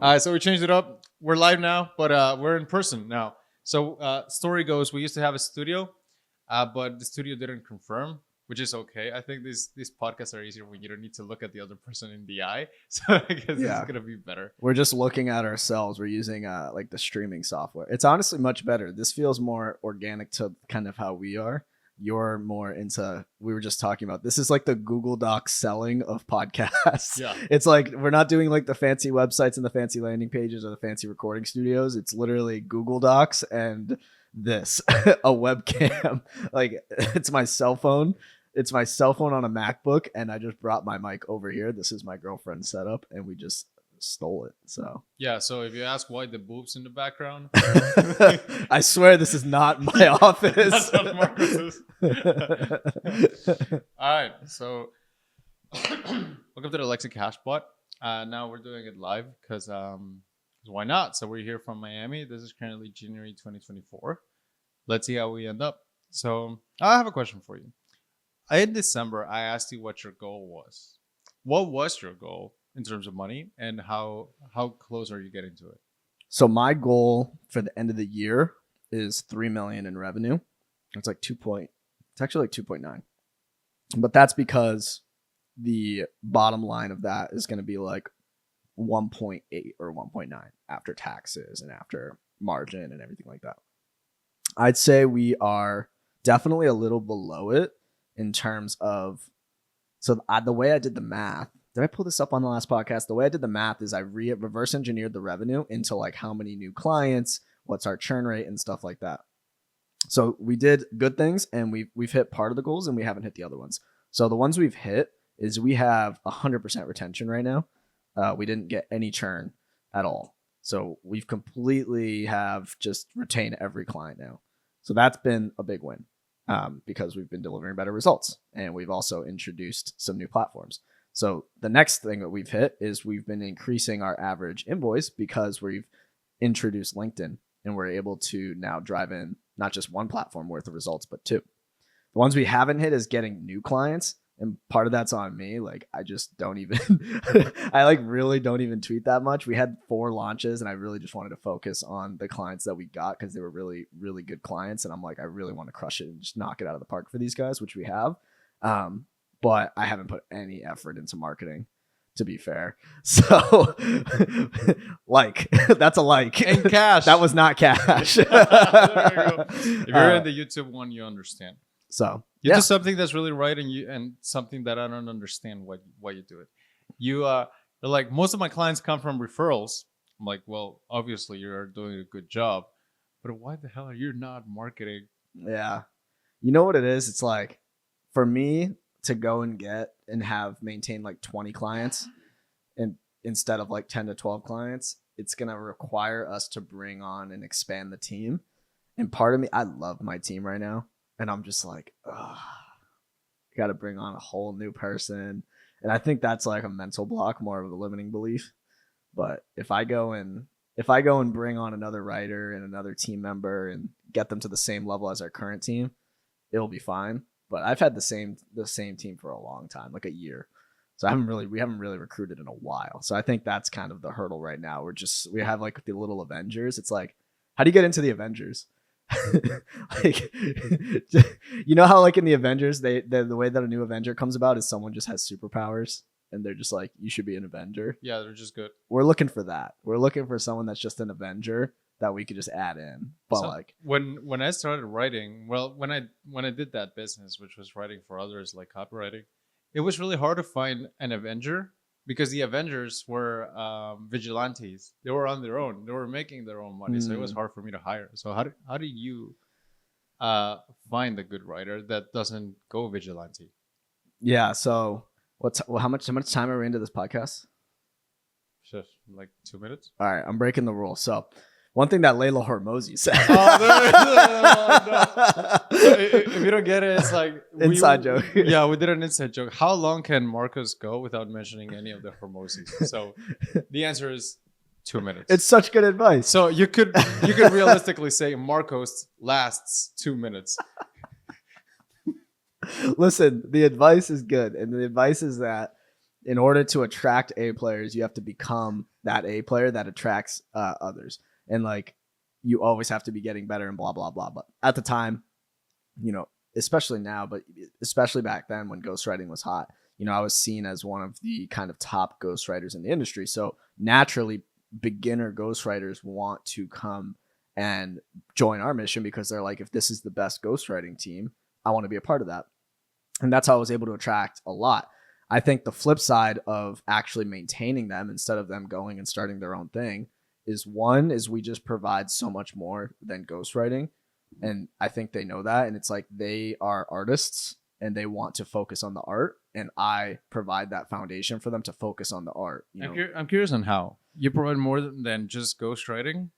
So we changed it up. We're live now, but we're in person now. So story goes, we used to have a studio, but the studio didn't confirm, which is okay. I think these podcasts are easier when you don't need to look at the other person in the eye. So I guess this is gonna be better. We're just looking at ourselves. We're using like the streaming software. It's honestly much better. This feels more organic to kind of how we are. You're more into, we were just talking about, this is like the Google Docs selling of podcasts. Yeah. It's like, we're not doing like the fancy websites and the fancy landing pages or the fancy recording studios. It's literally Google Docs and this, a webcam. Like, it's my cell phone. It's my cell phone on a MacBook. And I just brought my mic over here. This is my girlfriend's setup. And we just stole it. So yeah. So if you ask why the boobs in the background, I swear this is not my office. That's not Marcus's. All right. So welcome to the Lexi Cashbot. Now we're doing it live because why not? So we're here from Miami. This is currently January 2024. Let's see how we end up. So I have a question for you. In December, I asked you what your goal was. What was your goal in terms of money, and how close are you getting to it? So my goal for the end of the year is 3 million in revenue. It's like it's actually like 2.9. But that's because the bottom line of that is going to be like 1.8 or 1.9 after taxes and after margin and everything like that. I'd say we are definitely a little below it in terms of, so the way I did the math, did I pull this up on the last podcast? The way I did the math is I reverse engineered the revenue into like how many new clients, what's our churn rate and stuff like that. So we did good things and we've hit part of the goals and we haven't hit the other ones. So the ones we've hit is we have 100% retention right now. We didn't get any churn at all. So we've completely have just retained every client now. So that's been a big win because we've been delivering better results and we've also introduced some new platforms. So the next thing that we've hit is we've been increasing our average invoice because we've introduced LinkedIn and we're able to now drive in not just one platform worth of results, but two. The ones we haven't hit is getting new clients. And part of that's on me. Like, I just don't even, I like really don't even tweet that much. We had 4 launches and I really just wanted to focus on the clients that we got because they were really, really good clients. And I'm like, I really want to crush it and just knock it out of the park for these guys, which we have. But I haven't put any effort into marketing, to be fair. So like, that's a like. In cash. That was not cash. There you go. If you're in the YouTube one, you understand. So you do something that's really right and something that I don't understand why you do it. They're like, most of my clients come from referrals. I'm like, well, obviously you're doing a good job, but why the hell are you not marketing? Yeah. You know what it is? It's like, for me to go and get and have maintain like 20 clients and instead of like 10 to 12 clients, it's going to require us to bring on and expand the team. And part of me, I love my team right now. And I'm just like, ugh, got to bring on a whole new person. And I think that's like a mental block, more of a limiting belief. But if I go and bring on another writer and another team member and get them to the same level as our current team, it'll be fine. But I've had the same team for a long time, like a year. So we haven't really recruited in a while. So I think that's kind of the hurdle right now. We have like the little Avengers. It's like, how do you get into the Avengers? Like, you know how like in the Avengers, the way that a new Avenger comes about is someone just has superpowers and they're just like, you should be an Avenger. Yeah, they're just good. We're looking for that. We're looking for someone that's just an Avenger that we could just add in. But so, like when I started writing, well, when I did that business, which was writing for others like copywriting, it was really hard to find an Avenger because the Avengers were vigilantes. They were on their own. They were making their own money, so it was hard for me to hire. So how do you find a good writer that doesn't go vigilante? Yeah. So how much time are we into this podcast? Just like 2 minutes. All right, I'm breaking the rule. So one thing that Layla Hormozi said. If you don't get it, it's like inside joke. Yeah, we did an inside joke. How long can Marcos go without mentioning any of the Hormozis? So the answer is 2 minutes. It's such good advice. So you could realistically say Marcos lasts 2 minutes. Listen, the advice is good, and the advice is that in order to attract A players, you have to become that A player that attracts others. And like, you always have to be getting better and blah, blah, blah. But at the time, especially now, but especially back then when ghostwriting was hot, I was seen as one of the kind of top ghostwriters in the industry. So naturally, beginner ghostwriters want to come and join our mission because they're like, if this is the best ghostwriting team, I want to be a part of that. And that's how I was able to attract a lot. I think the flip side of actually maintaining them instead of them going and starting their own thing is we just provide so much more than ghostwriting. And I think they know that. And it's like they are artists and they want to focus on the art. And I provide that foundation for them to focus on the art. I'm curious on how. You provide more than just ghostwriting?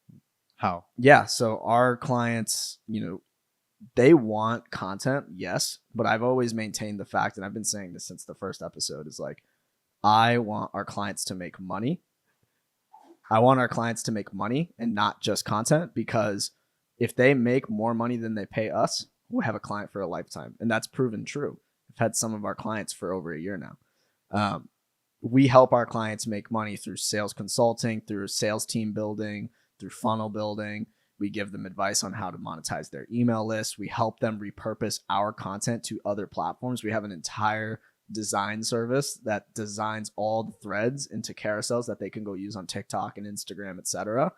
How? Yeah. So our clients, they want content, yes. But I've always maintained the fact, and I've been saying this since the first episode, is like, I want our clients to make money. I want our clients to make money and not just content, because if they make more money than they pay us, we'll have a client for a lifetime. And that's proven true. I've had some of our clients for over a year now. We help our clients make money through sales consulting, through sales team building, through funnel building. We give them advice on how to monetize their email list. We help them repurpose our content to other platforms. We have an entire design service that designs all the threads into carousels that they can go use on TikTok and Instagram, etc.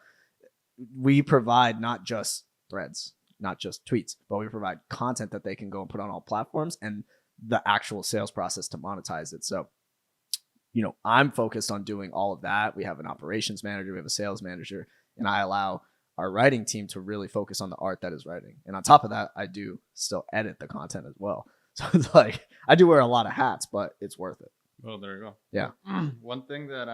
We provide not just threads, not just tweets, but we provide content that they can go and put on all platforms and the actual sales process to monetize it. So, I'm focused on doing all of that. We have an operations manager, we have a sales manager, and I allow our writing team to really focus on the art that is writing. And on top of that, I do still edit the content as well. So it's like, I do wear a lot of hats, but it's worth it. Well, there you go. Yeah. One thing that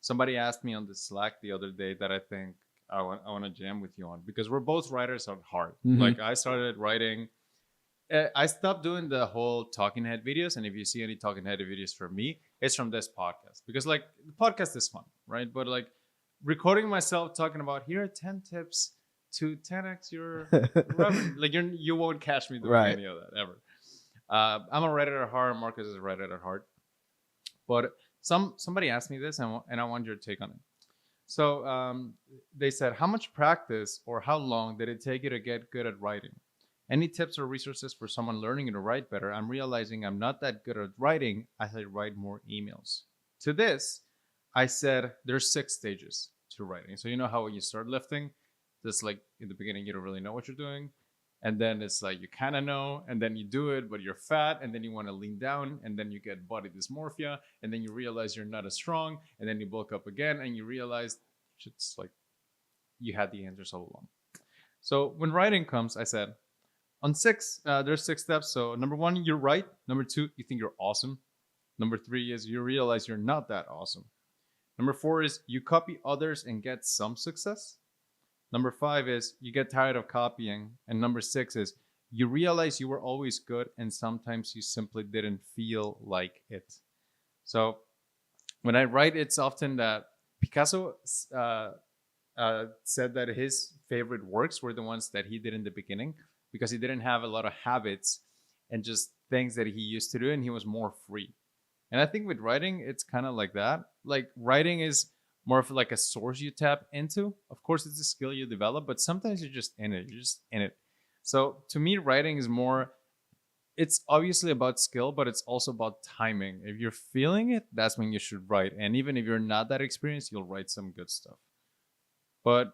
somebody asked me on the Slack the other day that I think I want to jam with you on, because we're both writers at heart. Mm-hmm. Like, I started writing. I stopped doing the whole talking head videos. And if you see any talking head videos from me, it's from this podcast, because like the podcast is fun, right? But like recording myself talking about, here are 10 tips to 10x your revenue. Like, you won't catch me doing any of that ever. I'm a writer at heart. Marcus is a writer at heart. But somebody asked me this, and I want your take on it. So they said, how much practice or how long did it take you to get good at writing? Any tips or resources for someone learning to write better? I'm realizing I'm not that good at writing as I write more emails. To this, I said there's 6 stages to writing. So you know how when you start lifting, just like in the beginning, you don't really know what you're doing. And then it's like you kind of know, and then you do it, but you're fat, and then you want to lean down, and then you get body dysmorphia, and then you realize you're not as strong, and then you bulk up again, and you realize it's like you had the answers all along. So when writing comes, I said, on 6, there's 6 steps. So number 1, you're right. Number 2, you think you're awesome. Number 3 is you realize you're not that awesome. Number 4 is you copy others and get some success. Number 5 is you get tired of copying. And number 6 is you realize you were always good and sometimes you simply didn't feel like it. So when I write, it's often that Picasso said that his favorite works were the ones that he did in the beginning, because he didn't have a lot of habits and just things that he used to do, and he was more free. And I think with writing, it's kind of like that. Like, writing is more of like a source you tap into. Of course, it's a skill you develop, but sometimes you're just in it. You're just in it. So to me, writing is more, it's obviously about skill, but it's also about timing. If you're feeling it, that's when you should write. And even if you're not that experienced, you'll write some good stuff. But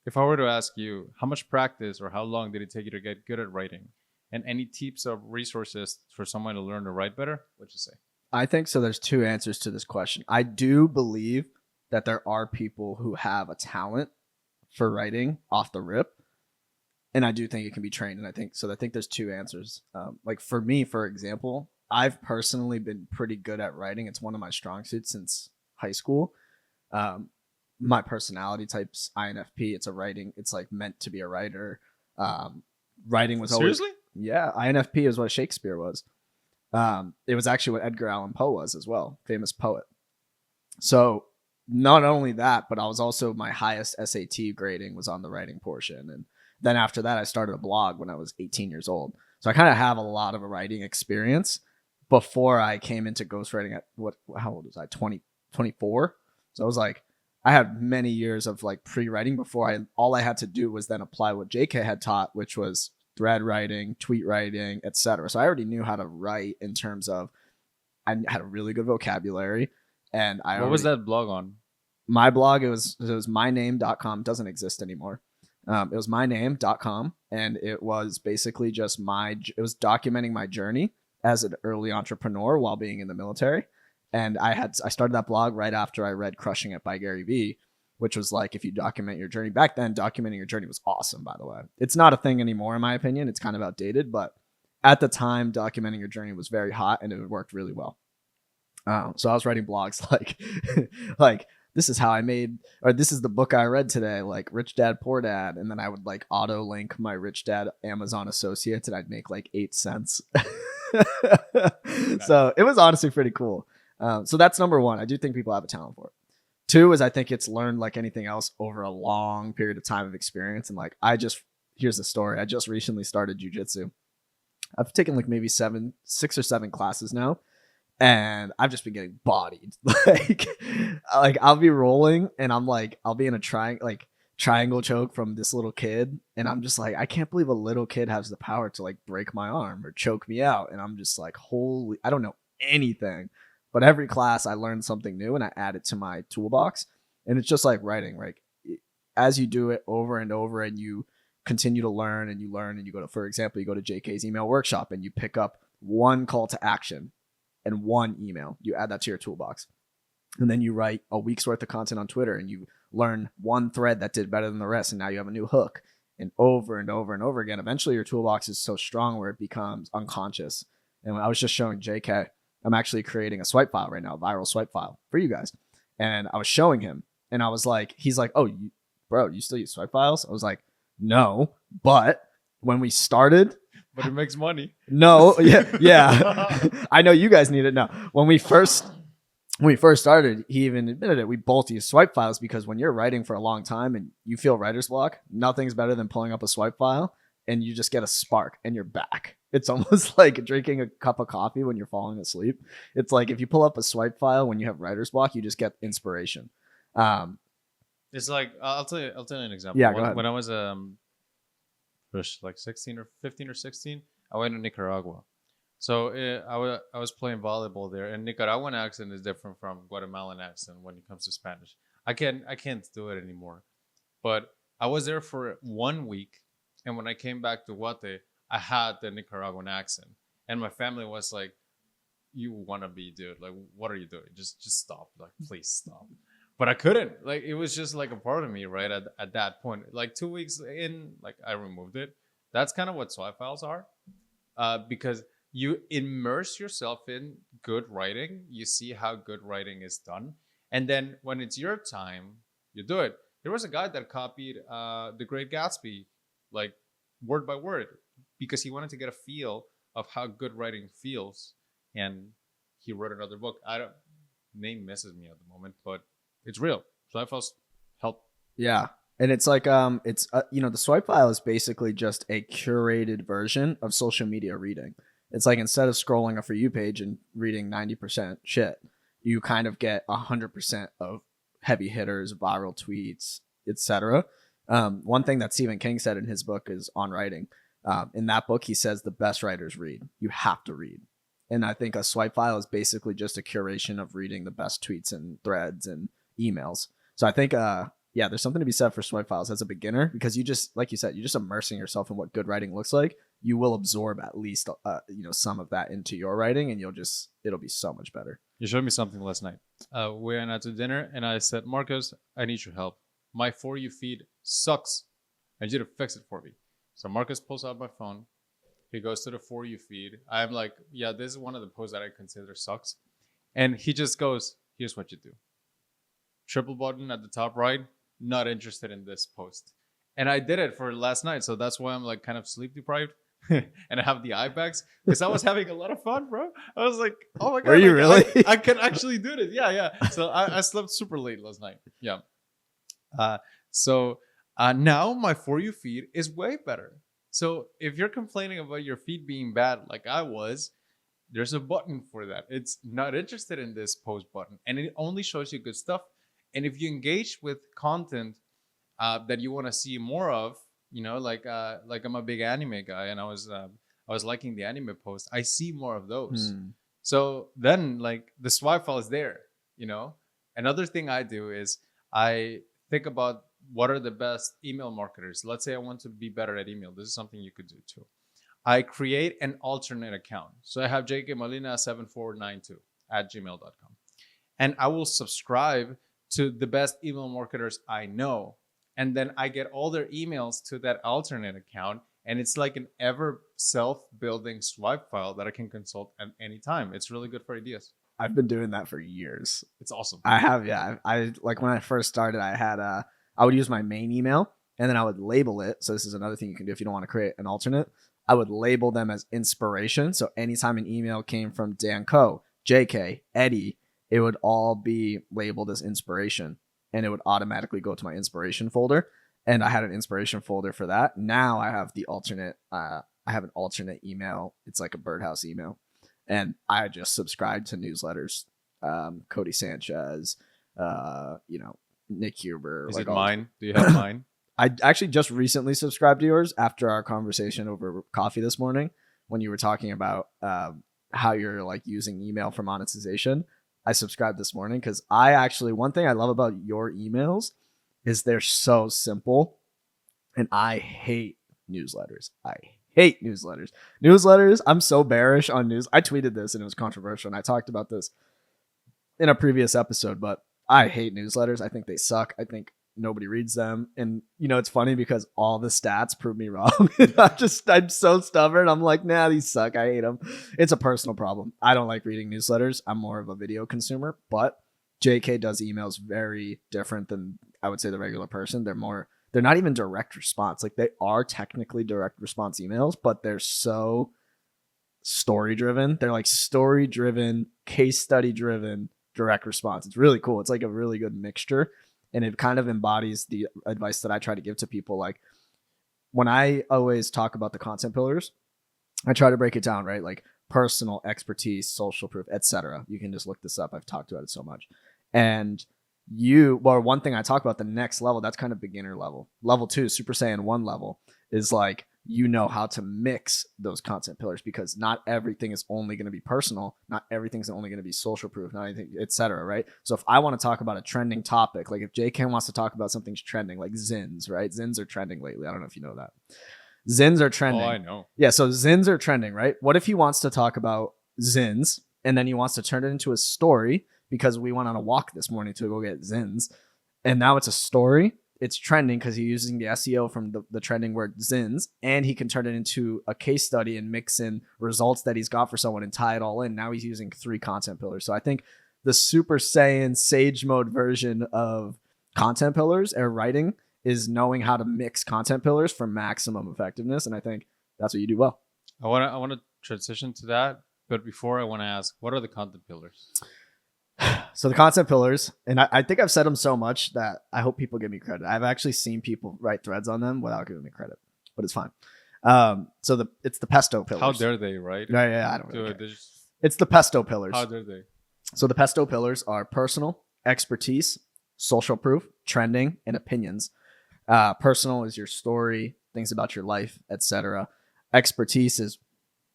if I were to ask you, how much practice or how long did it take you to get good at writing? And any tips or resources for someone to learn to write better? What'd you say? I think so. There's 2 answers to this question. I do believe that there are people who have a talent for writing off the rip. And I do think it can be trained. And I think there's 2 answers. Like for me, for example, I've personally been pretty good at writing. It's one of my strong suits since high school. My personality type's INFP. It's like meant to be a writer. Writing was always... Seriously? Yeah, INFP is what Shakespeare was. It was actually what Edgar Allan Poe was as well, famous poet. So not only that, but I was also, my highest SAT grading was on the writing portion. And then after that, I started a blog when I was 18 years old. So I kind of have a lot of a writing experience, before I came into ghostwriting at how old was I? 24. So I was like, I had many years of like pre-writing before all I had to do was then apply what JK had taught, which was thread writing, tweet writing, etc. So I already knew how to write in terms of I had a really good vocabulary, and What was that blog on? My blog, it was myname.com. Doesn't exist anymore. It was myname.com, and it was basically just it was documenting my journey as an early entrepreneur while being in the military. And I started that blog right after I read Crushing It by Gary Vee, which was like, if you document your journey. Back then, documenting your journey was awesome, by the way. It's not a thing anymore, in my opinion. It's kind of outdated, but at the time, documenting your journey was very hot and it worked really well. So I was writing blogs like, like, this is how I made, or this is the book I read today, like Rich Dad Poor Dad. And then I would like auto link my Rich Dad Amazon associates and I'd make like 8 cents. So it was honestly pretty cool. So that's number one. I do think people have a talent for it. 2 is I think it's learned like anything else over a long period of time of experience. And like, here's the story. I just recently started jujitsu. I've taken like maybe 6 or 7 classes now. And I've just been getting bodied. like I'll be rolling and I'm like, I'll be in a triangle choke from this little kid. And I'm just like, I can't believe a little kid has the power to like break my arm or choke me out. And I'm just like, holy, I don't know anything. But every class I learn something new and I add it to my toolbox. And it's just like writing, like as you do it over and over and you continue to learn and you go to, for example, you go to JK's email workshop and you pick up one call to action and 1 email. You add that to your toolbox. And then you write a week's worth of content on Twitter and you learn 1 thread that did better than the rest. And now you have a new hook. And over and over and over again, eventually your toolbox is so strong where it becomes unconscious. And I was just showing JK, I'm actually creating a swipe file right now, a viral swipe file for you guys. And I was showing him and I was like, he's like, oh, bro, you still use swipe files? I was like, no, but when we started, but it makes money. No, yeah. I know you guys need it now. When we first started, he even admitted it. We both use swipe files because when you're writing for a long time and you feel writer's block, nothing's better than pulling up a swipe file and you just get a spark and you're back. It's almost like drinking a cup of coffee when you're falling asleep. It's like if you pull up a swipe file when you have writer's block, you just get inspiration. It's like I'll tell you an example. Yeah, go ahead. When I was like 16 or 15 or 16, I went to Nicaragua. So I was playing volleyball there, and Nicaraguan accent is different from Guatemalan accent when it comes to Spanish. I can't do it anymore. But I was there for 1 week, and when I came back to Guate, I had the Nicaraguan accent, and my family was like, "You wanna be, dude? Like, what are you doing? Just stop! Like, please stop." But I couldn't. Like, it was just like a part of me, right? At that point, like 2 weeks in, like I removed it. That's kind of what swipe files are, because you immerse yourself in good writing. You see how good writing is done, and then when it's your time, you do it. There was a guy that copied The Great Gatsby, like word by word, because he wanted to get a feel of how good writing feels, and he wrote another book. Name misses me at the moment, but it's real. Swipe files help. Yeah. And it's like, the swipe file is basically just a curated version of social media reading. It's like instead of scrolling a For You page and reading 90% shit, you kind of get 100% of heavy hitters, viral tweets, etc. One thing that Stephen King said in his book is on writing. In that book, he says the best writers read. You have to read. And I think a swipe file is basically just a curation of reading the best tweets and threads and emails. So I think, there's something to be said for swipe files as a beginner because you just, like you said, you're just immersing yourself in what good writing looks like. You will absorb at least, some of that into your writing and it'll be so much better. You showed me something last night. We went out to dinner and I said, Marcos, I need your help. My For You feed sucks. I need you to fix it for me. So Marcus pulls out my phone. He goes to the For You feed. I'm like, yeah, this is one of the posts that I consider sucks. And he just goes, here's what you do. Triple button at the top right, not interested in this post. And I did it for last night. So that's why I'm like kind of sleep deprived. And I have the eye bags because I was having a lot of fun, bro. I was like, oh my God. Were you really? I can actually do this. Yeah. So I slept super late last night. Yeah. So now my For You feed is way better. So if you're complaining about your feed being bad like I was, there's a button for that. It's not interested in this post button, and it only shows you good stuff. And if you engage with content that you want to see more of, like I'm a big anime guy, and I was liking the anime post. I see more of those. So then, like, the swipe file is there. Another thing I do is I think about what are the best email marketers. Let's say I want to be better at email. This is something you could do too. I create an alternate account. So I have jkmolina7492 at gmail.com. And I will subscribe to the best email marketers I know. And then I get all their emails to that alternate account. And it's like an ever self-building swipe file that I can consult at any time. It's really good for ideas. I've been doing that for years. It's awesome. I have, yeah. I like when I first started, I would use my main email and then I would label it. So this is another thing you can do if you don't want to create an alternate. I would label them as inspiration. So anytime an email came from Dan Coe, JK, Eddie, it would all be labeled as inspiration and it would automatically go to my inspiration folder. And I had an inspiration folder for that. Now I have the alternate, I have an alternate email. It's like a birdhouse email. And I just subscribe to newsletters. Cody Sanchez, Nick Huber. Is it mine? Do you have mine? I actually just recently subscribed to yours after our conversation over coffee this morning when you were talking about how you're like using email for monetization. I subscribed this morning because one thing I love about your emails is they're so simple, and I hate newsletters. Newsletters. I'm so bearish on news. I tweeted this and it was controversial, and I talked about this in a previous episode, but I hate newsletters. I think they suck. I think nobody reads them. And it's funny because all the stats prove me wrong. I'm so stubborn. I'm like, nah, these suck. I hate them. It's a personal problem. I don't like reading newsletters. I'm more of a video consumer, but JK does emails very different than I would say the regular person. They're not even direct response. Like, they are technically direct response emails, but they're so story driven. They're like story driven, case study driven, direct response. It's really cool. It's like a really good mixture. And it kind of embodies the advice that I try to give to people. Like, when I always talk about the content pillars, I try to break it down, right? Like personal, expertise, social proof, etc. You can just look this up. I've talked about it so much. And one thing I talk about, the next level, that's kind of beginner level. Level 2, Super Saiyan 1 level, is like, how to mix those content pillars, because not everything is only going to be personal. Not everything's only going to be social proof, not anything, etc. Right? So if I want to talk about a trending topic, like if JK wants to talk about something's trending, like Zins, right? Zins are trending lately. I don't know if you know that. Zins are trending. Oh, I know. Yeah, so Zins are trending, right? What if he wants to talk about Zins and then he wants to turn it into a story because we went on a walk this morning to go get Zins, and now it's a story. It's trending because he's using the SEO from the trending word Zins, and he can turn it into a case study and mix in results that he's got for someone and tie it all in. Now he's using 3 content pillars. So I think the Super Saiyan Sage Mode version of content pillars or writing is knowing how to mix content pillars for maximum effectiveness. And I think that's what you do well. I want to transition to that. But before, I want to ask, what are the content pillars? So the content pillars, and I think I've said them so much that I hope people give me credit. I've actually seen people write threads on them without giving me credit, but it's fine. It's the pesto pillars. How dare they, right? Yeah, I don't really care. Just... It's the pesto pillars. How dare they? So the pesto pillars are personal, expertise, social proof, trending, and opinions. Personal is your story, things about your life, etc. Expertise is,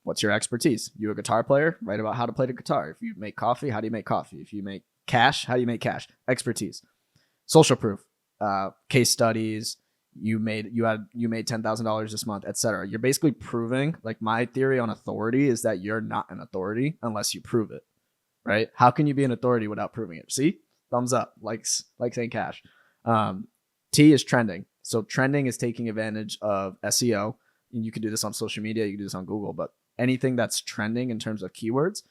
what's your expertise? You a guitar player? Write about how to play the guitar. If you make coffee, how do you make coffee? If you make cash, how do you make cash? Expertise. Social proof. Case studies. You made $10,000 this month, etc. You're basically proving, like, my theory on authority is that you're not an authority unless you prove it, right? How can you be an authority without proving it? See? Thumbs up. Likes saying cash. T is trending. So trending is taking advantage of SEO. And you can do this on social media. You can do this on Google, but anything that's trending in terms of keywords.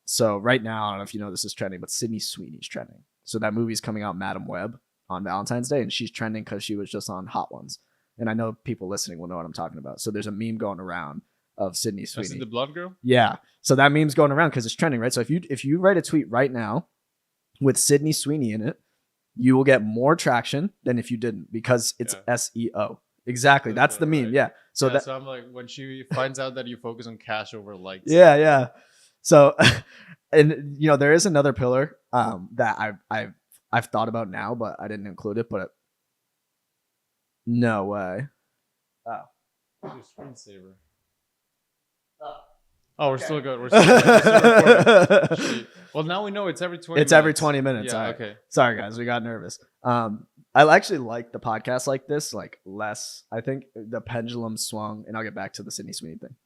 So right now, I don't know if you know this is trending, but Sydney Sweeney's trending. So that movie's coming out, Madam Web, on Valentine's Day, and she's trending because she was just on Hot Ones. And I know people listening will know what I'm talking about. So there's a meme going around of Sydney Sweeney. That's the blonde girl? Yeah. So that meme's going around because it's trending, right? So if you write a tweet right now with Sydney Sweeney in it, you will get more traction than if you didn't, because it's SEO. Exactly. That's the meme. Right. Yeah. So I'm like, when she finds out that you focus on cash over likes. Yeah. So, and there is another pillar that I've thought about now, but I didn't include it. But no way. Oh, Your screensaver. Oh, we're still good. We're still recording. Shit. Well, now we know it's every 20 it's minutes. every 20 minutes. Yeah, all right. okay. Sorry, guys. We got nervous. I actually like the podcast like this, like less. I think the pendulum swung, and I'll get back to the Sydney Sweeney thing.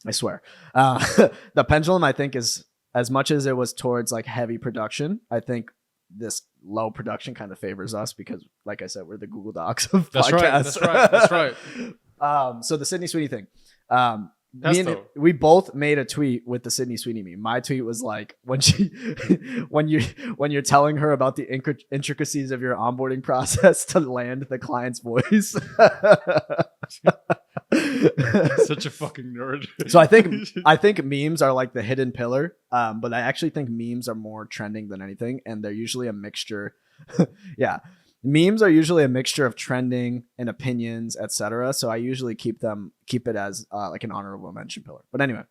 I swear. The pendulum, I think, is as much as it was towards like heavy production, I think this low production kind of favors us because, like I said, we're the Google Docs of podcasts. That's right. So the Sydney Sweeney thing. We both made a tweet with the Sydney Sweeney meme. My tweet was like when you're telling her about the intricacies of your onboarding process to land the client's voice. Such a fucking nerd. So I think memes are like the hidden pillar, but I actually think memes are more trending than anything, and they're usually a mixture. Yeah. Memes are usually a mixture of trending and opinions, etc. So I usually keep it as like an honorable mention pillar. But anyway,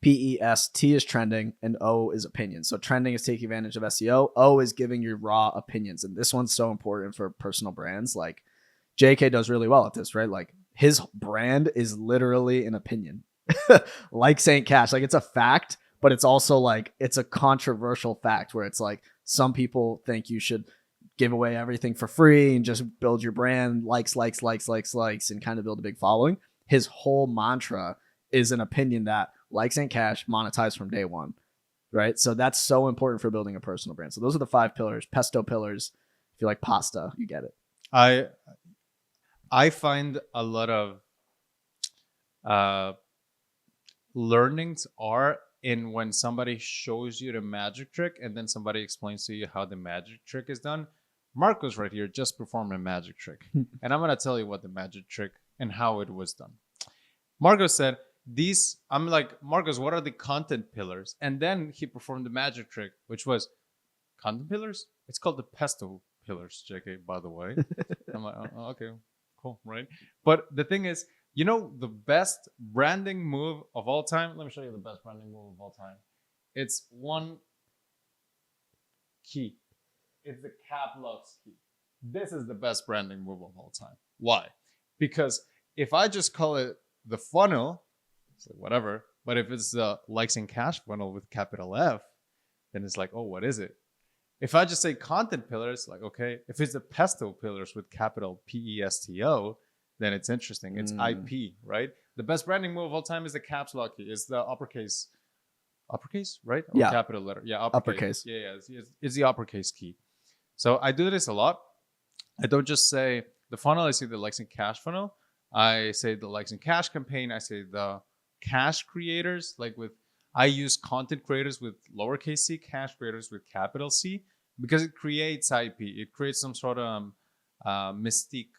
PEST is trending and O is opinion. So trending is taking advantage of SEO. O is giving you raw opinions, and this one's so important for personal brands. Like JK does really well at this, right? Like his brand is literally an opinion, like Saint Cash. Like it's a fact, but it's also like it's a controversial fact where it's like some people think you should give away everything for free and just build your brand, likes, and kind of build a big following. His whole mantra is an opinion that likes and cash monetize from day one, right? So that's so important for building a personal brand. So those are the 5 pillars, pesto pillars. If you like pasta, you get it. I find a lot of learnings are in when somebody shows you the magic trick and then somebody explains to you how the magic trick is done. Marcos right here just performed a magic trick. And I'm going to tell you what the magic trick and how it was done. Marcos said, I'm like, Marcos, what are the content pillars? And then he performed the magic trick, which was content pillars? It's called the pesto pillars, JK, by the way. I'm like, oh, okay, cool, right? But the thing is, the best branding move of all time? Let me show you the best branding move of all time. It's one key. It's the cap locks key. This is the best branding move of all time. Why? Because if I just call it the funnel, it's like whatever. But if it's the likes and cash funnel with capital F, then it's like, oh, what is it? If I just say content pillars, like, okay. If it's the pesto pillars with capital PESTO, then it's interesting. It's IP, right? The best branding move of all time is the caps lock key. It's the uppercase, right? Or yeah. Capital letter. Yeah, uppercase. Yeah. It's the uppercase key. So I do this a lot. I don't just say the funnel. I say the likes and cash funnel. I say the likes and cash campaign. I say the cash creators. I use content creators with lowercase c, cash creators with capital C, because it creates IP. It creates some sort of mystique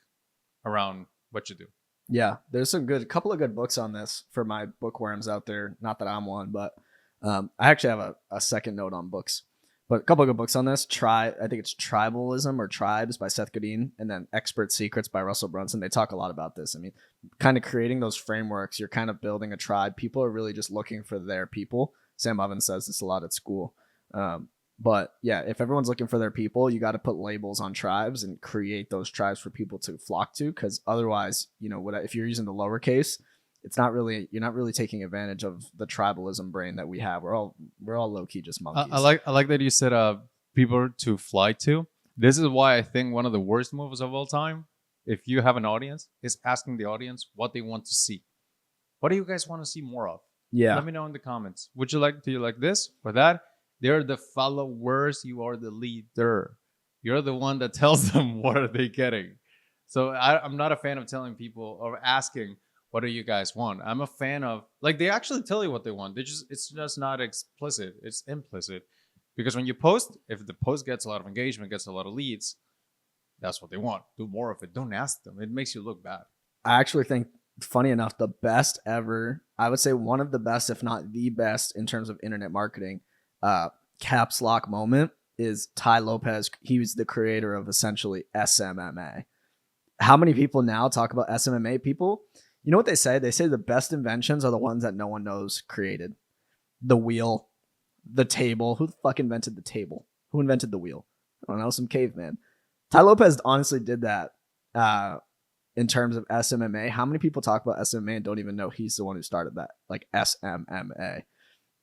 around what you do. Yeah, there's a couple of good books on this for my bookworms out there. Not that I'm one, but I actually have a second note on books. But a couple of good books on this. I think it's Tribalism or Tribes by Seth Godin, and then Expert Secrets by Russell Brunson. They talk a lot about this. I mean, kind of creating those frameworks, you're kind of building a tribe. People are really just looking for their people. Sam Ovens says this a lot at school. But yeah, if everyone's looking for their people, you got to put labels on tribes and create those tribes for people to flock to. Because otherwise, if you're using the lowercase, you're not really taking advantage of the tribalism brain that we have. We're all low key just monkeys. I like that you said people to fly to. This is why I think one of the worst moves of all time, if you have an audience, is asking the audience what they want to see. What do you guys want to see more of? Yeah. Let me know in the comments. Do you like this or that? They're the followers. You are the leader. You're the one that tells them what are they getting. So I'm not a fan of telling people or asking, what do you guys want? I'm a fan of, they actually tell you what they want. It's just not explicit. It's implicit. Because when you post, if the post gets a lot of engagement, gets a lot of leads, that's what they want. Do more of it. Don't ask them. It makes you look bad. I actually think, funny enough, the best ever, I would say one of the best, if not the best in terms of internet marketing, caps lock moment is Ty Lopez. He was the creator of essentially SMMA. How many people now talk about SMMA? People, you know what they say? They say the best inventions are the ones that no one knows created. the wheel, the table. Who the fuck invented the table? Who invented the wheel? I don't know, some caveman. Ty Lopez honestly did that in terms of SMMA. How many people talk about SMMA and don't even know he's the one who started that? Like SMMA.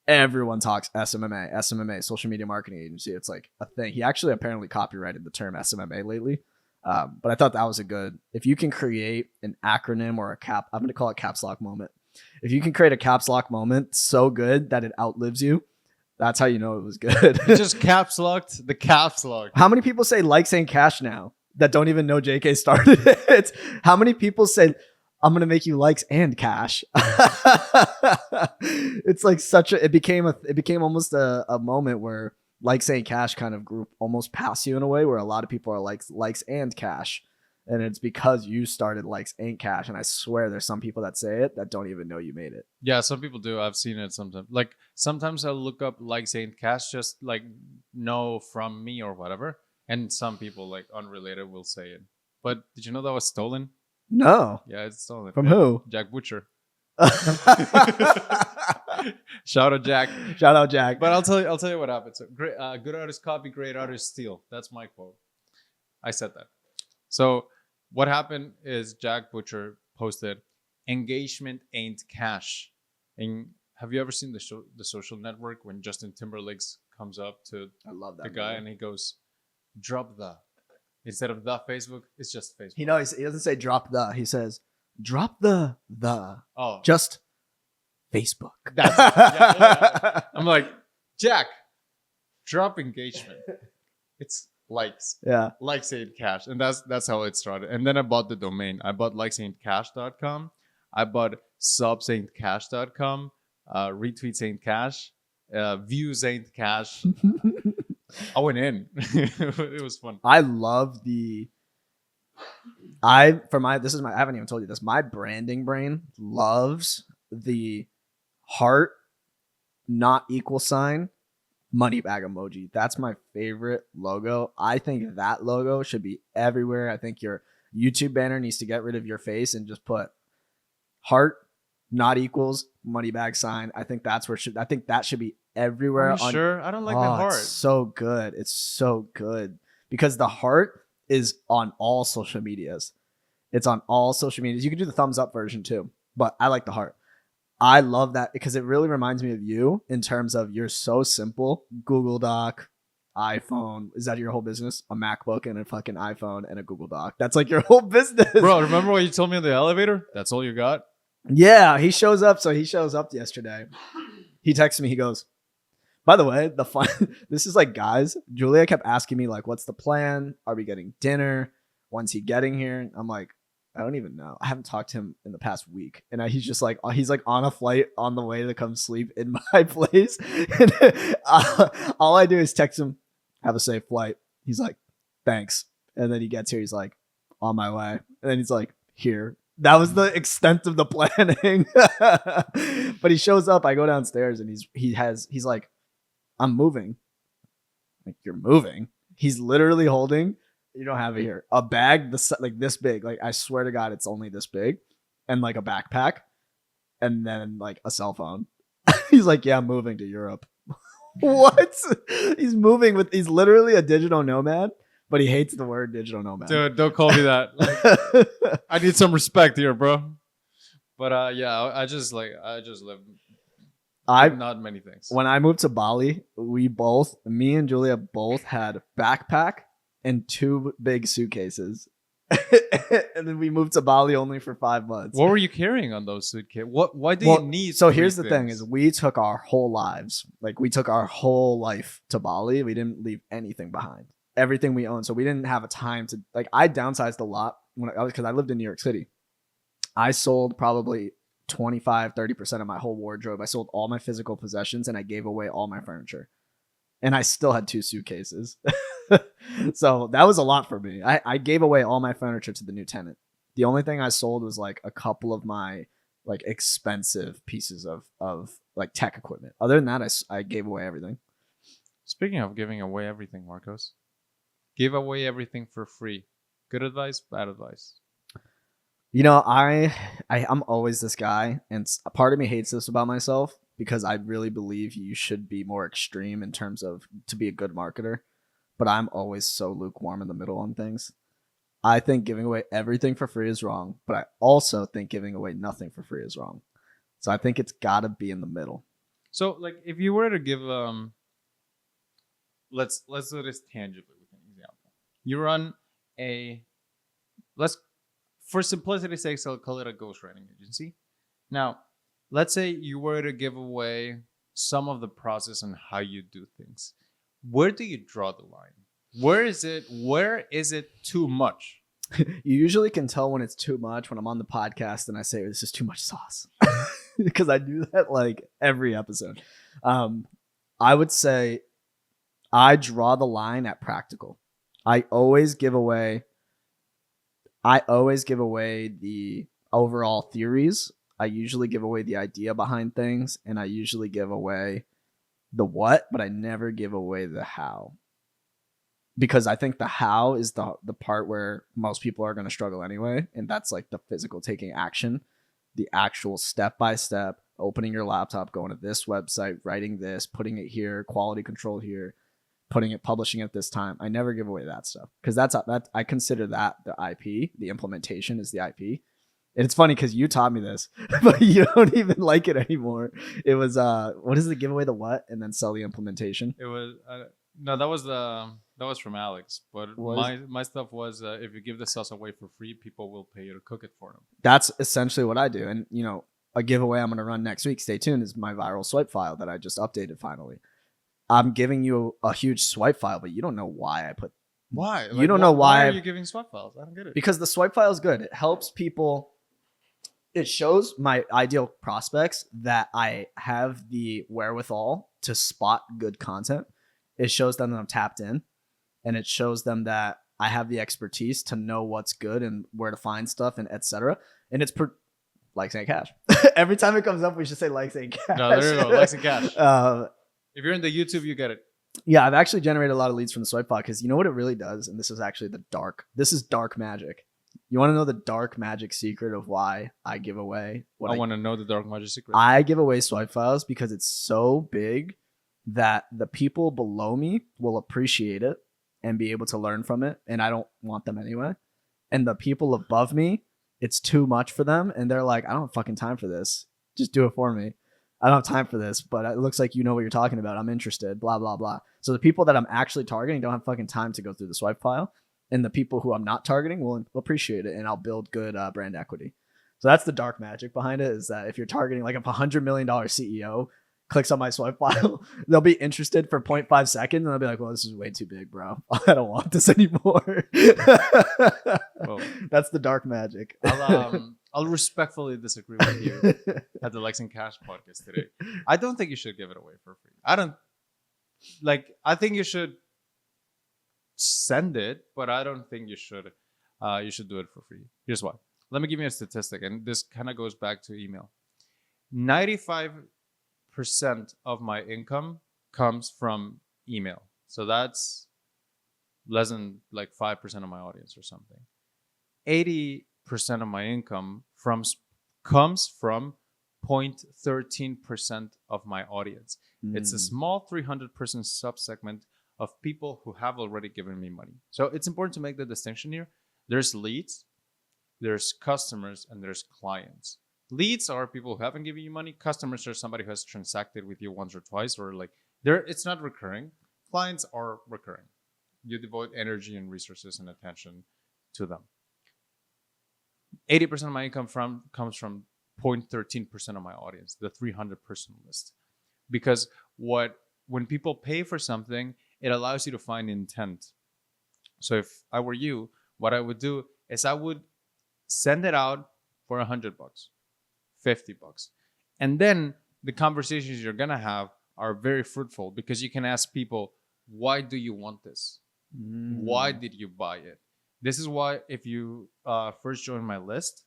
Everyone talks SMMA, social media marketing agency. It's like a thing. He actually apparently copyrighted the term SMMA lately. But I thought that was a good, if you can create an acronym or I'm going to call it caps lock moment. If you can create a caps lock moment so good that it outlives you, that's how you know it was good. You just caps locked the caps lock. How many people say likes ain't cash now that don't even know JK started it? How many people say, I'm going to make you likes and cash? It's like it became almost a moment where likes ain't cash kind of group almost pass you in a way where a lot of people are likes and cash. And it's because you started likes ain't cash. And I swear there's some people that say it that don't even know you made it. Yeah, some people do. I've seen it sometimes. Like sometimes I'll look up likes ain't cash, just like know from me or whatever. And some people like unrelated will say it. But did you know that was stolen? No. Yeah, it's stolen. From who? Jack Butcher. Shout out Jack. Shout out Jack. But I'll tell you what happened. So great, good artists copy, great artists steal. That's my quote. I said that. So what happened is Jack Butcher posted, "Engagement ain't cash." And have you ever seen the Social Network when Justin Timberlake comes up to I love that the guy movie. and he goes, "Drop the." Instead of the Facebook, it's just Facebook. He doesn't say drop the. He says drop the. Oh, Just Facebook. that's it. Yeah. I'm like, Jack, drop engagement. It's likes. Yeah. Likes ain't cash. And that's how it started. And then I bought the domain. I bought likesaintcash.com. I bought subsaintcash.com. Retweets ain't cash. Views ain't cash. I went in. It was fun. I love I haven't even told you this. My branding brain loves the heart, not equal sign, money bag emoji. That's my favorite logo. I think that logo should be everywhere. I think your YouTube banner needs to get rid of your face and just put heart, not equals, money bag sign. I think that should be everywhere. Are you sure? I don't like the heart. It's so good. It's so good because the heart is on all social medias. It's on all social medias. You can do the thumbs up version too, but I like the heart. I love that because it really reminds me of you in terms of you're so simple. Google Doc, iPhone. Is that your whole business? A MacBook and a fucking iPhone and a Google Doc. That's like your whole business. Bro, remember what you told me in the elevator? That's all you got? Yeah, he shows up. So he shows up yesterday. He texts me. He goes, by the way, this is like, guys, Julia kept asking me like, what's the plan? Are we getting dinner? When's he getting here? I'm like, I don't even know. I haven't talked to him in the past week. And he's just like, he's like on a flight on the way to come sleep in my place. And all I do is text him, have a safe flight. He's like, thanks. And then he gets here. He's like, on my way. And then he's like, here. That was the extent of the planning. But he shows up. I go downstairs and he's like, I'm moving. Like, you're moving. He's literally holding, you don't have it here, a bag like this big. Like, I swear to God, it's only this big, and like a backpack, and then like a cell phone. He's like, yeah, I'm moving to Europe. What? He's literally a digital nomad, but he hates the word digital nomad. Dude, don't call me that. Like, I need some respect here, bro. But yeah, I just live not many things. When I moved to Bali, me and Julia both had backpack and 2 big suitcases. And then we moved to Bali only for 5 months. What were you carrying on those suitcases? Why do you need? So here's the thing: is we took our whole lives, like we took our whole life to Bali. We didn't leave anything behind. Everything we owned. So we didn't have a time to like. I downsized a lot because I lived in New York City. I sold probably 25-30% of my whole wardrobe. I sold all my physical possessions and I gave away all my furniture. And I still had 2 suitcases. So that was a lot for me. I gave away all my furniture to the new tenant. The only thing I sold was like a couple of my like expensive pieces of like tech equipment. Other than that, I gave away everything. Speaking of giving away everything, Marcos, give away everything for free. Good advice, bad advice. You know, I'm always this guy, and a part of me hates this about myself, because I really believe you should be more extreme in terms of to be a good marketer. But I'm always so lukewarm in the middle on things. I think giving away everything for free is wrong, but I also think giving away nothing for free is wrong. So I think it's got to be in the middle. So, like, if you were to give let's do this tangibly with an example. You run a let's for simplicity's sake, I'll call it a ghostwriting agency. Now, let's say you were to give away some of the process and how you do things. Where do you draw the line? Where is it too much? You usually can tell when it's too much when I'm on the podcast and I say this is too much sauce. Because I do that like every episode. I would say I draw the line at practical. I always give away the overall theories. I usually give away the idea behind things, and I usually give away the what, but I never give away the how. Because I think the how is the part where most people are going to struggle anyway, and that's like the physical taking action, the actual step by step, opening your laptop, going to this website, writing this, putting it here, quality control here, publishing it this time. I never give away that stuff because that I consider that the IP. The implementation is the IP. And it's funny because you taught me this, but you don't even like it anymore. It was what is the giveaway the what and then sell the implementation? It was no, that was from Alex. But my stuff was if you give the sauce away for free, people will pay you to cook it for them. That's essentially what I do. And a giveaway I'm going to run next week, stay tuned, is my viral swipe file that I just updated finally. I'm giving you a huge swipe file, but you don't know why I put. Why? You don't know why are you giving swipe files? I don't get it. Because the swipe file is good. It helps people. It shows my ideal prospects that I have the wherewithal to spot good content. It shows them that I'm tapped in, and it shows them that I have the expertise to know what's good and where to find stuff and etc. And it's likes and cash. Every time it comes up, we should say likes and cash. No, there you go, likes and cash. If you're in the YouTube, you get it. Yeah, I've actually generated a lot of leads from the swipe file because you know what it really does, and this is actually this is dark magic. You want to know the dark magic secret of why I give away what I want to know the dark magic secret. I give away swipe files because it's so big that the people below me will appreciate it and be able to learn from it, and I don't want them anyway. And the people above me, it's too much for them, and they're like, I don't have fucking time for this. Just do it for me. I don't have time for this, but it looks like you know what you're talking about. I'm interested, blah, blah, blah. So the people that I'm actually targeting don't have fucking time to go through the swipe file. And the people who I'm not targeting will appreciate it, and I'll build good brand equity. So that's the dark magic behind it, is that if you're targeting like a $100 million CEO clicks on my swipe file, they'll be interested for 0.5 seconds, and they'll be like, well, this is way too big, bro. I don't want this anymore. Well, that's the dark magic. I'll respectfully disagree with you at the Lex and Cash podcast today. I don't think you should give it away for free. I think you should send it, but I don't think you should do it for free. Here's why. Let me give you a statistic, and this kind of goes back to email. 95% of my income comes from email. So that's less than like 5% of my audience or something. 80% of my income comes from 0.13% of my audience. It's a small 300-person subsegment of people who have already given me money. So it's important to make the distinction here. There's leads, there's customers, and there's clients. Leads are people who haven't given you money. Customers are somebody who has transacted with you once or twice, or like it's not recurring. Clients are recurring. You devote energy and resources and attention to them. 80% of my income comes from 0.13% of my audience, the 300-person list. Because when people pay for something, it allows you to find intent. So if I were you, what I would do is I would send it out for $100, $50. And then the conversations you're going to have are very fruitful because you can ask people, why do you want this? Why did you buy it? This is why if you first join my list,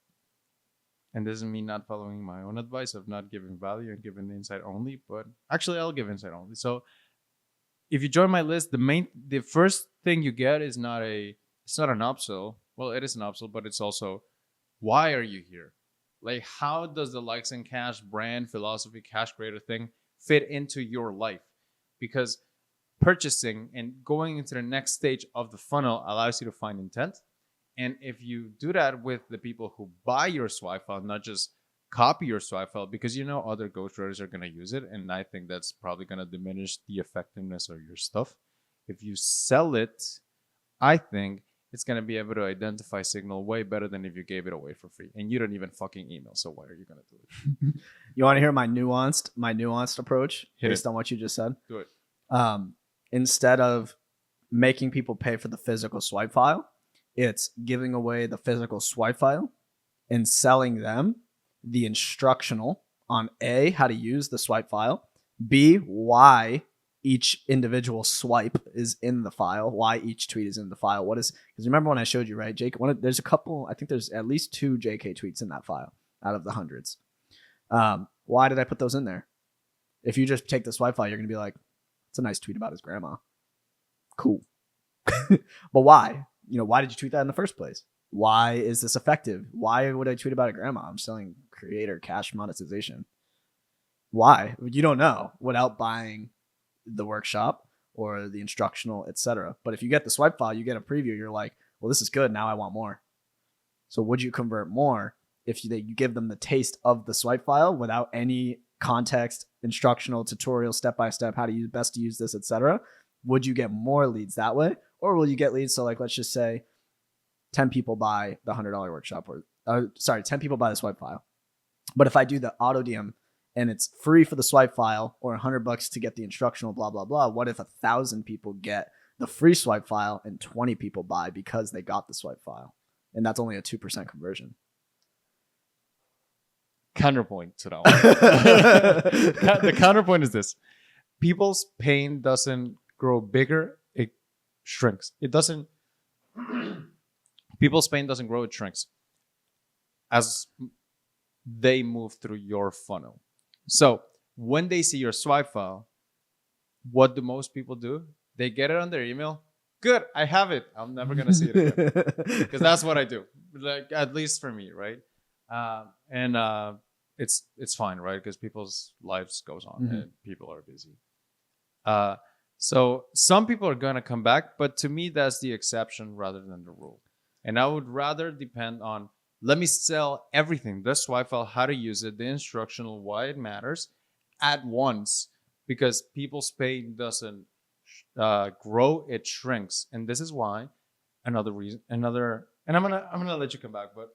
and this is me not following my own advice of not giving value and giving insight only, but actually I'll give insight only. So if you join my list, the first thing you get is it's not an upsell. Well, it is an upsell, but it's also, why are you here? Like, how does the Likes and Cash brand, philosophy, cash creator thing fit into your life? Because purchasing and going into the next stage of the funnel allows you to find intent. And if you do that with the people who buy your swipe file, not just copy your swipe file, because you know other ghostwriters are going to use it. And I think that's probably going to diminish the effectiveness of your stuff. If you sell it, I think it's going to be able to identify signal way better than if you gave it away for free. And you don't even fucking email. So why are you going to do it? You want to hear my nuanced approach based on what you just said? Do it. Instead of making people pay for the physical swipe file, it's giving away the physical swipe file and selling them the instructional on A, how to use the swipe file, B, why each individual swipe is in the file, why each tweet is in the file. What is, because remember when I showed you, right, Jake, there's a couple, I think there's at least 2 JK tweets in that file out of the hundreds. Why did I put those in there? If you just take the swipe file, you're going to be like, it's a nice tweet about his grandma. Cool. But why? Why did you tweet that in the first place? Why is this effective? Why would I tweet about a grandma? I'm selling creator cash monetization. Why? You don't know without buying the workshop or the instructional, etc. But if you get the swipe file, you get a preview. You're like, well, this is good. Now I want more. So would you convert more if you give them the taste of the swipe file without any context, instructional, tutorial, step-by-step, how to best to use this, etc.? Would you get more leads that way? Or will you get leads? So like, let's just say 10 people buy the $100 workshop, or 10 people buy the swipe file. But if I do the auto DM and it's free for the swipe file or $100 to get the instructional, blah, blah, blah. What if 1,000 people get the free swipe file and 20 people buy because they got the swipe file? And that's only a 2% conversion. Counterpoint to that one. The counterpoint is this. People's pain doesn't grow bigger, it shrinks. It doesn't. People's pain doesn't grow, it shrinks as they move through your funnel. So when they see your swipe file, what do most people do? They get it on their email. Good, I have it. I'm never gonna see it again, because that's what I do. Like, at least for me, right? It's fine, right? Because people's lives goes on and people are busy. So some people are gonna come back, but to me, that's the exception rather than the rule. And I would rather depend on, let me sell everything, the swipe file, how to use it, the instructional, why it matters at once, because people's pain doesn't grow, it shrinks. And this is why and I'm gonna let you come back, but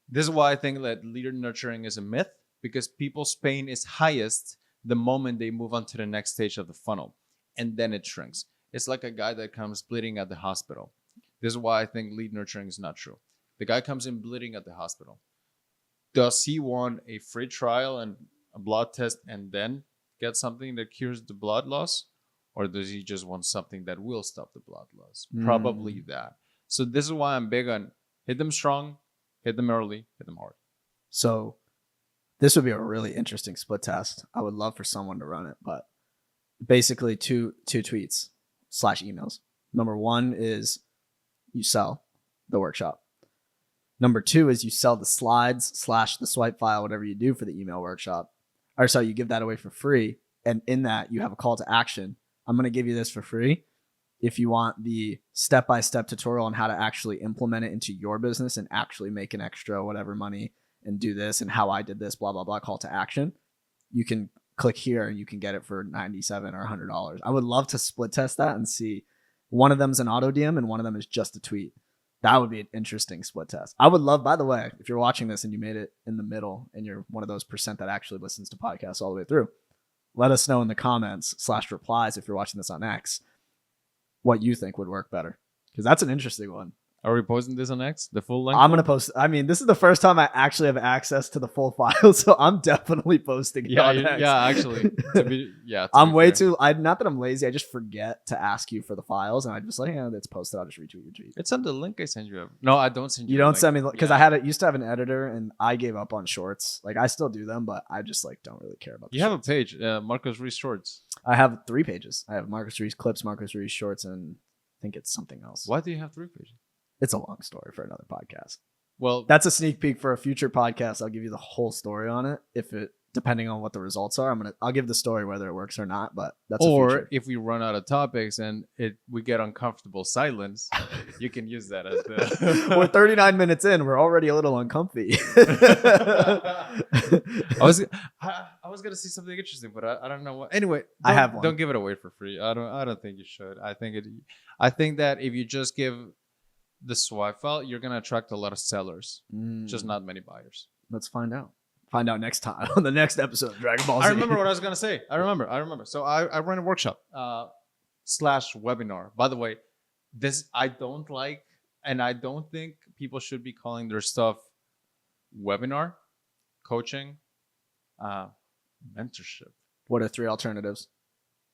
this is why I think that leader nurturing is a myth, because people's pain is highest the moment they move on to the next stage of the funnel, and then it shrinks. It's like a guy that comes bleeding at the hospital. This is why I think lead nurturing is not true. The guy comes in bleeding at the hospital. Does he want a free trial and a blood test and then get something that cures the blood loss? Or does he just want something that will stop the blood loss? Probably that. So this is why I'm big on hit them strong, hit them early, hit them hard. So this would be a really interesting split test. I would love for someone to run it, but basically two tweets / emails. Number one is you sell the workshop. Number two is you sell the slides / the swipe file, whatever you do for the email workshop. Or so you give that away for free. And in that, you have a call to action. I'm going to give you this for free. If you want the step-by-step tutorial on how to actually implement it into your business and actually make an extra whatever money and do this and how I did this, blah, blah, blah, call to action, you can click here and you can get it for $97 or $100. I would love to split test that and see. One of them is an auto DM and one of them is just a tweet. That would be an interesting split test. I would love, by the way, if you're watching this and you made it in the middle and you're one of those % that actually listens to podcasts all the way through, let us know in the comments / replies if you're watching this on X what you think would work better, because that's an interesting one. Are we posting this on X, the full length? I'm going to post. I mean, this is the first time I actually have access to the full file, so I'm definitely posting it on X. Yeah, actually. I'm way too... not that I'm lazy. I just forget to ask you for the files, and I just like, yeah, it's posted. I'll just retweet your tweet. It's on the link I send you. No, I don't send you. You don't send me... Because I used to have an editor, and I gave up on shorts. Like, I still do them, but I just don't really care about them. You have a page, Marcos Reese Shorts. I have 3 pages. I have Marcos Reese Clips, Marcos Reese Shorts, and I think it's something else. Why do you have 3 pages? It's a long story for another podcast. Well, That's a sneak peek for a future podcast. I'll give you the whole story on it. Depending on what the results are, I'll give the story whether it works or not. But that's a or future. if we run out of topics and we get uncomfortable silence, you can use that as the. We're 39 minutes in. We're already a little uncomfy. I was gonna see something interesting, but I don't know what. Anyway, I have one. Don't give it away for free. I don't think you should. I think that if you just give the swipe file, you're gonna attract a lot of sellers, just not many buyers. Let's find out. Find out next time on the next episode of Dragon Ball Z. I remember what I was gonna say. I remember. So I ran a workshop / webinar. By the way, this I don't like, and I don't think people should be calling their stuff webinar, coaching, mentorship. What are 3 alternatives?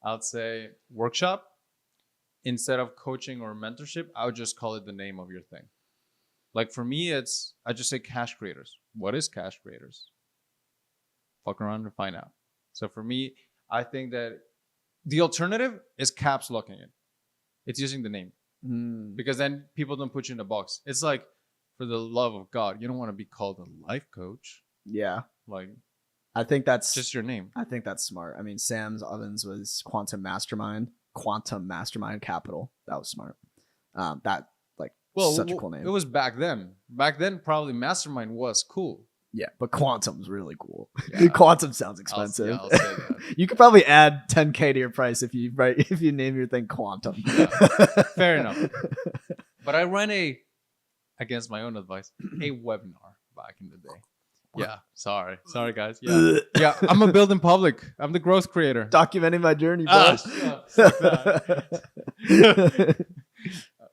I'd say workshop. Instead of coaching or mentorship, I would just call it the name of your thing. Like for me, I just say cash creators. What is cash creators? Fuck around and find out. So for me, I think that the alternative is caps locking it. It's using the name. Because then people don't put you in a box. It's like, for the love of God, you don't want to be called a life coach. Yeah. Like, I think that's just your name. I think that's smart. I mean, Sam's Ovens was Quantum Mastermind Capital. That was smart. Such a cool name. It was back then. Back then, probably Mastermind was cool. Yeah, but Quantum's really cool. Yeah. Quantum sounds expensive. I'll say that. You could probably add 10K to your price if you name your thing Quantum. Yeah. Fair enough. But I ran against my own advice, a webinar back in the day. Yeah, sorry guys. Yeah, yeah. I'm a build in public. I'm the growth creator. Documenting my journey, boss.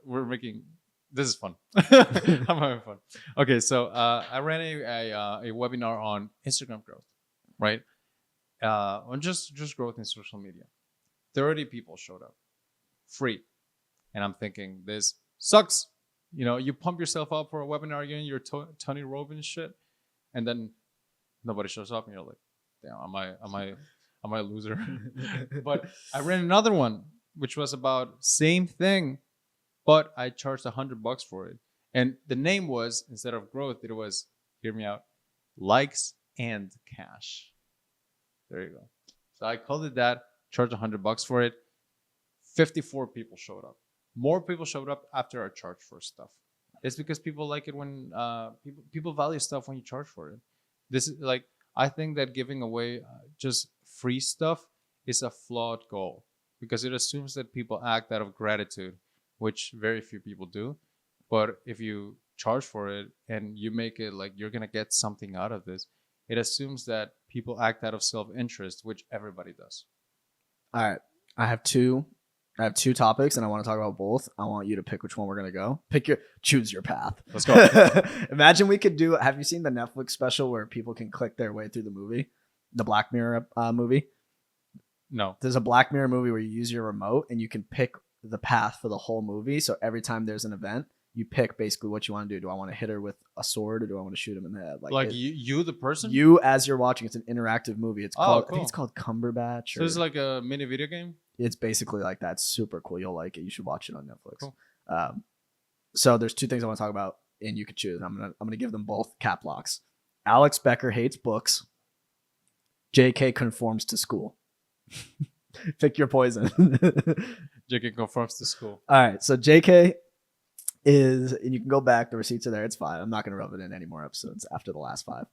We're making. This is fun. I'm having fun. Okay, so I ran a webinar on Instagram growth, right? On just growth in social media. 30 people showed up, free, and I'm thinking this sucks. You know, you pump yourself up for a webinar again, you're Tony Robbins shit, and then nobody shows up, and you're like, damn, am I a loser? But I ran another one, which was about same thing. But I charged $100 for it. And the name was, instead of growth, it was, hear me out, likes and cash. There you go. So I called it that, charged $100 for it. 54 people showed up. More people showed up after I charged for stuff. It's because people like it when people value stuff when you charge for it. This is like, I think that giving away just free stuff is a flawed goal because it assumes that people act out of gratitude, which very few people do. But if you charge for it and you make it like you're going to get something out of this, it assumes that people act out of self-interest, which everybody does. All right. I have two topics and I want to talk about both. I want you to pick which one we're going to go. Choose your path. Let's go. Imagine we could have you seen the Netflix special where people can click their way through the movie? The Black Mirror movie? No. There's a Black Mirror movie where you use your remote and you can pick the path for the whole movie. So every time there's an event, you pick basically what you want to do. Do I want to hit her with a sword or do I want to shoot him in the head? You the person? You as you're watching. It's an interactive movie. It's called, cool. I think it's called Cumberbatch. So it's like a mini video game? It's basically like that. It's super cool. You'll like it. You should watch it on Netflix. Cool. So there's 2 things I want to talk about and you could choose. I'm gonna give them both cap locks. Alex Becker hates books. JK conforms to school. Pick your poison. JK conforms to school. All right. So JK is, and you can go back. The receipts are there. It's fine. I'm not going to rub it in any more episodes after the last 5.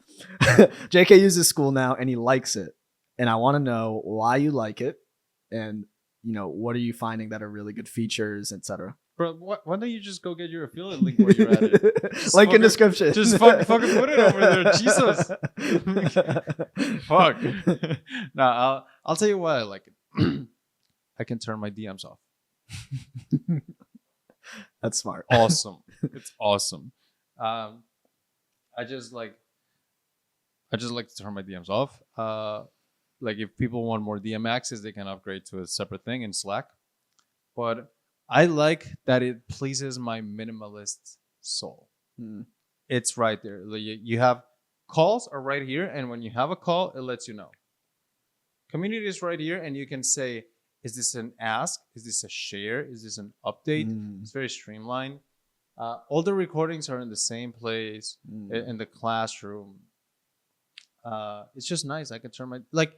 JK uses school now and he likes it. And I want to know why you like it. And, what are you finding that are really good features, etc. Bro, why don't you just go get your affiliate link where you're at it? Link in description. Just fucking put it over there. Jesus. Fuck. No, I'll tell you why I like it. I can turn my DMs off. That's smart. Awesome. It's awesome. I just like to turn my DMs off. Like if people want more DM access, they can upgrade to a separate thing in Slack. But I like that it pleases my minimalist soul. It's right there. You have calls are right here, and when you have a call, it lets you know. Community is right here, and you can say, is this an ask? Is this a share? Is this an update? It's very streamlined. All the recordings are in the same place Mm. in the classroom. It's just nice. I can turn my like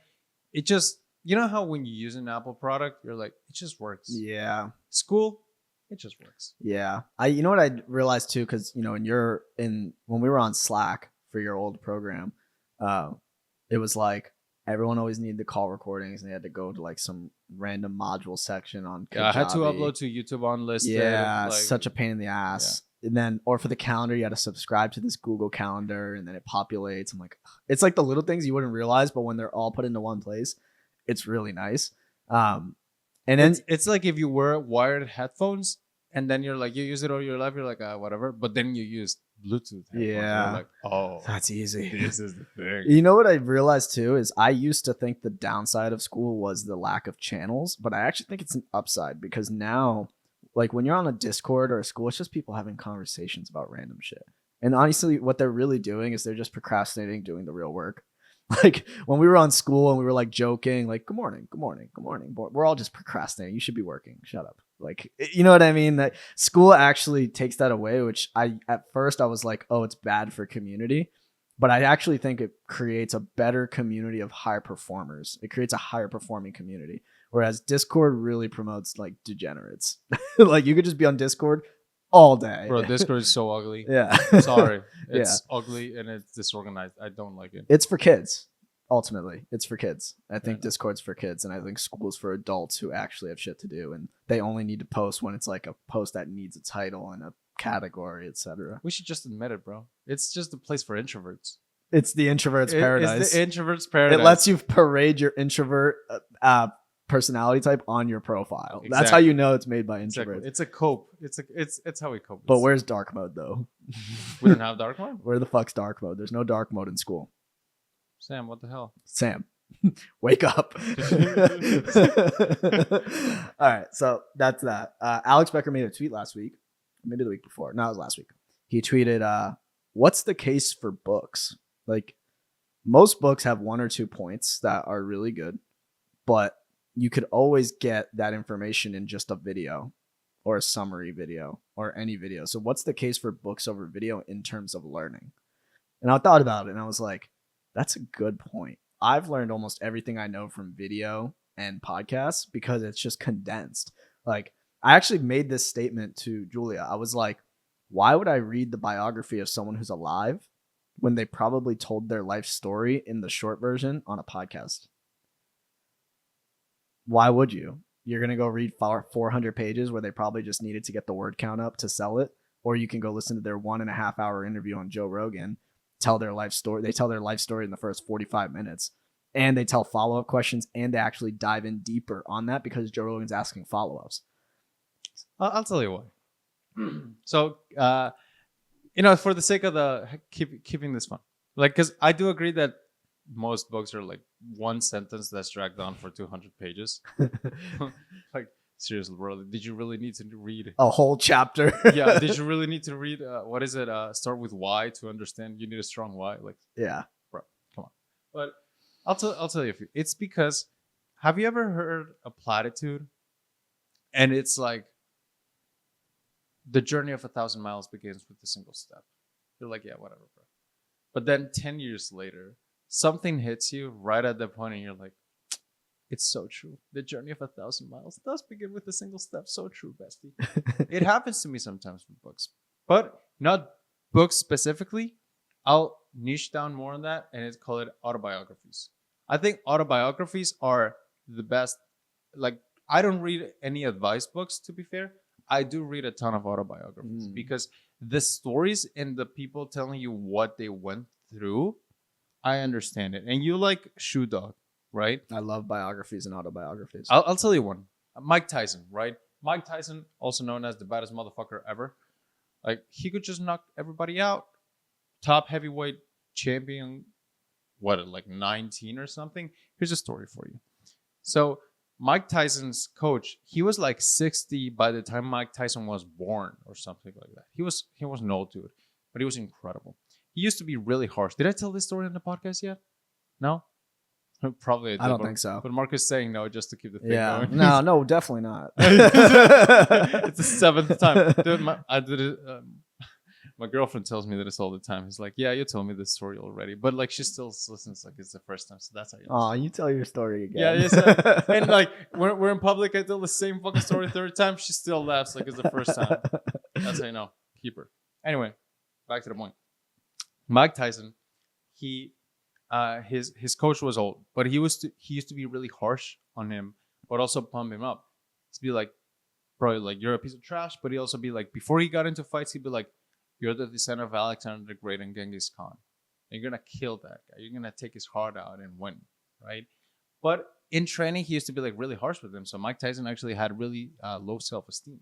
it just you know how when you use an Apple product, you're like it just works. Yeah. School, it just works. Yeah. You know what I realized too, because when we were on Slack for your old program, uh, it was like everyone always needed the call recordings and they had to go to like some random module section on Yeah, I had to Kajabi. upload to YouTube unlisted. Yeah, Like such a pain in the ass. And then, or for the calendar, you had to subscribe to this Google Calendar, and then it populates. I'm like, ugh. It's like the little things you wouldn't realize, but when they're all put into one place, it's really nice. And then it's like if you wear wired headphones and then you're like you use it all your life, you're like whatever, but then you use Bluetooth headphones. Yeah. You're like, oh, that's easy. this is the thing. You know what I realized too is I used to think the downside of school was the lack of channels, but I actually think it's an upside because now, like when you're on a Discord or a school, it's just people having conversations about random shit. And honestly, what they're really doing is they're just procrastinating doing the real work. Like when we were on school and we were like joking, like good morning, good morning, good morning. We're all just procrastinating. You should be working. Shut up. Like you know what I mean? That school actually takes that away, which at first I was like, oh, it's bad for community. But I actually think it creates a better community of high performers. It creates a higher performing community. Whereas Discord really promotes like degenerates. Like you could just be on Discord all day. Bro, Discord is so ugly. Yeah. Sorry. It's ugly and it's disorganized. I don't like it. It's for kids. Ultimately, it's for kids. I think Yeah. Discord's for kids, and I think school's for adults who actually have shit to do, and they only need to post when it's like a post that needs a title and a category, etc. We should just admit it, bro. It's just a place for introverts. It's the introvert's paradise. It's the introvert's paradise. It lets you parade your introvert personality type on your profile. Exactly. That's how you know it's made by introverts. Exactly. It's a cope. It's how we cope. But where's dark mode though? We don't have dark mode? Where the fuck's dark mode? There's no dark mode in school. Sam, what the hell? Sam, wake up. All right, so that's that. Alex Becker made a tweet last week, maybe the week before. No, it was last week. He tweeted, what's the case for books? Like most books have one or 2 points that are really good, but you could always get that information in just a video or a summary video or any video. So what's the case for books over video in terms of learning? And I thought about it and I was like, that's a good point. I've learned almost everything I know from video and podcasts because it's just condensed. Like I actually made this statement to Julia. I was like, why would I read the biography of someone who's alive when they probably told their life story in the short version on a podcast? Why would you? You're going to go read 400 pages where they probably just needed to get the word count up to sell it. Or you can go listen to their 1.5 hour interview on Joe Rogan, tell their life story. They tell their life story in the first 45 minutes and they tell follow-up questions and they actually dive in deeper on that because Joe Rogan's asking follow-ups. I'll tell you why. So, for the sake of keeping this fun, like, because I do agree that most books are like one sentence that's dragged on for 200 pages. Like, seriously, bro, did you really need to read a whole chapter? Yeah, did you really need to read what is it? Start with why to understand. You need a strong why. Like, yeah, bro, come on. But I'll tell you a few. It's because have you ever heard a platitude? And it's like the journey of 1,000 miles begins with a single step. You're like, yeah, whatever, bro. But then 10 years later, something hits you right at that point, and you're like, it's so true. The journey of 1,000 miles does begin with a single step. So true, bestie. It happens to me sometimes with books, but not books specifically. I'll niche down more on that and call it autobiographies. I think autobiographies are the best. Like, I don't read any advice books, to be fair. I do read a ton of autobiographies because the stories and the people telling you what they went through, I understand it. And you like Shoe Dog, right? I love biographies and autobiographies. I'll tell you one. Mike Tyson, right? Mike Tyson, also known as the baddest motherfucker ever. Like, he could just knock everybody out. Top heavyweight champion, what, like 19 or something? Here's a story for you. So Mike Tyson's coach, he was like 60 by the time Mike Tyson was born or something like that. He was an old dude, but he was incredible. He used to be really harsh. Did I tell this story on the podcast yet? No? Probably I I did, don't but, think so. but Marcus saying no just to keep the thing Yeah. going. No, definitely not. It's the seventh time. Dude, I did it. My girlfriend tells me this all the time. He's like, "Yeah, you told me this story already," but like she still listens like it's the first time. So that's how you. Oh, you tell your story again. Yeah, yes. And like we're in public, I tell the same fucking story third time. She still laughs like it's the first time. That's how you know. Keep her. Anyway, back to the point. Mike Tyson, he his coach was old, but he used to be really harsh on him, but also pump him up. He'd be like, bro, like you're a piece of trash. But he'd also be like, before he got into fights, he'd be like, you're the descendant of Alexander the Great and Genghis Khan. And you're gonna kill that guy. You're gonna take his heart out and win, right? But in training, he used to be like really harsh with him. So Mike Tyson actually had really low self-esteem.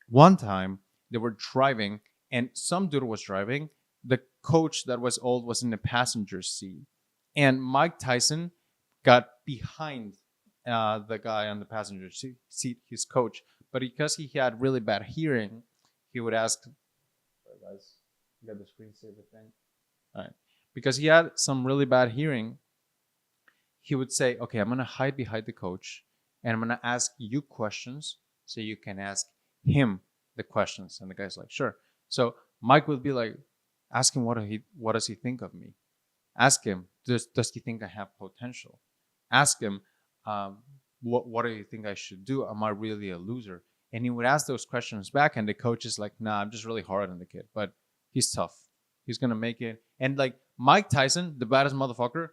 One time they were driving, and some dude was driving. The coach that was old was in the passenger seat, and Mike Tyson got behind the guy on the passenger seat, his coach. But because he had really bad hearing, he would ask, "Sorry guys, you got the screensaver thing." All right, because he had some really bad hearing, he would say, "Okay, I'm gonna hide behind the coach, and I'm gonna ask you questions so you can ask him the questions." And the guy's like, "Sure." So Mike would be like, "Ask him what does he think of me? Ask him, does he think I have potential? Ask him, what do you think I should do? Am I really a loser?" And he would ask those questions back, and the coach is like, "Nah, I'm just really hard on the kid, but he's tough. He's gonna make it." And like Mike Tyson, the baddest motherfucker,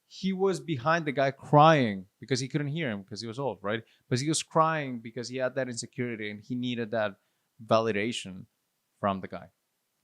he was behind the guy crying because he couldn't hear him because he was old, right? But he was crying because he had that insecurity and he needed that validation from the guy.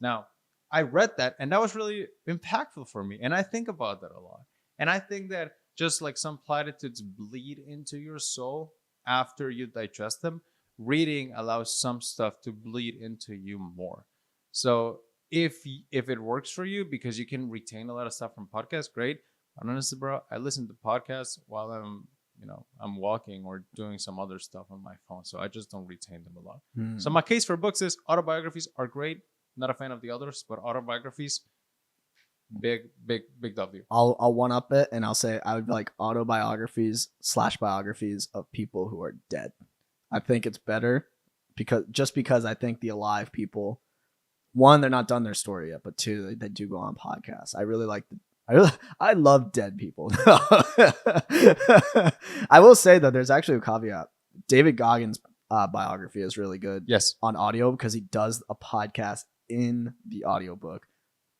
Now, I read that and that was really impactful for me. And I think about that a lot. And I think that just like some platitudes bleed into your soul after you digest them, reading allows some stuff to bleed into you more. So if it works for you because you can retain a lot of stuff from podcasts, great. Honestly, bro, I listen to podcasts while I'm walking or doing some other stuff on my phone, so I just don't retain them a lot. So my case for books is autobiographies are great. Not a fan of the others, but autobiographies, big W. I'll one up it and I'll say I would like autobiographies / biographies of people who are dead. I think it's better because I think the alive people, one, they're not done their story yet, but two, they do go on podcasts. I love dead people. I will say though, there's actually a caveat. David Goggins' biography is really good. Yes, on audio because he does a podcast in the audiobook.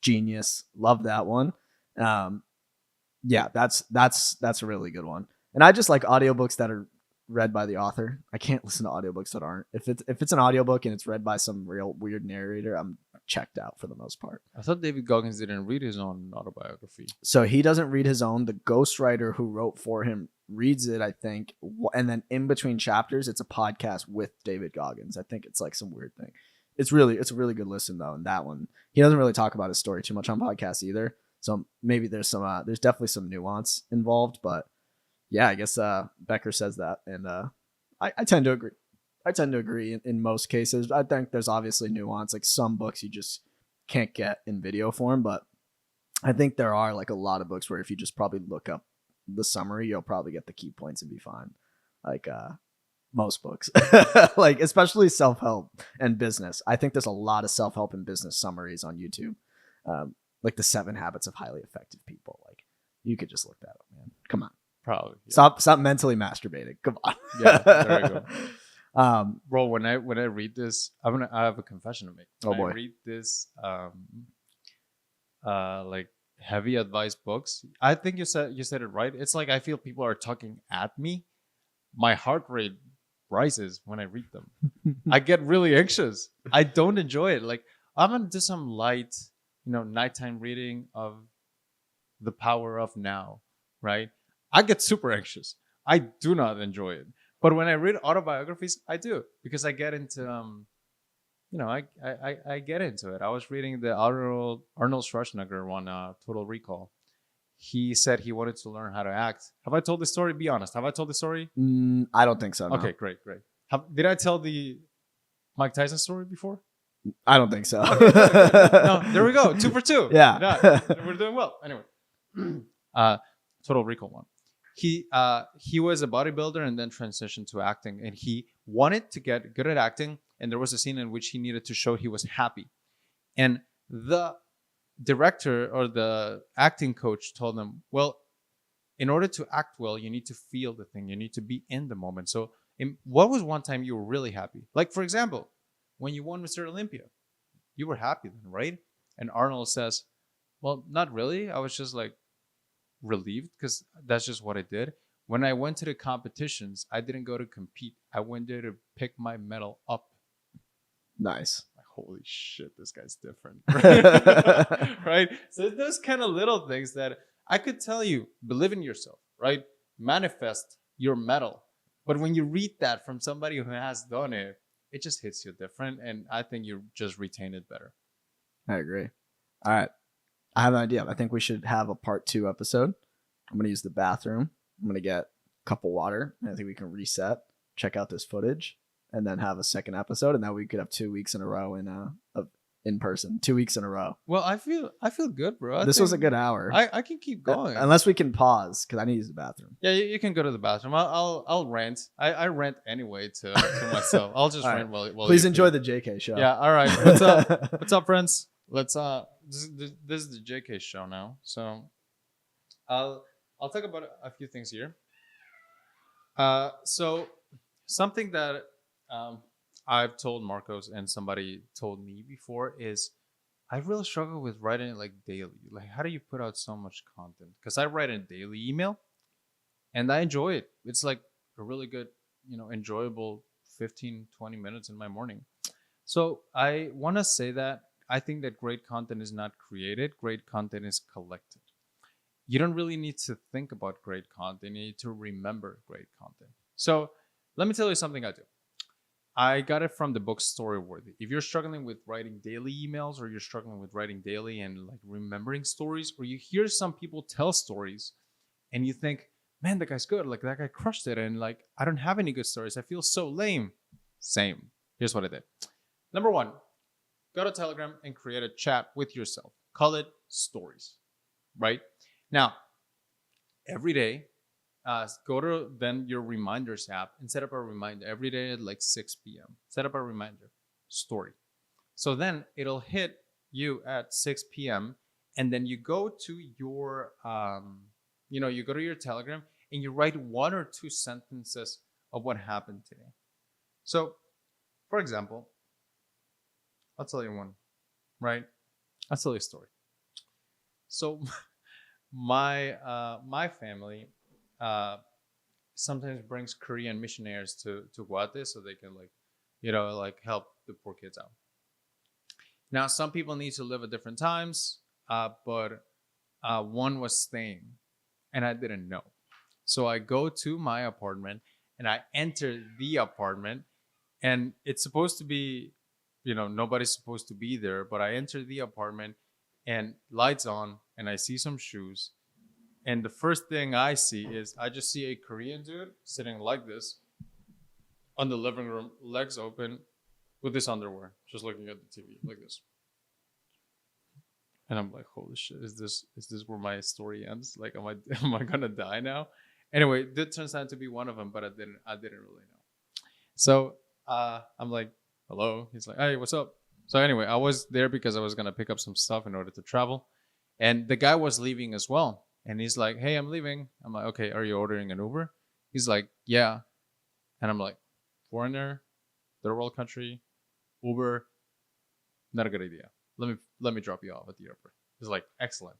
Genius, love that one. Yeah, that's a really good one. And I just like audiobooks that are read by the author. I can't listen to audiobooks that aren't. If it's an audiobook and it's read by some real weird narrator, I'm checked out for the most part. I thought David Goggins didn't read his own autobiography. So he doesn't read his own. The ghostwriter who wrote for him reads it, I think, and then in between chapters, it's a podcast with David Goggins. I think it's like some weird thing. It's a really good listen though. And that one, he doesn't really talk about his story too much on podcasts either. So maybe there's definitely some nuance involved, but yeah, I guess Becker says that, and I tend to agree. I tend to agree in most cases. I think there's obviously nuance. Like some books you just can't get in video form, but I think there are like a lot of books where if you just probably look up the summary, you'll probably get the key points and be fine. Like most books, like especially self-help and business. I think there's a lot of self-help and business summaries on YouTube, like the 7 Habits of Highly Effective People. Like you could just look that up, man. Come on. Probably. Yeah. Stop mentally masturbating. Come on. Yeah, there you go. Bro, when I read this, I have a confession to make. When boy. I read this like heavy advice books, I think you said it right. It's like I feel people are talking at me. My heart rate rises when I read them. I get really anxious. I don't enjoy it. Like I'm gonna do some light, nighttime reading of The Power of Now, right? I get super anxious. I do not enjoy it. But when I read autobiographies, I do because I get into I get into it. I was reading the Arnold Schwarzenegger one, Total Recall. He said he wanted to learn how to act. Have I told this story? Be honest. Have I told this story? I don't think so. No. Okay, great. Did I tell the Mike Tyson story before? I don't think so. No, there we go. 2 for 2. Yeah. We're doing well. Anyway, Total Recall one. He was a bodybuilder and then transitioned to acting, and he wanted to get good at acting. And there was a scene in which he needed to show he was happy, and the director or the acting coach told him, well, in order to act well, you need to feel the thing. You need to be in the moment. So, what was one time you were really happy? Like, for example, when you won Mr. Olympia, you were happy then, right? And Arnold says, well, not really. I was just like relieved because that's just what I did. When I went to the competitions, I didn't go to compete. I went there to pick my medal up. Nice. Like, holy shit, this guy's different. Right? So those kind of little things that I could tell you, believe in yourself, right? Manifest your medal. But when you read that from somebody who has done it, it just hits you different. And I think you just retain it better. I agree. All right. I have an idea. I think we should have a part 2 episode. I'm going to use the bathroom. I'm going to get a cup of water. And I think we can reset, check out this footage, and then have a second episode. And then we could have 2 weeks in a row in person. 2 weeks in a row. Well, I feel good, bro. This was a good hour. I can keep going. Unless we can pause because I need to use the bathroom. Yeah, you can go to the bathroom. I'll rant. I rant anyway to myself. I'll just rant while please enjoy the JK show. Yeah. All right. What's up? What's up, friends? Let's this is the JK show now. So I'll talk about a few things here. So something that I've told Marcos and somebody told me before is I really struggle with writing it like daily. Like, how do you put out so much content? Because I write a daily email and I enjoy it. It's like a really good, enjoyable 15, 20 minutes in my morning. So I want to say that I think that great content is not created. Great content is collected. You don't really need to think about great content. You need to remember great content. So let me tell you something I do. I got it from the book Storyworthy. If you're struggling with writing daily emails, or you're struggling with writing daily and like remembering stories, or you hear some people tell stories and you think, man, that guy's good. Like, that guy crushed it. And like, I don't have any good stories. I feel so lame. Same. Here's what I did. Number 1, go to Telegram and create a chat with yourself. Call it stories, right? Now, every day, go to then your reminders app and set up a reminder every day at like 6 p.m. Set up a reminder story. So then it'll hit you at 6 p.m. and then you go to your, you go to your Telegram and you write 1 or 2 sentences of what happened today. So, for example, I'll tell you one, right? I'll tell you a story. So, my family sometimes brings Korean missionaries to Guate so they can help the poor kids out. Now, some people need to live at different times, but one was staying, and I didn't know. So I go to my apartment and I enter the apartment, and it's supposed to be, nobody's supposed to be there, but I enter the apartment and lights on, and I see some shoes. And the first thing I see is I just see a Korean dude sitting like this on the living room, legs open, with his underwear, just looking at the TV like this. And I'm like, holy shit, is this where my story ends? Like, am I gonna die now? Anyway, that turns out to be one of them, but I didn't really know. So I'm like, hello. He's like, hey, what's up? So anyway, I was there because I was gonna pick up some stuff in order to travel, and the guy was leaving as well. And he's like, hey, I'm leaving. I'm like, okay, are you ordering an Uber? He's like, yeah. And I'm like, foreigner, third world country, Uber, not a good idea. Let me drop you off at the airport. He's like, excellent.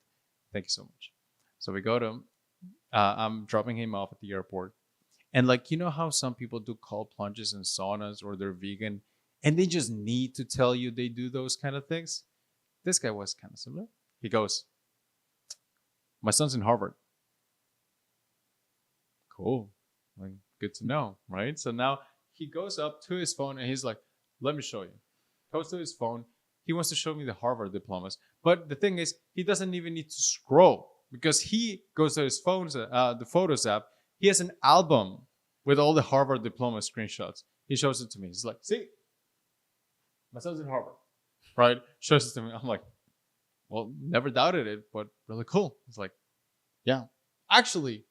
Thank you so much. So we go to him. I'm dropping him off at the airport. And like, you know how some people do cold plunges in saunas, or they're vegan and they just need to tell you they do those kind of things? This guy was kind of similar. He goes, my son's in Harvard. Cool. Like, good to know, right? So now he goes up to his phone and he's like, let me show you. Goes to his phone. He wants to show me the Harvard diplomas. But the thing is, he doesn't even need to scroll, because he goes to his phone, the Photos app. He has an album with all the Harvard diploma screenshots. He shows it to me. He's like, see, my son's in Harvard, right? Shows it to me. I'm like, well, never doubted it, but really cool. It's like, yeah. Actually,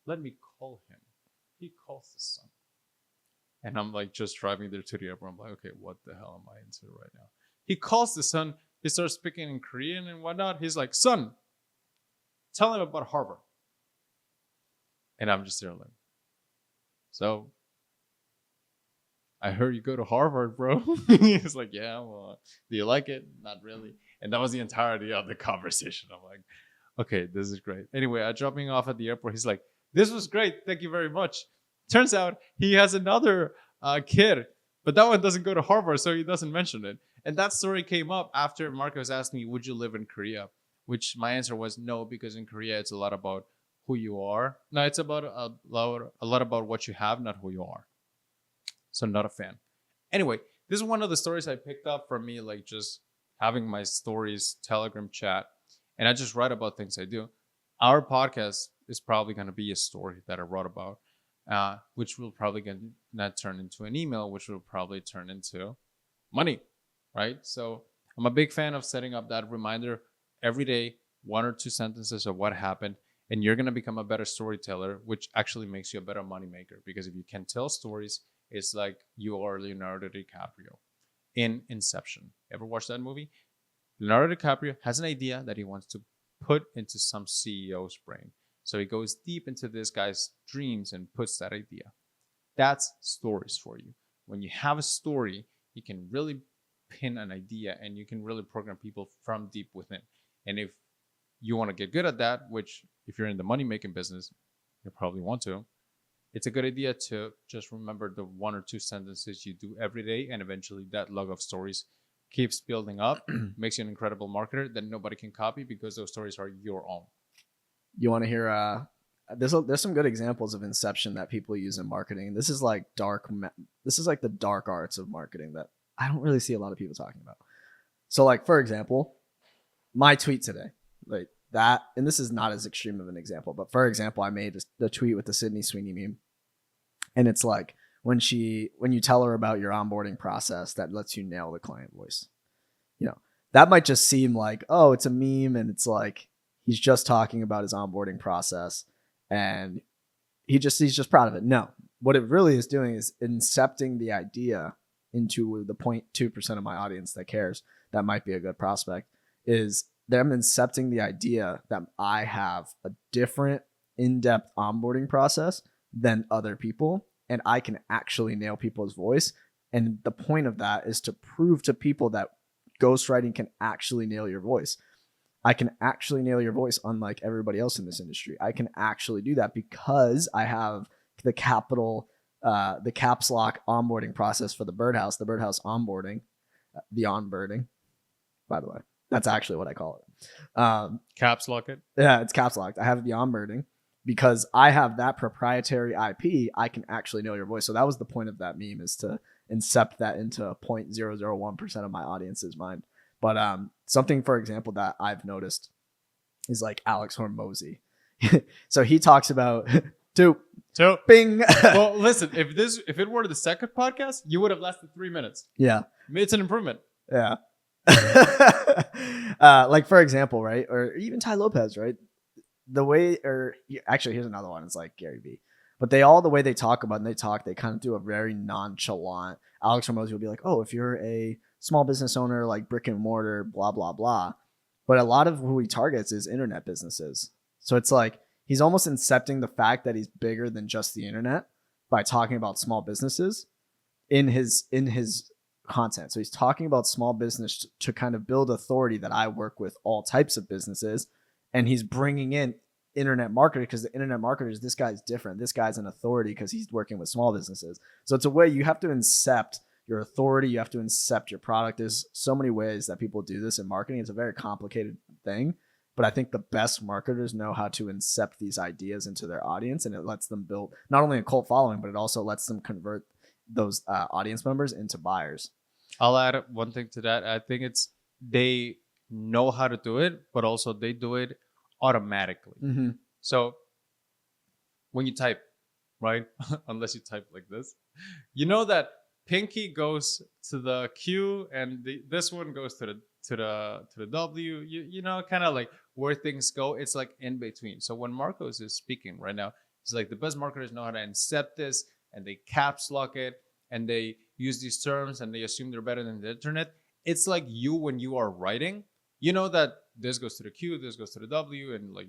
Let me call him. He calls the son. And I'm like just driving there to the airport. I'm like, okay, what the hell am I into right now? He calls the son. He starts speaking in Korean and whatnot. He's like, son, tell him about Harvard. And I'm just there like, so I heard you go to Harvard, bro. He's like, yeah, well, do you like it? Not really. And that was the entirety of the conversation. I'm like, okay, this is great. Anyway, I dropped him off at the airport. He's like, this was great. Thank you very much. Turns out he has another kid, but that one doesn't go to Harvard, so he doesn't mention it. And that story came up after Marcos asked me, would you live in Korea? Which my answer was no, because in Korea, it's a lot about who you are. No, it's about a lot about what you have, not who you are. So not a fan. Anyway, this is one of the stories I picked up from me, like just having my stories Telegram chat, and I just write about things I do. Our podcast is probably going to be a story that I wrote about, which will probably get not turn into an email, which will probably turn into money, right? So I'm a big fan of setting up that reminder every day, 1 or 2 sentences of what happened, and you're going to become a better storyteller, which actually makes you a better moneymaker. Because if you can tell stories, it's like you are Leonardo DiCaprio in Inception. Ever watch that movie? Leonardo DiCaprio has an idea that he wants to put into some CEO's brain. So he goes deep into this guy's dreams and puts that idea. That's stories for you. When you have a story, you can really pin an idea and you can really program people from deep within. And if you want to get good at that, which if you're in the money making business, you probably want to, it's a good idea to just remember the 1 or 2 sentences you do every day, and eventually that log of stories keeps building up, makes you an incredible marketer that nobody can copy because those stories are your own. You want to hear? There's some good examples of inception that people use in marketing. This is like This is like the dark arts of marketing that I don't really see a lot of people talking about. So, like for example, my tweet today, like that, and this is not as extreme of an example, but for example, I made the tweet with the Sydney Sweeney meme. And it's like when you tell her about your onboarding process that lets you nail the client voice. You know, that might just seem like, oh, it's a meme and it's like he's just talking about his onboarding process and he's just proud of it. No, what it really is doing is incepting the idea into the 0.2% of my audience that cares that might be a good prospect, is them incepting the idea that I have a different in-depth onboarding process than other people, and I can actually nail people's voice. And the point of that is to prove to people that ghostwriting can actually nail your voice. I can actually nail your voice, unlike everybody else in this industry. I can actually do that because I have the caps lock onboarding process for the birdhouse onboarding, the onboarding, by the way. That's actually what I call it. Caps lock it? Yeah, it's caps locked. I have the onboarding. Because I have that proprietary IP, I can actually know your voice. So that was the point of that meme, is to incept that into 0.001% of my audience's mind. But something, for example, that I've noticed is like Alex Hormozy. So he talks about two bing. Well, listen, if it were the second podcast, you would have lasted 3 minutes. Yeah. It's an improvement. Yeah. Like for example, right? Or even Ty Lopez, right? The way, or actually, here's another one. It's like Gary Vee, but the way they talk about, and they kind of do a very nonchalant. Alex Hormozy will be like, oh, if you're a small business owner, like brick and mortar, blah, blah, blah. But a lot of who he targets is internet businesses. So it's like, he's almost incepting the fact that he's bigger than just the internet by talking about small businesses in his content. So he's talking about small business to kind of build authority that I work with all types of businesses. And he's bringing in internet marketer because the internet marketers, this guy's different. This guy's an authority because he's working with small businesses. So it's a way you have to incept your authority. You have to incept your product. There's so many ways that people do this in marketing. It's a very complicated thing. But I think the best marketers know how to incept these ideas into their audience. And it lets them build not only a cult following, but it also lets them convert those audience members into buyers. I'll add one thing to that. I think they know how to do it, but also they do it automatically. Mm-hmm. So when you type, right? Unless you type like this, you know that pinky goes to the Q and this one goes to the W. You know, kind of like where things go. It's like in between. So when Marcos is speaking right now, It's like the best marketers know how to incept this, and they caps lock it, and they use these terms, and they assume they're better than the internet. It's like you when you are writing, you know that this goes to the Q, this goes to the W, and like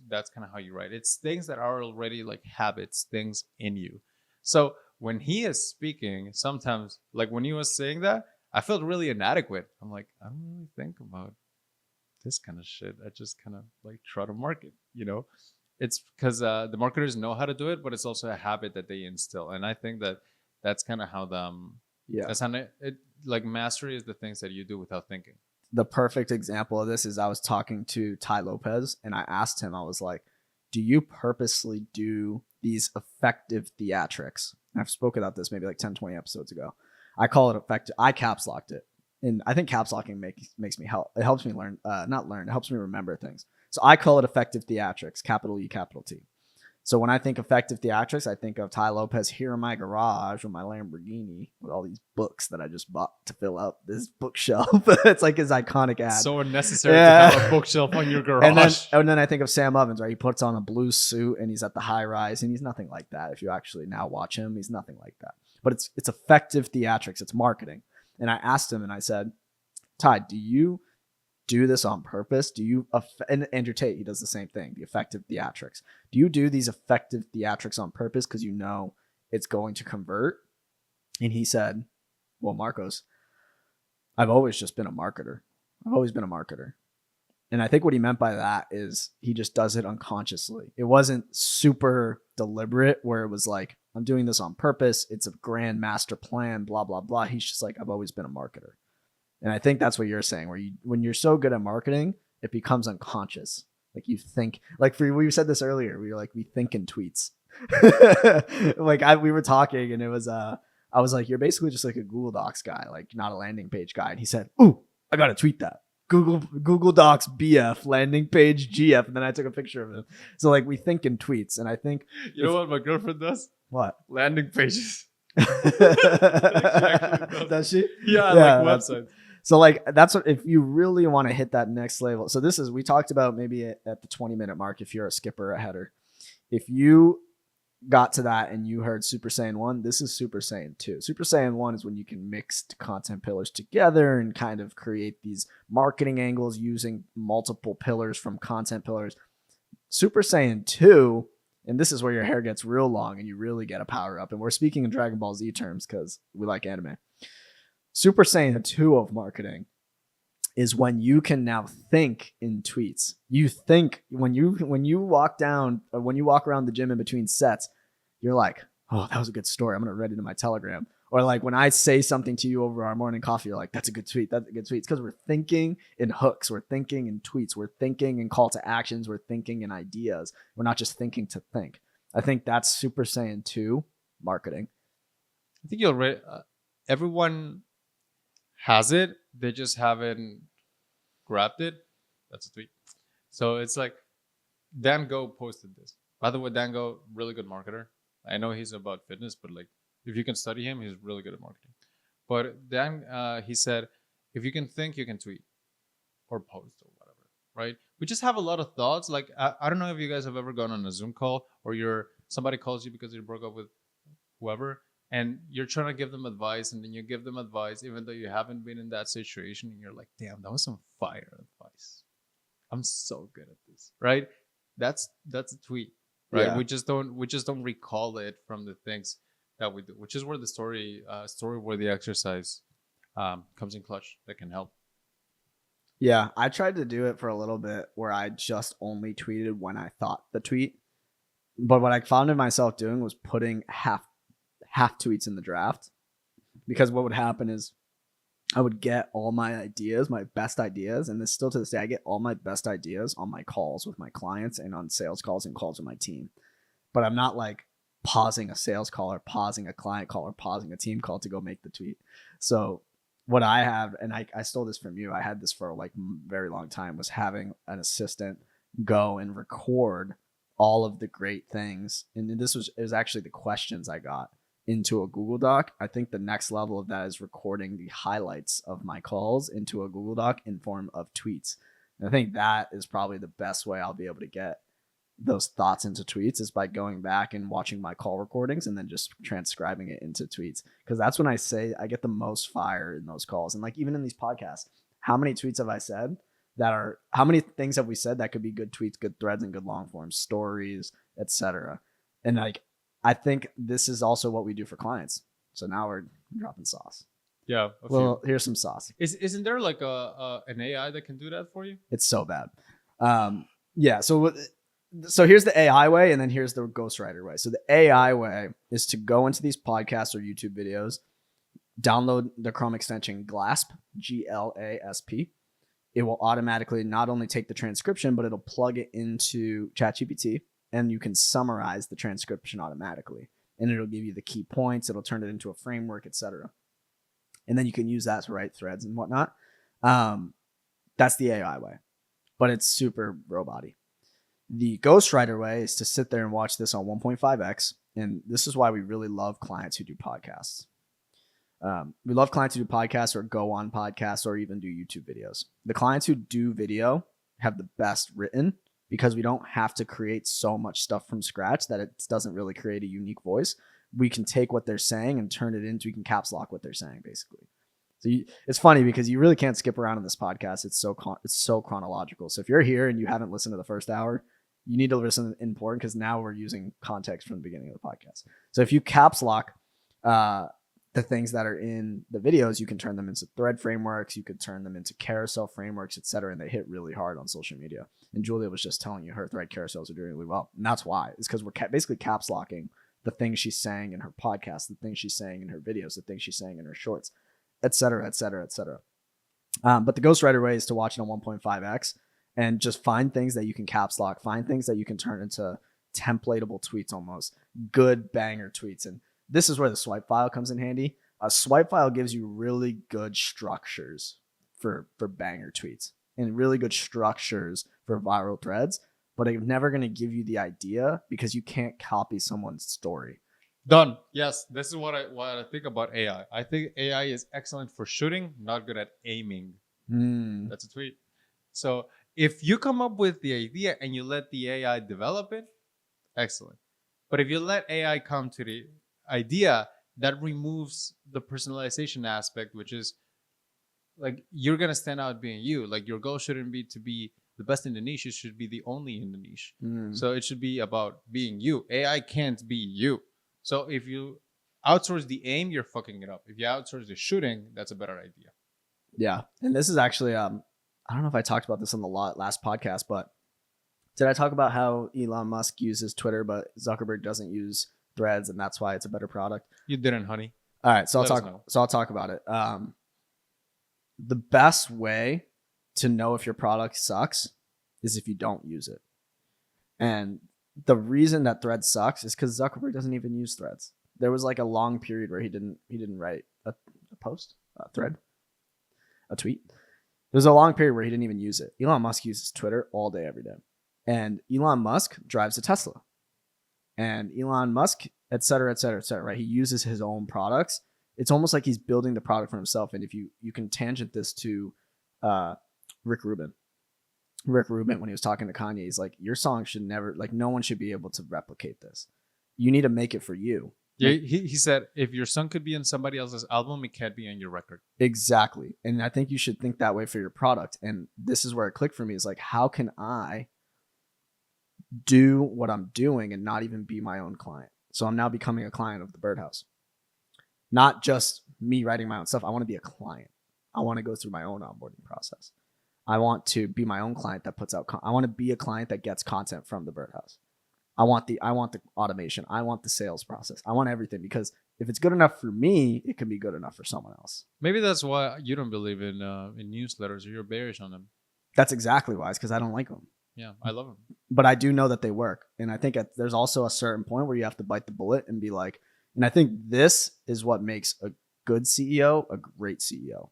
that's kind of how you write. It's things that are already like habits, things in you. So when he is speaking, sometimes like when he was saying that, I felt really inadequate. I'm like, I don't really think about this kind of shit. I just kind of like try to market, you know? It's because the marketers know how to do it, but it's also a habit that they instill. And I think that that's kind of how Yeah. that's how like mastery is the things that you do without thinking. The perfect example of this is I was talking to Ty Lopez and I asked him, I was like, do you purposely do these effective theatrics? I've spoken about this maybe like 10, 20 episodes ago. I call it effective. I caps locked it. And I think caps locking makes me help. It helps me learn, not learn. It helps me remember things. So I call it effective theatrics, capital E, capital T. So when I think effective theatrics, I think of Ty Lopez here in my garage with my Lamborghini with all these books that I just bought to fill out this bookshelf. It's like his iconic ad. So unnecessary to have a bookshelf on your garage. And then I think of Sam Ovens, right? He puts on a blue suit and he's at the high rise, and he's nothing like that. If you actually now watch him, he's nothing like that. But it's effective theatrics. It's marketing. And I asked him and I said, Ty, do you do this on purpose? Do you, and Andrew Tate, he does the same thing, the effective theatrics. Do you do these effective theatrics on purpose because you know it's going to convert? And he said, well, Marcos, I've always just been a marketer. I've always been a marketer. And I think what he meant by that is he just does it unconsciously. It wasn't super deliberate where it was like, I'm doing this on purpose. It's a grand master plan, blah, blah, blah. He's just like, I've always been a marketer. And I think that's what you're saying, where when you're so good at marketing, it becomes unconscious. Like you think, like we said this earlier, we think in tweets. Like we were talking and it was, I was like, you're basically just like a Google Docs guy, like not a landing page guy. And he said, ooh, I got to tweet that. Google Docs BF landing page GF. And then I took a picture of him. So like we think in tweets. And I think, you know what my girlfriend does? What? Landing pages. Does she? Yeah, like websites. So like that's what, if you really want to hit that next level. So this is, we talked about maybe at the 20-minute mark, if you're a skipper, a header, if you got to that and you heard Super Saiyan 1, this is Super Saiyan 2. Super Saiyan 1 is when you can mix content pillars together and kind of create these marketing angles using multiple pillars from content pillars. Super Saiyan 2, and this is where your hair gets real long and you really get a power up. And we're speaking in Dragon Ball Z terms because we like anime. Super Saiyan 2 of marketing is when you can now think in tweets. You think when you walk down, or when you walk around the gym in between sets, you're like, oh, that was a good story. I'm going to write it in my Telegram. Or like when I say something to you over our morning coffee, you're like, that's a good tweet. That's a good tweet. It's because we're thinking in hooks. We're thinking in tweets. We're thinking in call to actions. We're thinking in ideas. We're not just thinking to think. I think that's Super Saiyan 2 marketing. I think everyone has it. They just haven't grabbed it. That's a tweet. So it's like Dan Go posted this. By the way, Dan Go, really good marketer. I know he's about fitness, but like if you can study him, he's really good at marketing. But Dan, he said, if you can think, you can tweet or post or whatever, right? We just have a lot of thoughts. Like I don't know if you guys have ever gone on a Zoom call or somebody calls you because you broke up with whoever, and you're trying to give them advice, and then you give them advice even though you haven't been in that situation, and you're like, damn, that was some fire advice. I'm so good at this, right? That's a tweet, right? Yeah. We just don't recall it from the things that we do, which is where the story worthy exercise comes in clutch that can help. Yeah, I tried to do it for a little bit where I just only tweeted when I thought the tweet. But what I found myself doing was putting half tweets in the draft, because what would happen is I would get all my ideas, my best ideas, and still to this day, I get all my best ideas on my calls with my clients and on sales calls and calls with my team. But I'm not like pausing a sales call or pausing a client call or pausing a team call to go make the tweet. So what I have, and I stole this from you, I had this for like a very long time, was having an assistant go and record all of the great things. And it was actually the questions I got into a Google Doc. I think the next level of that is recording the highlights of my calls into a Google Doc in form of tweets. And I think that is probably the best way I'll be able to get those thoughts into tweets is by going back and watching my call recordings and then just transcribing it into tweets. Because that's when I get the most fire in those calls. And like even in these podcasts, how many tweets have I said how many things have we said that could be good tweets, good threads, and good long form stories, etc. And like I think this is also what we do for clients. So now we're dropping sauce. Yeah. Well, here's some sauce. Isn't there like an AI that can do that for you? It's so bad. Yeah. So here's the AI way, and then here's the ghostwriter way. So the AI way is to go into these podcasts or YouTube videos, download the Chrome extension GLASP, GLASP. It will automatically not only take the transcription, but it'll plug it into ChatGPT, and you can summarize the transcription automatically. And it'll give you the key points. It'll turn it into a framework, etc. And then you can use that to write threads and whatnot. That's the AI way, but it's super robot-y. The ghostwriter way is to sit there and watch this on 1.5x. And this is why we really love clients who do podcasts. We love clients who do podcasts or go on podcasts or even do YouTube videos. The clients who do video have the best written because we don't have to create so much stuff from scratch that it doesn't really create a unique voice. We can take what they're saying and turn it into, we can caps lock what they're saying basically. So it's funny because you really can't skip around in this podcast. It's so chronological. So if you're here and you haven't listened to the first hour, you need to listen in important because now we're using context from the beginning of the podcast. So if you caps lock the things that are in the videos, you can turn them into thread frameworks. You could turn them into carousel frameworks, etc. And they hit really hard on social media. And Julia was just telling you her thread carousels are doing really well. And that's why. It's because we're basically caps locking the things she's saying in her podcast, the things she's saying in her videos, the things she's saying in her shorts, etc., etc., etc. But the ghostwriter way is to watch it on 1.5x and just find things that you can caps lock, find things that you can turn into templatable tweets, almost good banger tweets. And this is where the swipe file comes in handy. A swipe file gives you really good structures for banger tweets and really good structures for viral threads, but it's never going to give you the idea because you can't copy someone's story. Done. Yes, this is what I think about AI. I think AI is excellent for shooting, not good at aiming. That's a tweet. So if you come up with the idea and you let the AI develop it, excellent. But if you let AI come to the idea, that removes the personalization aspect, which is like you're gonna stand out being you. Like your goal shouldn't be to be the best in the niche. It should be the only in the niche. So it should be about being you. AI can't be you. So if you outsource the aim, you're fucking it up. If you outsource the shooting, that's a better idea. Yeah. And this is actually, I don't know if I talked about this on the last podcast, but did I talk about how Elon Musk uses Twitter, but Zuckerberg doesn't use Threads, and that's why it's a better product? You didn't, honey. All right. So I'll talk about it. The best way to know if your product sucks is if you don't use it. And the reason that Threads sucks is because Zuckerberg doesn't even use Threads. There was like a long period where he didn't write a post, a thread, a tweet. There's a long period where he didn't even use it. Elon Musk uses Twitter all day, every day. And Elon Musk drives a Tesla. And Elon Musk, et cetera, right? He uses his own products. It's almost like he's building the product for himself. And if you can tangent this to Rick Rubin. Rick Rubin, when he was talking to Kanye, he's like, your song should never, like, no one should be able to replicate this. You need to make it for you. Yeah, he said, if your song could be on somebody else's album, it can't be on your record. Exactly. And I think you should think that way for your product. And this is where it clicked for me, is like, how can I do what I'm doing and not even be my own client? So I'm now becoming a client of the Birdhouse. Not just me writing my own stuff. I want to be a client. I want to go through my own onboarding process. I want to be my own client that puts out, I want to be a client that gets content from the Birdhouse. I want the automation. I want the sales process. I want everything, because if it's good enough for me, it can be good enough for someone else. Maybe that's why you don't believe in newsletters, or you're bearish on them. That's exactly why. It's because I don't like them. Yeah, I love them. But I do know that they work. And I think there's also a certain point where you have to bite the bullet and be like, and I think this is what makes a good CEO a great CEO.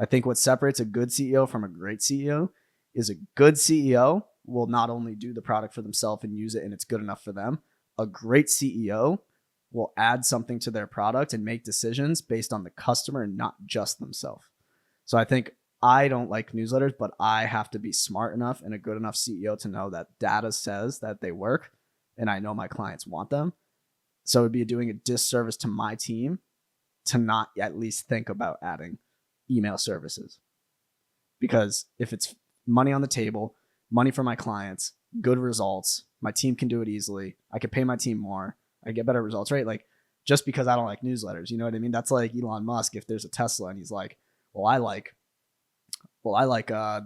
I think what separates a good CEO from a great CEO is a good CEO will not only do the product for themselves and use it and it's good enough for them. A great CEO will add something to their product and make decisions based on the customer and not just themselves. So I think I don't like newsletters, but I have to be smart enough and a good enough CEO to know that data says that they work, and I know my clients want them. So it'd be doing a disservice to my team to not at least think about adding email services. Because if it's money on the table, money for my clients, good results, my team can do it easily. I can pay my team more. I get better results, right? Like, just because I don't like newsletters, you know what I mean? That's like Elon Musk. If there's a Tesla and he's like, well, I like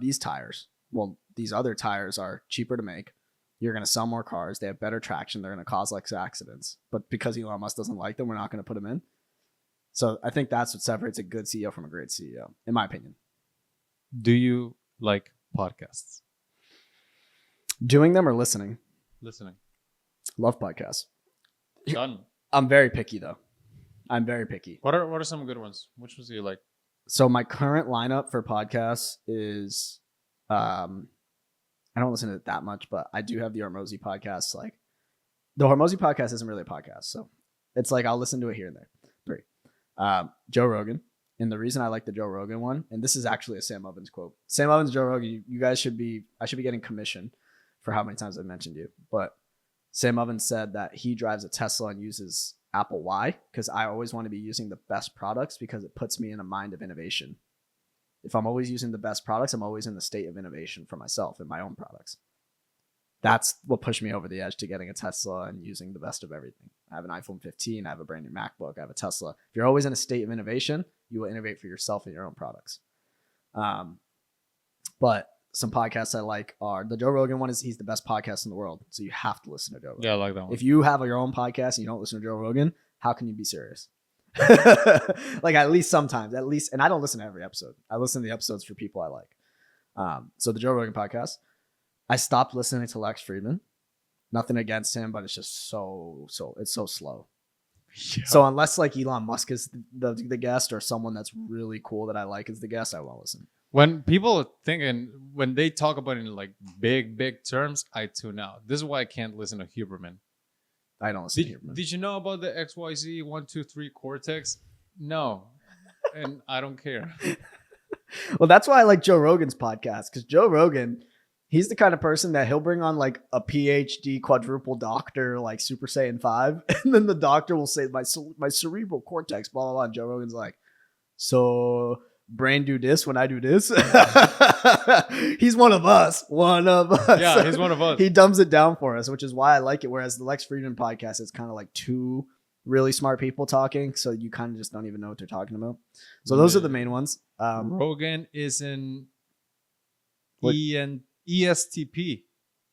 these tires. Well, these other tires are cheaper to make. You're going to sell more cars. They have better traction. They're going to cause less accidents. But because Elon Musk doesn't like them, we're not going to put them in. So I think that's what separates a good CEO from a great CEO, in my opinion. Do you like podcasts? Doing them or listening? Listening. Love podcasts. Done. I'm very picky, though. I'm very picky. What are some good ones? Which ones do you like? So my current lineup for podcasts is, I don't listen to it that much, but I do have the Hormozy podcast. Like, the Hormozy podcast isn't really a podcast, so it's like I'll listen to it here and there. 3. Joe Rogan. And the reason I like the Joe Rogan one, and this is actually a Sam Ovens quote. Sam Ovens, Joe Rogan, you guys should be, I should be getting commission for how many times I've mentioned you. But Sam Ovens said that he drives a Tesla and uses Apple. Why? Because I always want to be using the best products because it puts me in a mind of innovation. If I'm always using the best products, I'm always in the state of innovation for myself and my own products. That's what pushed me over the edge to getting a Tesla and using the best of everything. I have an iPhone 15. I have a brand new MacBook. I have a Tesla. If you're always in a state of innovation, you will innovate for yourself and your own products. But some podcasts I like are the Joe Rogan one. He's the best podcast in the world. So you have to listen to Joe Rogan. Yeah, I like that one. If you have your own podcast and you don't listen to Joe Rogan, how can you be serious? Like, at least sometimes, and I don't listen to every episode. I listen to the episodes for people I like. So the Joe Rogan podcast. I stopped listening to Lex Friedman. Nothing against him, but it's just it's so slow. Yeah. So unless like Elon Musk is the guest or someone that's really cool that I like is the guest, I won't listen. When people are thinking, when they talk about it in like big terms, I tune out. This is why I can't listen to Huberman. I don't listen to Huberman. Did you know about the XYZ 123 Cortex? No. And I don't care. Well, that's why I like Joe Rogan's podcast, because Joe Rogan, he's the kind of person that he'll bring on like a PhD quadruple doctor, like Super Saiyan 5. And then the doctor will say, my cerebral cortex, blah, blah, blah. And Joe Rogan's like, so brain do this when I do this. He's one of us. Yeah, he's one of us. He dumbs it down for us, which is why I like it. Whereas the Lex Friedman podcast is kind of like two really smart people talking. So you kind of just don't even know what they're talking about. So those are the main ones. Rogan is in ESTP.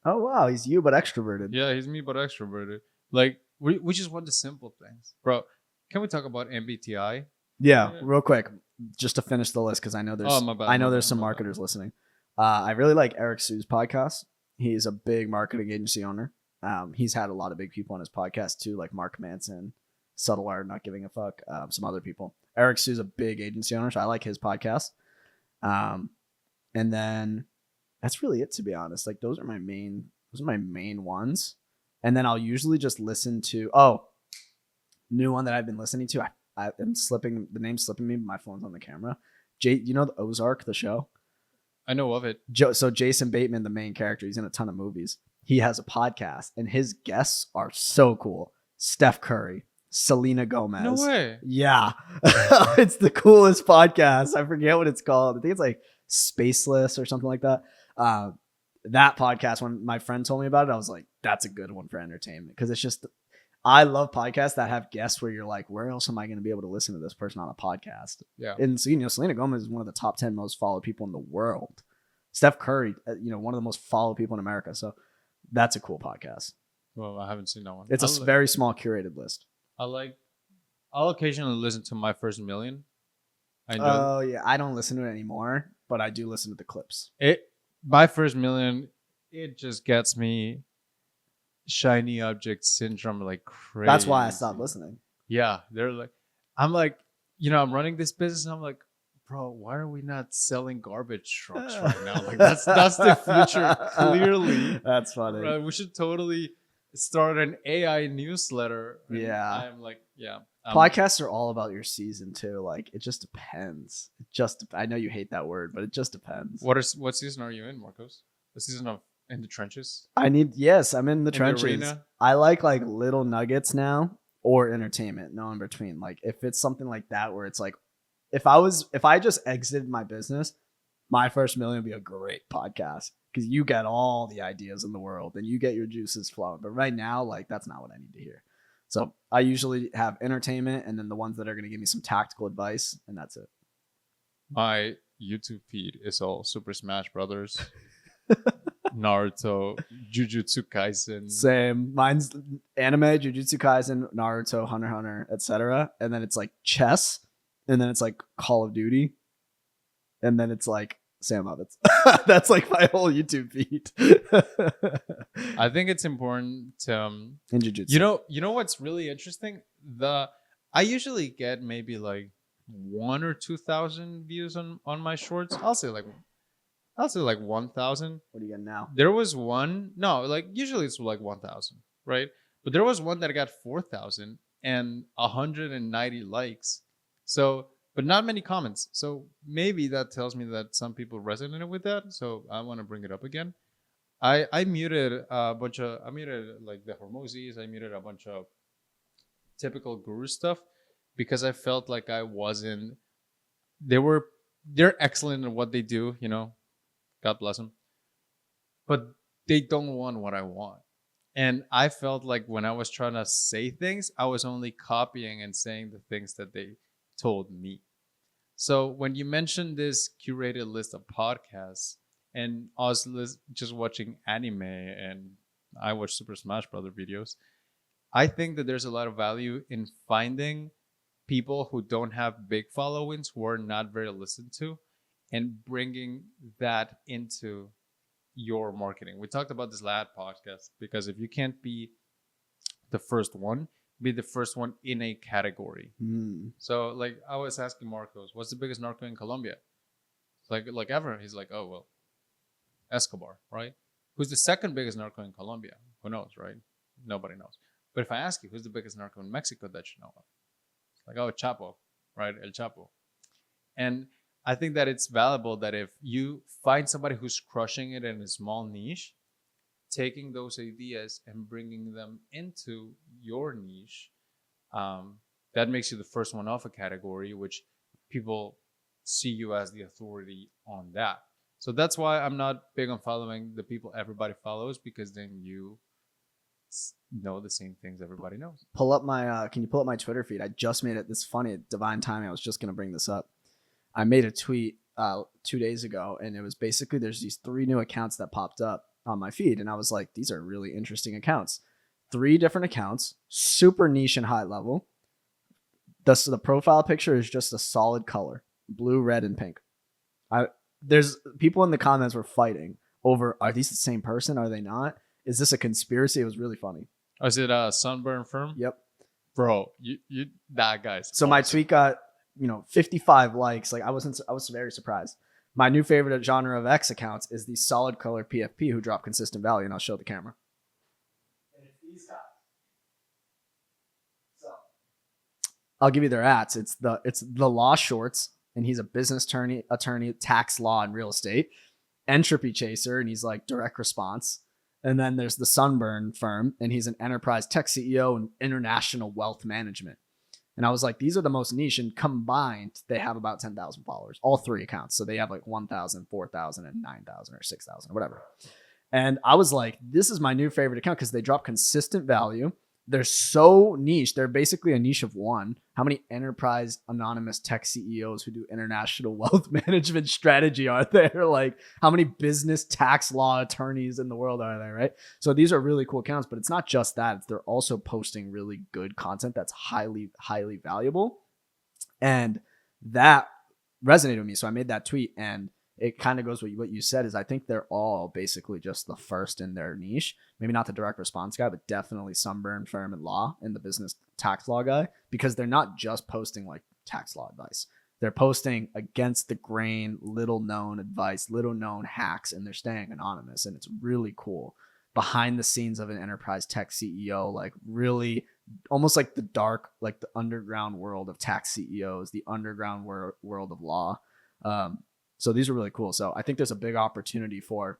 Oh, wow. He's you, but extroverted. Yeah, he's me, but extroverted. Like, we just want the simple things. Bro, can we talk about MBTI? Yeah, real quick, just to finish the list, because I know there's some marketers listening. I really like Eric Sue's podcast. He's a big marketing agency owner. He's had a lot of big people on his podcast too, like Mark Manson, Subtle Art, Not Giving a Fuck, some other people. Eric Sue's a big agency owner, so I like his podcast. And then that's really it, to be honest. Like, those are my main ones. And then I'll usually just listen to new one that I've been listening to. The name's slipping me, but my phone's on the camera. You know the Ozark, the show? I know of it. So Jason Bateman, the main character, he's in a ton of movies. He has a podcast, and his guests are so cool. Steph Curry, Selena Gomez. No way. Yeah. It's the coolest podcast. I forget what it's called. I think it's like Spaceless or something like that. That podcast, when my friend told me about it, I was like, that's a good one for entertainment. Because it's just, I love podcasts that have guests where you're like, where else am I going to be able to listen to this person on a podcast? Yeah. And so, Selena Gomez is one of the top 10 most followed people in the world. Steph Curry, one of the most followed people in America. So that's a cool podcast. Well, I haven't seen that one. It's a very small curated list. I'll occasionally listen to My First Million. Oh, yeah. I don't listen to it anymore, but I do listen to the clips. My First Million, it just gets me shiny object syndrome like crazy. That's why I stopped listening. Yeah. I'm running this business and I'm like, bro, why are we not selling garbage trucks right now? Like, that's the future, clearly. That's funny. Right? We should totally start an AI newsletter. And Yeah. I'm like, yeah. Podcasts are all about your season too. Like it just depends. I know you hate that word, but it just depends. What season are you in, Marcos? The season of In the Trenches? Yes, I'm in the In the trenches. arena? I like little nuggets now or entertainment, no in between. Like if it's something like that where it's like if I just exited my business, my first million would be a great podcast because you get all the ideas in the world and you get your juices flowing. But right now, like that's not what I need to hear. So I usually have entertainment and then the ones that are going to give me some tactical advice, and that's it. My YouTube feed is all Super Smash Brothers, Naruto, Jujutsu Kaisen. Same. Mine's anime, Jujutsu Kaisen, Naruto, Hunter x Hunter, etc. And then it's like chess, and then it's like Call of Duty, and then it's like Sam Ovitz. That's like my whole YouTube feed. I think it's important to In Jujutsu. you know what's really interesting? I usually get maybe like 1 or 2,000 views on my shorts. I'll say like 1,000. What do you get now? There was one, no, like usually it's like 1,000, right? But there was one that got 4,000 and 190 likes. So, but not many comments. So maybe that tells me that some people resonated with that. So I want to bring it up again. I muted I muted like the Hormozis. I muted a bunch of typical guru stuff because I felt like I wasn't. They're excellent at what they do. God bless them, but they don't want what I want. And I felt like when I was trying to say things, I was only copying and saying the things that they told me. So when you mentioned this curated list of podcasts and us just watching anime and I watch Super Smash Brother videos, I think that there's a lot of value in finding people who don't have big followings, who are not very listened to, and bringing that into your marketing. We talked about this last podcast because if you can't be the first one, be the first one in a category. So like I was asking Marcos, what's the biggest narco in Colombia? Like ever. He's like, oh well, Escobar, right? Who's the second biggest narco in Colombia? Who knows, right? Nobody knows. But if I ask you who's the biggest narco in Mexico that you know of, it's like, oh, Chapo, right? El Chapo. And I think that it's valuable that if you find somebody who's crushing it in a small niche, taking those ideas and bringing them into your niche, that makes you the first one off a category, which people see you as the authority on that. So that's why I'm not big on following the people everybody follows, because then you know the same things everybody knows. Can you pull up my Twitter feed? I just made it. This funny, divine timing. I was just going to bring this up. I made a tweet 2 days ago, and it was basically there's these 3 new accounts that popped up on my feed, and I was like, these are really interesting accounts. 3 different accounts, super niche and high level. The profile picture is just a solid color, blue, red, and pink. There's people in the comments were fighting over, are these the same person? Are they not? Is this a conspiracy? It was really funny. Oh, is it a Sunburn Firm? Yep. Bro, you that guy's so awesome. My tweet got 55 likes. Like I was very surprised. My new favorite genre of X accounts is the solid color PFP who drop consistent value, and I'll show the camera. And it's these guys. So I'll give you their ats. It's the Law Shorts, and he's a business attorney, tax law and real estate. Entropy Chaser, and he's like direct response. And then there's the Sunburn Firm, and he's an enterprise tech CEO and international wealth management. And I was like, these are the most niche, and combined, they have about 10,000 followers, all 3 accounts. So they have like 1,000, 4,000, and 9,000 or 6,000 or whatever. And I was like, this is my new favorite account because they drop consistent value. They're so niche. They're basically a niche of one. How many enterprise anonymous tech CEOs who do international wealth management strategy are there? Like how many business tax law attorneys in the world are there, right? So these are really cool accounts, but it's not just that. They're also posting really good content that's highly, highly valuable. And that resonated with me. So I made that tweet, and it kind of goes with what you said is I think they're all basically just the first in their niche. Maybe not the direct response guy, but definitely Sunburn Firm and Law and the business tax law guy, because they're not just posting like tax law advice. They're posting against the grain, little known advice, little known hacks, and they're staying anonymous. And it's really cool behind the scenes of an enterprise tech CEO, like really almost like the dark, like the underground world of tax CEOs, the underground world of law. So these are really cool. So I think there's a big opportunity for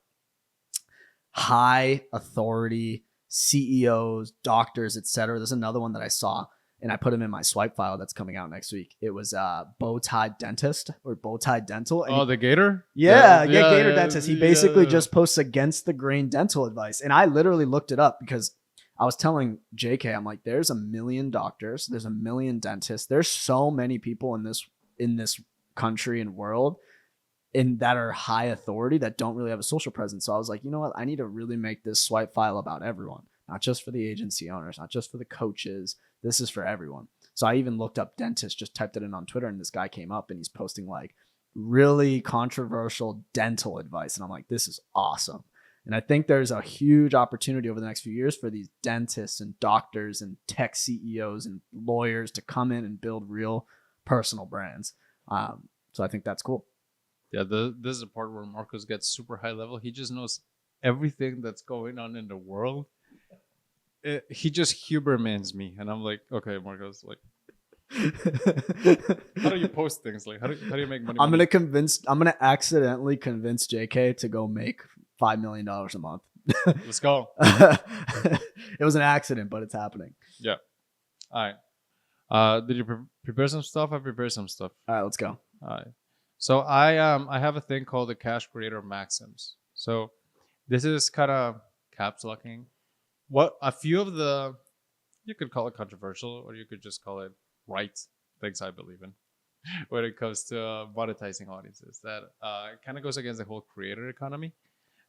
high authority CEOs, doctors, etc. There's another one that I saw and I put him in my swipe file that's coming out next week. It was Bowtie Dentist or Bowtie Dental. And the Gator? Gator Dentist. He basically just posts against the grain dental advice. And I literally looked it up because I was telling JK, I'm like, there's 1 million doctors, there's 1 million dentists. There's so many people in this country and world and that are high authority that don't really have a social presence. So I was like, you know what? I need to really make this swipe file about everyone, not just for the agency owners, not just for the coaches. This is for everyone. So I even looked up dentist, just typed it in on Twitter, and this guy came up and he's posting like really controversial dental advice. And I'm like, this is awesome. And I think there's a huge opportunity over the next few years for these dentists and doctors and tech CEOs and lawyers to come in and build real personal brands. So I think that's cool. Yeah, this is the part where Marcos gets super high level. He just knows everything that's going on in the world. He just Hubermans me, and I'm like, okay, Marcos, like, how do you post things? Like, how do you make money? I'm gonna accidentally convince JK to go make $5 million a month. Let's go. It was an accident, but it's happening. Yeah. All right. Did you prepare some stuff? I prepared some stuff. All right, let's go. All right. So I have a thing called the Cash Creator Maxims. So this is kind of caps locking. What a few of the, you could call it controversial, or you could just call it right things I believe in when it comes to monetizing audiences. That kind of goes against the whole creator economy.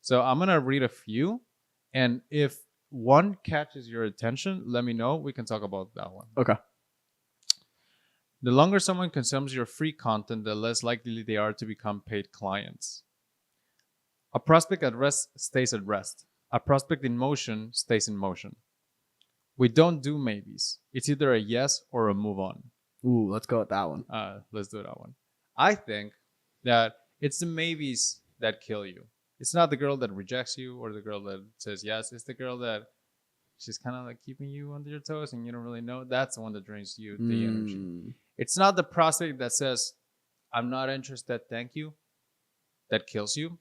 So I'm gonna read a few, and if one catches your attention, let me know. We can talk about that one. Okay. The longer someone consumes your free content, the less likely they are to become paid clients. A prospect at rest stays at rest. A prospect in motion stays in motion. We don't do maybes. It's either a yes or a move on. Ooh, let's go with that one. Let's do that one. I think that it's the maybes that kill you. It's not the girl that rejects you or the girl that says yes. It's the girl that she's kind of like keeping you under your toes and you don't really know. That's the one that drains you the energy. It's not the prospect that says, I'm not interested, thank you, that kills you.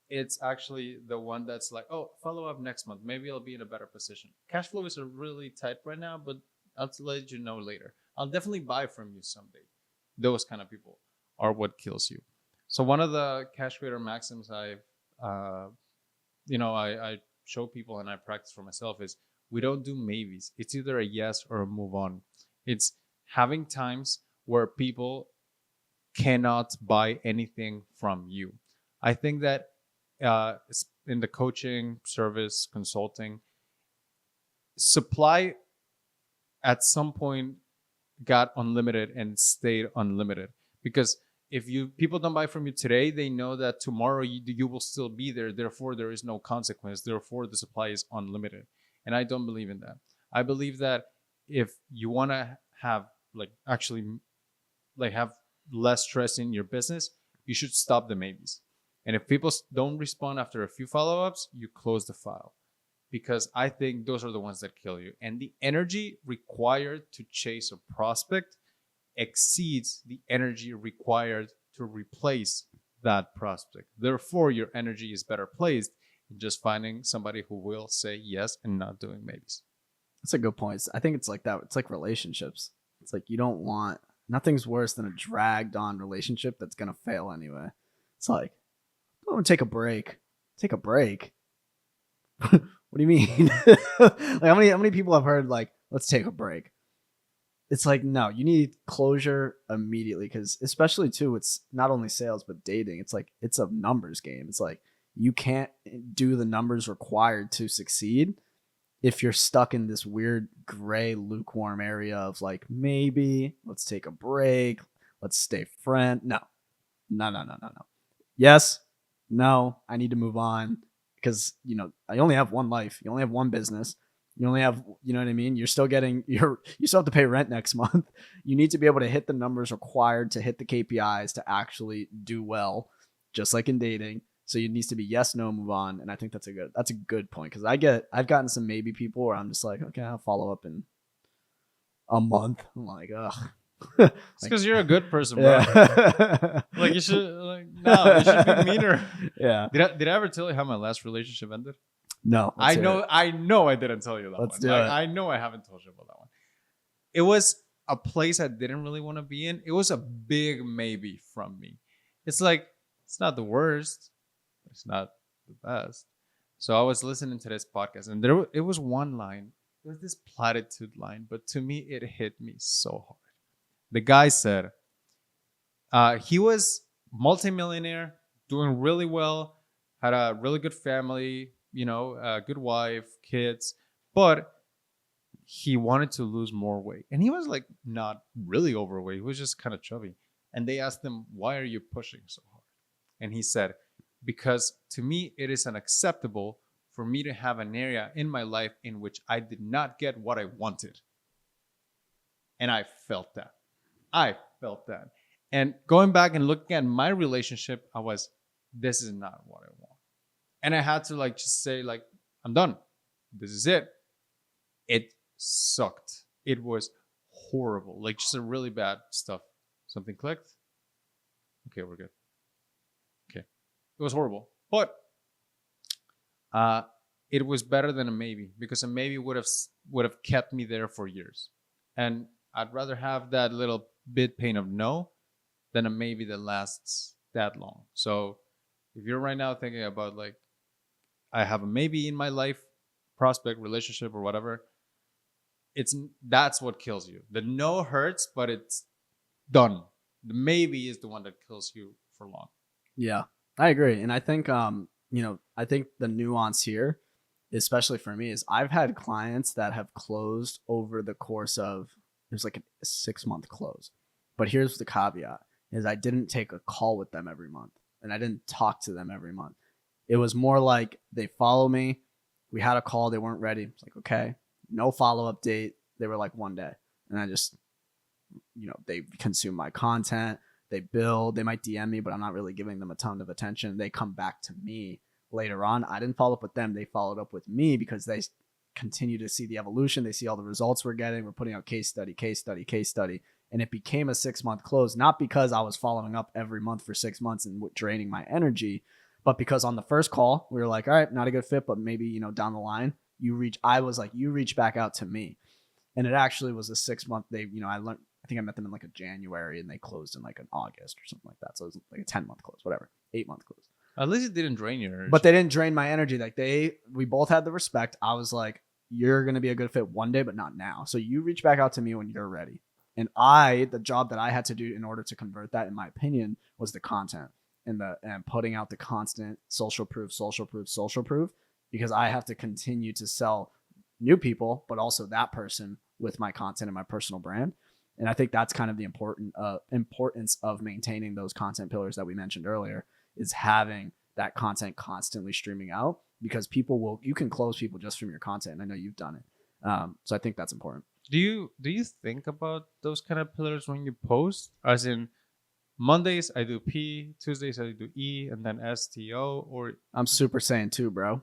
It's actually the one that's like, oh, follow up next month. Maybe I'll be in a better position. Cash flow is really tight right now, but I'll let you know later. I'll definitely buy from you someday. Those kind of people are what kills you. So one of the Cash Creator Maxims I show people and I practice for myself is we don't do maybes. It's either a yes or a move on. It's having times where people cannot buy anything from you. I think that in the coaching, service, consulting, supply at some point got unlimited and stayed unlimited. Because if people don't buy from you today, they know that tomorrow you will still be there. Therefore, there is no consequence. Therefore, the supply is unlimited. And I don't believe in that. I believe that if you want to have have less stress in your business, you should stop the maybes. And if people don't respond after a few follow-ups, you close the file. Because I think those are the ones that kill you. And the energy required to chase a prospect exceeds the energy required to replace that prospect. Therefore, your energy is better placed in just finding somebody who will say yes and not doing maybes. That's a good point. I think it's like that. It's like relationships. It's like you don't want, nothing's worse than a dragged on relationship that's going to fail anyway. It's like, I'm going to take a break. Take a break? What do you mean? Like how many people have heard like, let's take a break? It's like, no, you need closure immediately. Because especially too, it's not only sales, but dating. It's like, it's a numbers game. It's like, you can't do the numbers required to succeed if you're stuck in this weird gray lukewarm area of like, maybe let's take a break, let's stay friend. No. Yes, no, I need to move on because I only have one life. You only have one business. You only have, you know what I mean? You're still getting you still have to pay rent next month. You need to be able to hit the numbers required to hit the KPIs to actually do well, just like in dating. So it needs to be yes, no, move on. And I think that's a good point because I've gotten some maybe people where I'm just like, okay, I'll follow up in a month. I'm like, ugh. It's because you're a good person, bro. Yeah. Like you should no, you should be meaner. Yeah. Did I ever tell you how my last relationship ended? No. I know I didn't tell you that Let's one. do Like, it. I know I haven't told you about that one. It was a place I didn't really want to be in. It was a big maybe from me. It's like it's not the worst, but it's not the best. So I was listening to this podcast, and it was one line. It was this platitude line, but to me, it hit me so hard. The guy said he was multimillionaire, doing really well, had a really good family, a good wife, kids, but he wanted to lose more weight. And he was like not really overweight. He was just kind of chubby. And they asked him, "Why are you pushing so hard?" And he said, "Because to me, it is unacceptable for me to have an area in my life in which I did not get what I wanted." And I felt that. I felt that. And going back and looking at my relationship, I was, this is not what I want. And I had to like just say, like, I'm done. This is it. It sucked. It was horrible. Like just a really bad stuff. Something clicked. Okay, we're good. Okay. It was horrible. But it was better than a maybe, because a maybe would have kept me there for years. And I'd rather have that little bit pain of no than a maybe that lasts that long. So if you're right now thinking about like, I have a maybe in my life, prospect, relationship, or whatever, that's what kills you. The no hurts, but it's done. The maybe is the one that kills you for long. Yeah, I agree. And I think, I think the nuance here, especially for me, is I've had clients that have closed over the course of, it was like a 6-month close. But here's the caveat is I didn't take a call with them every month and I didn't talk to them every month. It was more like they follow me. We had a call. They weren't ready. It's like, okay, no follow-up date. They were like one day. And I just, they consume my content. They build. They might DM me, but I'm not really giving them a ton of attention. They come back to me later on. I didn't follow up with them. They followed up with me because they continue to see the evolution. They see all the results we're getting. We're putting out case study. And it became a 6-month close, not because I was following up every month for 6 months and draining my energy, but because on the first call, we were like, all right, not a good fit, but maybe, down the line, you reach back out to me. And it actually was a 6-month. I think I met them in like a January and they closed in like an August or something like that. So it was like a 10-month close, whatever, 8-month close. At least it didn't drain your energy. But they didn't drain my energy. Like we both had the respect. I was like, you're going to be a good fit one day, but not now. So you reach back out to me when you're ready. And the job that I had to do in order to convert that, in my opinion, was the content and putting out the constant social proof, because I have to continue to sell new people, but also that person with my content and my personal brand. And I think that's kind of the importance of maintaining those content pillars that we mentioned earlier, is having that content constantly streaming out, because you can close people just from your content. And I know you've done it. So I think that's important. Do you think about those kind of pillars when you post? As in, Mondays I do P, Tuesdays I do E, and then STO, or I'm Super Saiyan 2, bro.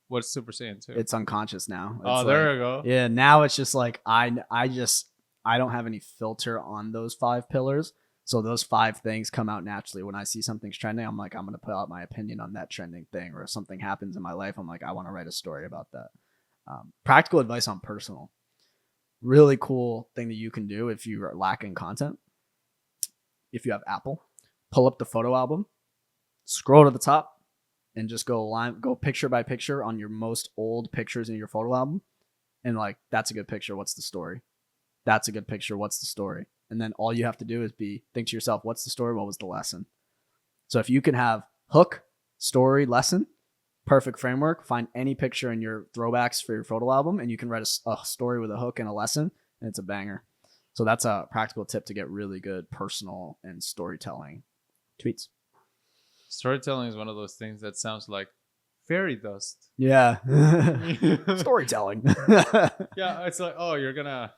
What's Super Saiyan 2? It's unconscious now. It's there you go. Yeah, now it's just like I don't have any filter on those 5 pillars. So those 5 things come out naturally. When I see something's trending, I'm like, I'm going to put out my opinion on that trending thing. Or if something happens in my life, I'm like, I want to write a story about that. Practical advice on personal. Really cool thing that you can do if you are lacking content. If you have Apple, pull up the photo album, scroll to the top, and just go picture by picture on your most old pictures in your photo album. And like, that's a good picture. What's the story? That's a good picture. What's the story? And then all you have to do is think to yourself, what's the story? What was the lesson? So if you can have hook, story, lesson, perfect framework. Find any picture in your throwbacks for your photo album, and you can write a story with a hook and a lesson, and it's a banger. So that's a practical tip to get really good personal and storytelling tweets. Storytelling is one of those things that sounds like fairy dust. Yeah. Storytelling. Yeah, it's like, oh, you're gonna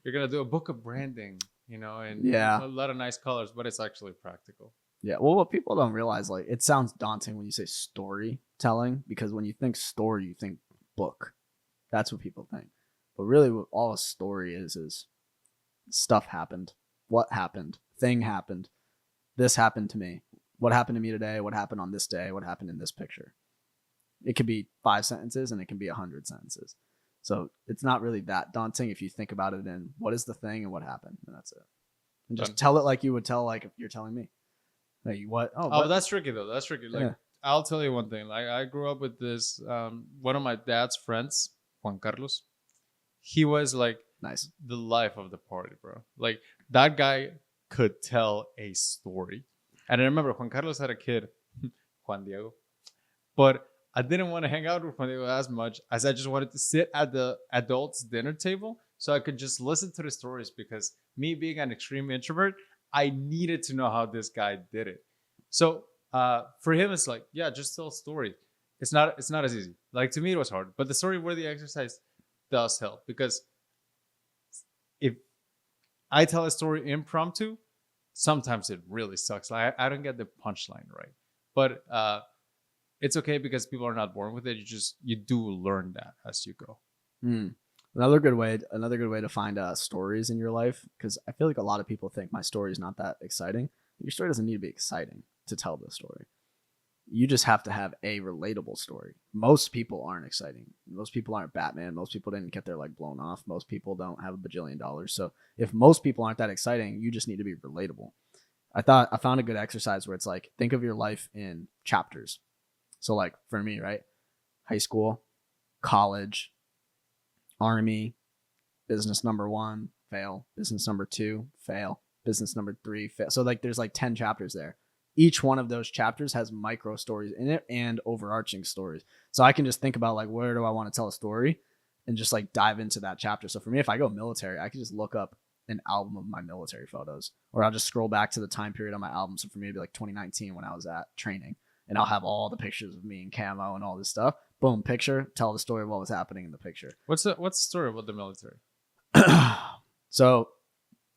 do a book of branding, and yeah, a lot of nice colors, but it's actually practical. Yeah. Well, what people don't realize, like, it sounds daunting when you say storytelling, because when you think story, you think book. That's what people think. But really, what all a story is stuff happened. What happened? Thing happened. This happened to me. What happened to me today? What happened on this day? What happened in this picture? It could be 5 sentences and it can be 100 sentences. So it's not really that daunting if you think about it in what is the thing and what happened, and that's it. And just Done. tell it like you would tell, like, if you're telling me. Like, what? Oh, Oh, what? that's tricky though. That's tricky. Like, Yeah. I'll tell you one thing. Like, I grew up with this one of my dad's friends, Juan Carlos. He was like Nice. the life of the party, bro. Like, that guy could tell a story. And I remember Juan Carlos had a kid, Juan Diego, but I didn't want to hang out with Juan Diego as much as I just wanted to sit at the adults' dinner table so I could just listen to the stories, because me being an extreme introvert, I needed to know how this guy did it. So for him, it's like, yeah, just tell a story. It's not as easy. Like, to me, it was hard, but the story worthy exercise does help, because if I tell a story impromptu, sometimes it really sucks. Like, I don't get the punchline right, but it's okay because people are not born with it. You do learn that as you go. Mm. Another good way to find stories in your life, because I feel like a lot of people think my story is not that exciting. Your story doesn't need to be exciting to tell the story. You just have to have a relatable story. Most people aren't exciting. Most people aren't Batman. Most people didn't get their leg blown off. Most people don't have a bajillion dollars. So if most people aren't that exciting, you just need to be relatable. I found a good exercise where it's like, think of your life in chapters. So, like, for me, right? High school, college, army, business number 1, fail. Business number 2, fail. Business number 3, fail. So, like, there's like 10 chapters there. Each one of those chapters has micro stories in it and overarching stories. So I can just think about, like, where do I want to tell a story, and just like dive into that chapter. So for me, if I go military, I can just look up an album of my military photos, or I'll just scroll back to the time period on my album. So for me, it'd be like 2019 when I was at training, and I'll have all the pictures of me in camo and all this stuff. Boom, picture, tell the story of what was happening in the picture. What's the story about the military? So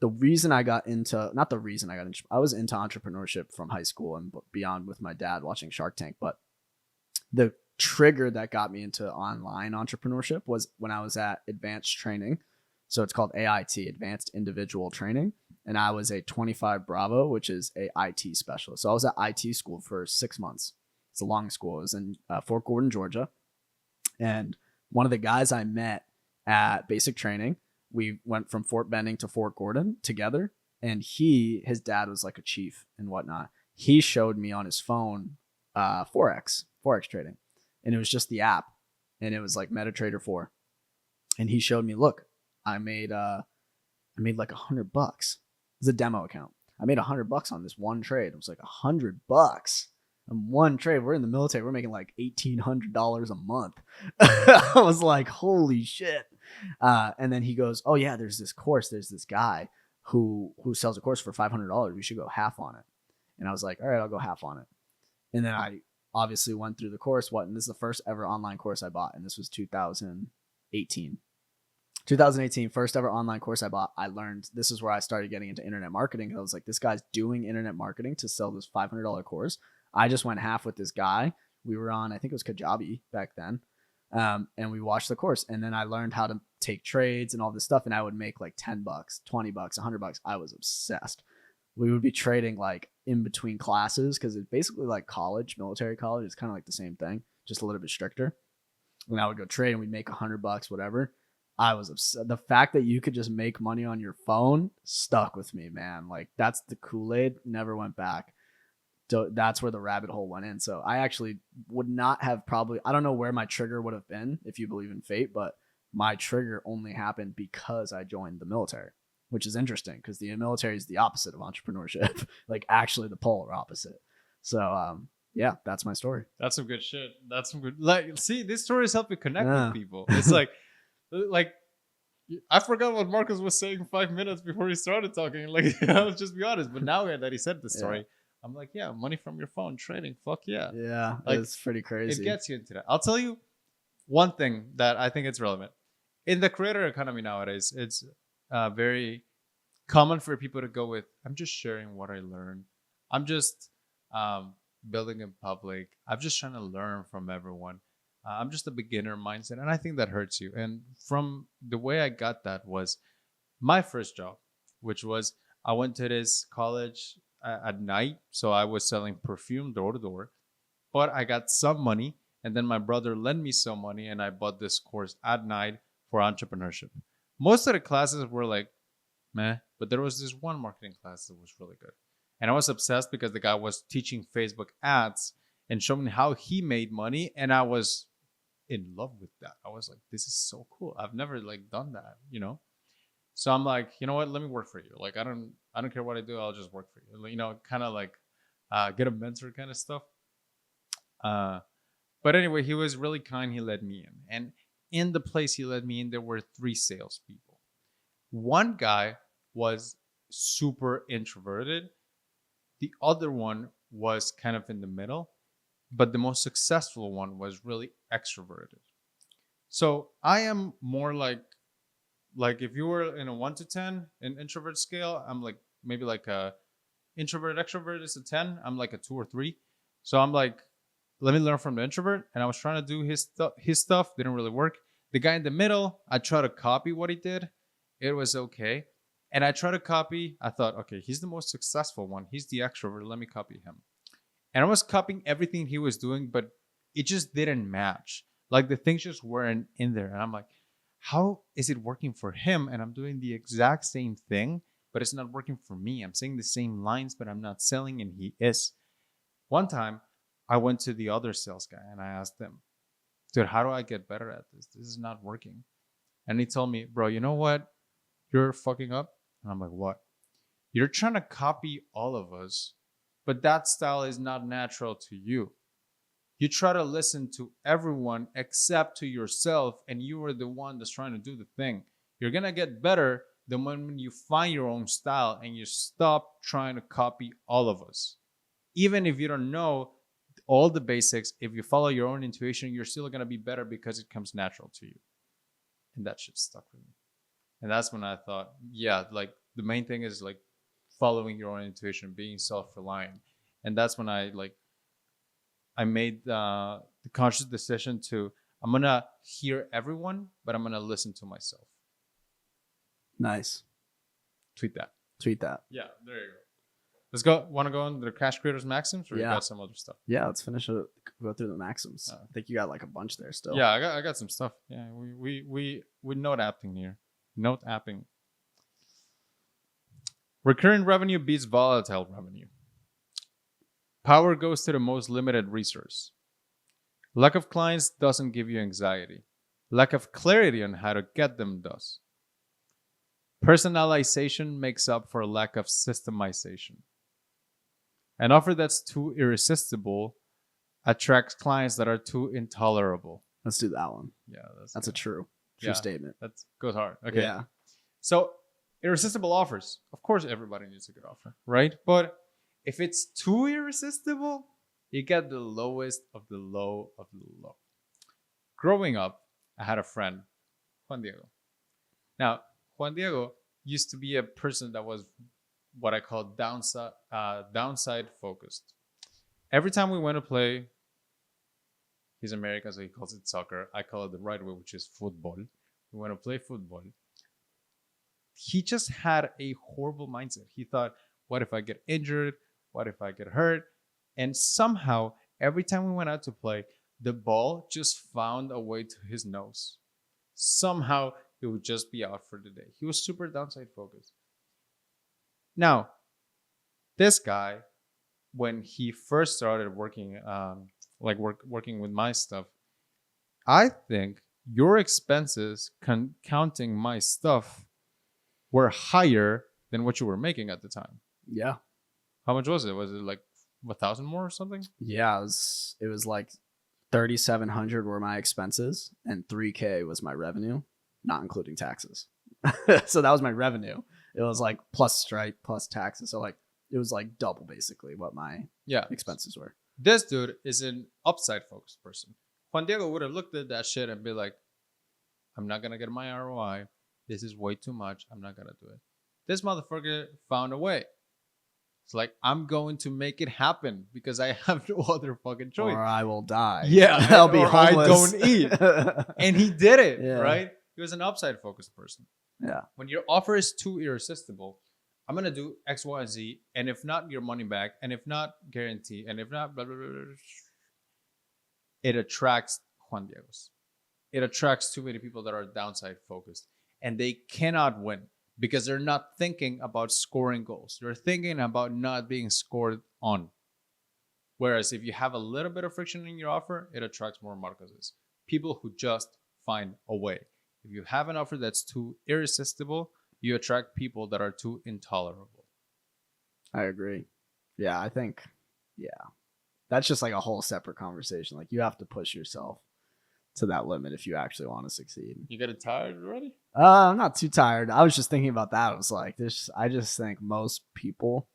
the reason I got into, not the reason I got into, I was into entrepreneurship from high school and beyond with my dad watching Shark Tank. But the trigger that got me into online entrepreneurship was when I was at advanced training. So it's called AIT, Advanced Individual Training. And I was a 25 Bravo, which is a IT specialist. So I was at IT school for 6 months. It's a long school. It was in Fort Gordon, Georgia. And one of the guys I met at basic training, we went from Fort Benning to Fort Gordon together. And his dad was like a chief and whatnot. He showed me on his phone Forex trading. And it was just the app. And it was like MetaTrader 4. And he showed me, look, I made like $100. It's a demo account. I made $100 on this one trade. It was like $100 on one trade. We're in the military. We're making like $1,800 a month. I was like, holy shit. And then he goes, oh yeah, there's this course. There's this guy who sells a course for $500. We should go half on it. And I was like, all right, I'll go half on it. And then I obviously went through the course. And this is the first ever online course I bought. And this was 2018. 2018, first ever online course I bought. I learned, this is where I started getting into internet marketing. I was like, this guy's doing internet marketing to sell this $500 course. I just went half with this guy. We were on, I think it was Kajabi back then. And we watched the course. And then I learned how to take trades and all this stuff. And I would make like $10, $20, $100. I was obsessed. We would be trading like in between classes, because it's basically like college, military college. It's kind of like the same thing, just a little bit stricter. And I would go trade and we'd make $100, whatever. I was upset. The fact that you could just make money on your phone stuck with me, man. Like, that's the Kool-Aid. Never went back. So that's where the rabbit hole went in. So I actually would not have I don't know where my trigger would have been, if you believe in fate, but my trigger only happened because I joined the military, which is interesting because the military is the opposite of entrepreneurship, like actually the polar opposite. So, yeah, that's my story. That's some good shit. That's some good. Like, see, these stories help you connect with people. It's like I forgot what Marcus was saying 5 minutes before he started talking. Like, I'll just be honest. But now that he said the story, I'm like, yeah, money from your phone, trading. Fuck yeah. Yeah, like, it's pretty crazy. It gets you into that. I'll tell you one thing that I think it's relevant. In the creator economy nowadays, it's very common for people to go with, I'm just sharing what I learned. I'm just building in public. I'm just trying to learn from everyone. I'm just a beginner mindset, and I think that hurts you. And from the way I got that was my first job, which was I went to this college at night, so I was selling perfume door to door. But I got some money, and then my brother lent me some money, and I bought this course at night for entrepreneurship. Most of the classes were like meh, but there was this one marketing class that was really good, and I was obsessed because the guy was teaching Facebook ads and showing how he made money, and I was in love with that. I was like, this is so cool. I've never like done that, you know. So I'm like, you know what? Let me work for you. Like I don't care what I do. I'll just work for you. You know, kind of like get a mentor kind of stuff. Uh, but anyway, he was really kind. He let me in, and in the place he let me in, there were three salespeople. One guy was super introverted. The other one was kind of in the middle, but the most successful one was really extroverted. So I am more like if you were in a 1 to 10 in introvert scale, I'm like maybe like a introvert extrovert is a 10. I'm like a 2 or 3. So I'm like let me learn from the introvert, and I was trying to do his stuff, didn't really work. The guy in the middle, I tried to copy what he did. It was okay. And I tried to copy, I thought, okay, he's the most successful one. He's the extrovert. Let me copy him. And I was copying everything he was doing, but it just didn't match. Like the things just weren't in there. And I'm like, how is it working for him? And I'm doing the exact same thing, but it's not working for me. I'm saying the same lines, but I'm not selling, and he is. One time, I went to the other sales guy and I asked him, dude, how do I get better at this? This is not working. And he told me, bro, you know what? You're fucking up. And I'm like, what? You're trying to copy all of us, but that style is not natural to you. You try to listen to everyone except to yourself, and you are the one that's trying to do the thing. You're going to get better the moment you find your own style and you stop trying to copy all of us. Even if you don't know all the basics, if you follow your own intuition, you're still going to be better because it comes natural to you. And that shit stuck with me. And that's when I thought, yeah, like the main thing is like following your own intuition, being self-reliant. And that's when I made the conscious decision to I'm gonna hear everyone, but I'm gonna listen to myself. Nice. Tweet that. Tweet that. Yeah, there you go. Let's go. Want to go on the Cash Creators Maxims, or you got some other stuff? Yeah, let's finish it. Go through the Maxims. I think you got like a bunch there still. Yeah, I got some stuff. Yeah, we note apping here. Note apping. Recurring revenue beats volatile revenue. Power goes to the most limited resource. Lack of clients doesn't give you anxiety. Lack of clarity on how to get them does. Personalization makes up for lack of systemization. An offer that's too irresistible attracts clients that are too intolerable. Let's do that one. Yeah, that's a true statement. That goes hard. Okay. Yeah. So irresistible offers. Of course, everybody needs a good offer, right? But if it's too irresistible, you get the lowest of the low of the low. Growing up, I had a friend, Juan Diego. Now, Juan Diego used to be a person that was what I call downside focused. Every time we went to play, he's American, so he calls it soccer. I call it the right way, which is football. We went to play football. He just had a horrible mindset. He thought, what if I get injured? What if I get hurt? And somehow, every time we went out to play, the ball just found a way to his nose. Somehow, it would just be out for the day. He was super downside focused. Now, this guy, when he first started working, working with my stuff, I think your expenses counting my stuff were higher than what you were making at the time. Yeah. How much was it? Was it like 1,000 more or something? Yeah, it was like 3,700 were my expenses and 3K was my revenue, not including taxes. So that was my revenue. It was like plus Stripe plus taxes. So like it was like double basically what my expenses were. This dude is an upside focused person. Juan Diego would have looked at that shit and be like, I'm not going to get my ROI. This is way too much. I'm not going to do it. This motherfucker found a way. It's like, I'm going to make it happen because I have no other fucking choice. Or I will die. Yeah, I'll be or homeless. I don't eat. And he did it, Yeah. right? He was an upside focused person. Yeah. When your offer is too irresistible, I'm gonna do X, Y, and Z, and if not, your money back, and if not, guarantee, and if not, blah blah blah. Blah, it attracts Juan Diego's. It attracts too many people that are downside focused, and they cannot win because they're not thinking about scoring goals. They're thinking about not being scored on. Whereas if you have a little bit of friction in your offer, it attracts more Marcoses. People who just find a way. If you have an offer that's too irresistible, you attract people that are too intolerable. I agree. Yeah, I think, yeah, that's just like a whole separate conversation. Like you have to push yourself to that limit if you actually want to succeed. You getting tired already? I'm not too tired. I was just thinking about that. I was like, this. I just think most people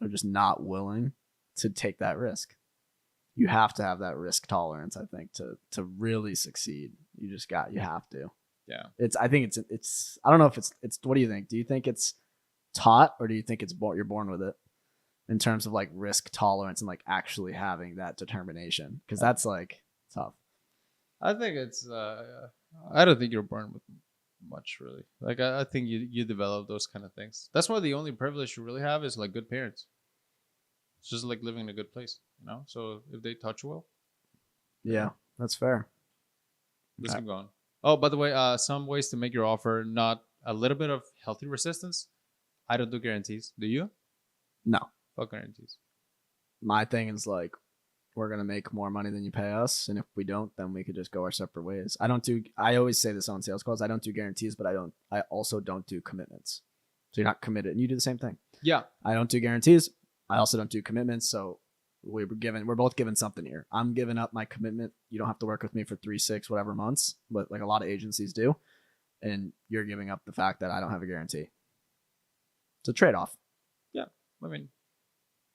are just not willing to take that risk. You have to have that risk tolerance, I think, to really succeed. You have to. Yeah. I think it's I don't know if it's what do you think? Do you think it's taught or do you think you're born with it in terms of like risk tolerance and like actually having that determination? Because that's like tough. I think it's I don't think you're born with much really. Like I think you develop those kind of things. That's why the only privilege you really have is like good parents. It's just like living in a good place, you know? So if they touch you well. Yeah, that's fair. Let's keep going. Oh, by the way, some ways to make your offer not a little bit of healthy resistance. I don't do guarantees. Do you? No. Fuck guarantees. My thing is like, we're going to make more money than you pay us. And if we don't, then we could just go our separate ways. I always say this on sales calls. I don't do guarantees, but I also don't do commitments. So you're not committed and you do the same thing. Yeah. I don't do guarantees. I also don't do commitments. So we're both given something here. I'm giving up my commitment. You don't have to work with me for 3, 6, whatever months, but like a lot of agencies do. And you're giving up the fact that I don't have a guarantee. It's a trade-off. Yeah. I mean,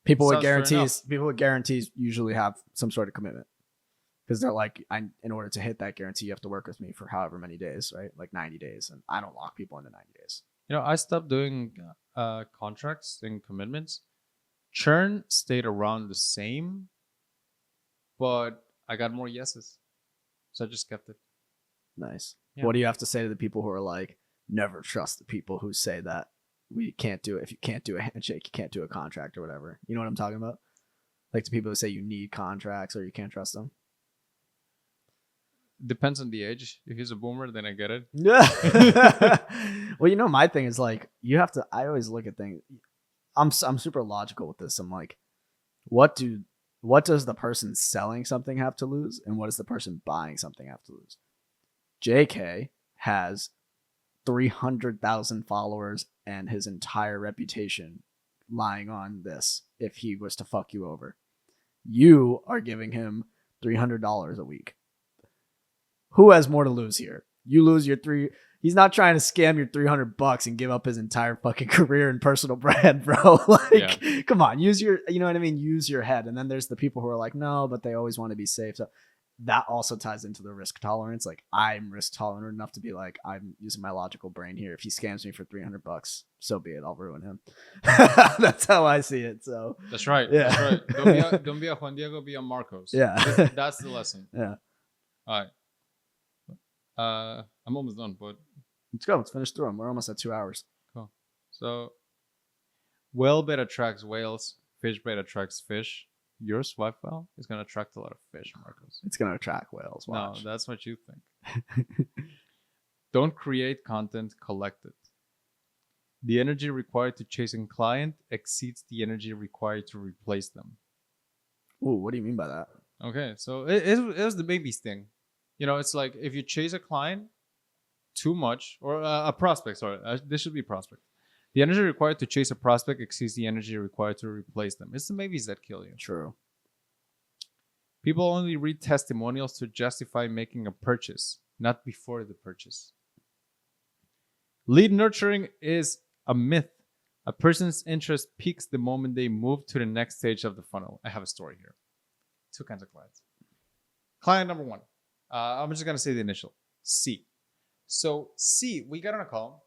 people with guarantees usually have some sort of commitment because they're like, in order to hit that guarantee, you have to work with me for however many days, right? Like 90 days. And I don't lock people into 90 days. You know, I stopped doing contracts and commitments. Churn stayed around the same, but I got more yeses. So I just kept it. Nice. Yeah. What do you have to say to the people who are like, never trust the people who say that we can't do it? If you can't do a handshake, you can't do a contract or whatever. You know what I'm talking about? Like to people who say you need contracts or you can't trust them. Depends on the age. If he's a boomer, then I get it. Yeah. Well, you know, my thing is like, I always look at things. I'm super logical with this. I'm like, what does the person selling something have to lose, and what does the person buying something have to lose? JK has 300,000 followers and his entire reputation lying on this if he was to fuck you over. You are giving him $300 a week. Who has more to lose here? You lose your He's not trying to scam your $300 and give up his entire fucking career and personal brand, bro. Like, yeah. Come on, you know what I mean? Use your head. And then there's the people who are like, no, but they always want to be safe. So that also ties into the risk tolerance. Like, I'm risk tolerant enough to be like, I'm using my logical brain here. If he scams me for $300, so be it. I'll ruin him. That's how I see it. So that's right. Yeah. That's right. Don't be a Juan Diego, be a Marcos. Yeah. That's the lesson. Yeah. All right. I'm almost done, but let's go. Let's finish through them. We're almost at 2 hours. Cool. So, whale bait attracts whales. Fish bait attracts fish. Your swipe file is going to attract a lot of fish, Marcos. It's going to attract whales. Watch. No, that's what you think. Don't create content, collect it. The energy required to chase a client exceeds the energy required to replace them. Ooh, what do you mean by that? Okay, so it was the baby thing. You know, it's like if you chase a client too much, or a prospect, sorry, this should be prospect. The energy required to chase a prospect exceeds the energy required to replace them. It's the maybes that kill you. True. People only read testimonials to justify making a purchase, not before the purchase. Lead nurturing is a myth. A person's interest peaks the moment they move to the next stage of the funnel. I have a story here. 2 kinds of clients. Client number 1. I'm just going to say the initial. C. So C, we got on a call.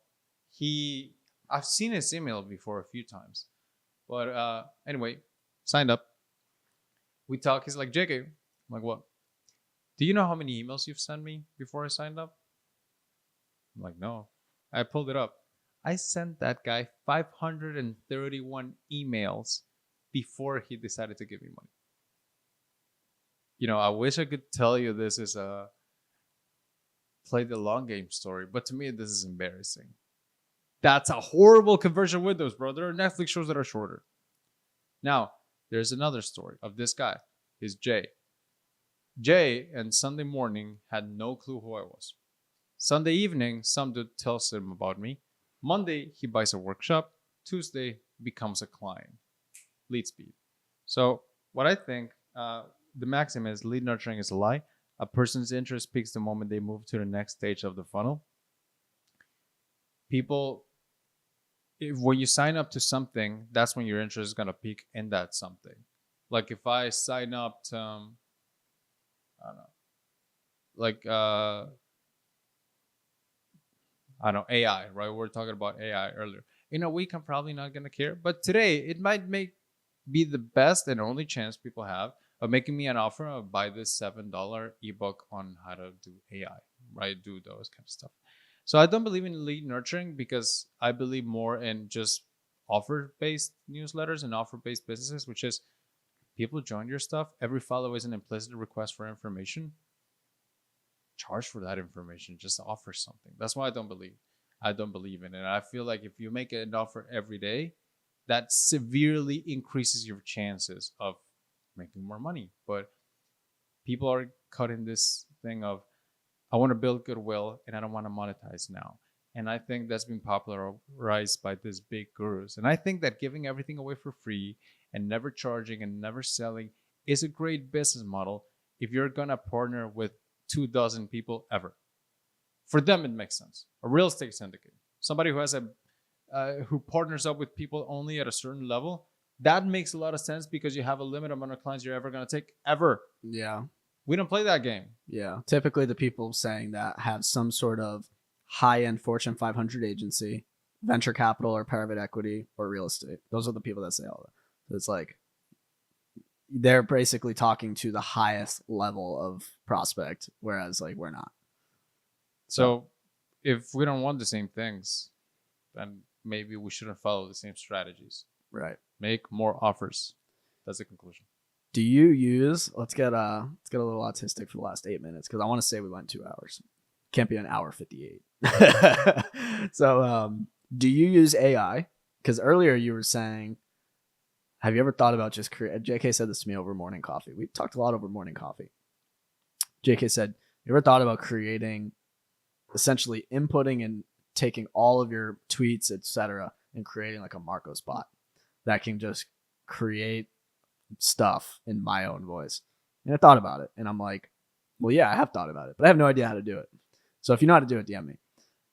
I've seen his email before a few times. But anyway, signed up. We talk. He's like, JK. I'm like, what? Do you know how many emails you've sent me before I signed up? I'm like, no. I pulled it up. I sent that guy 531 emails before he decided to give me money. I wish I could tell you this is a play the long game story, but to me, this is embarrassing. That's a horrible conversion windows, bro. There are Netflix shows that are shorter. Now, there's another story of this guy. He's Jay. Jay, and Sunday morning, had no clue who I was. Sunday evening, some dude tells him about me. Monday, he buys a workshop. Tuesday, becomes a client. Lead speed. So, what I think, the maxim is lead nurturing is a lie. A person's interest peaks the moment they move to the next stage of the funnel. People, when you sign up to something, that's when your interest is going to peak in that something. Like if I sign up to, I don't know, like, I don't know, AI, right? We were talking about AI earlier. In a week, I'm probably not going to care. But today, it might be the best and only chance people have of making me an offer of buy this $7 ebook on how to do AI, right? Do those kind of stuff. So I don't believe in lead nurturing because I believe more in just offer-based newsletters and offer-based businesses, which is people join your stuff. Every follow is an implicit request for information. Charge for that information. Just offer something. That's why I don't believe in it. And I feel like if you make an offer every day, that severely increases your chances of making more money. But people are caught in this thing of, I want to build goodwill and I don't want to monetize now. And I think that's been popularized by these big gurus. And I think that giving everything away for free and never charging and never selling is a great business model if you're going to partner with 24 people ever. For them, it makes sense. A real estate syndicate, somebody who has who partners up with people only at a certain level, that makes a lot of sense because you have a limited amount of clients you're ever going to take ever. Yeah. We don't play that game. Yeah. Typically, the people saying that have some sort of high-end Fortune 500 agency, venture capital or private equity or real estate. Those are the people that say all that. So it's like they're basically talking to the highest level of prospect, whereas like we're not. So if we don't want the same things, then maybe we shouldn't follow the same strategies. Right. Make more offers. That's the conclusion. Do you use? Let's get a little autistic for the last 8 minutes because I want to say we went 2 hours. Can't be an hour 58. So, do you use AI? Because earlier you were saying, have you ever thought about just create? JK said this to me over morning coffee. We talked a lot over morning coffee. JK said, you ever thought about creating, essentially inputting and taking all of your tweets, etc., and creating like a Marcos bot that can just create stuff in my own voice? And I thought about it, and I'm like, well, yeah, I have thought about it, but I have no idea how to do it. So if you know how to do it, DM me.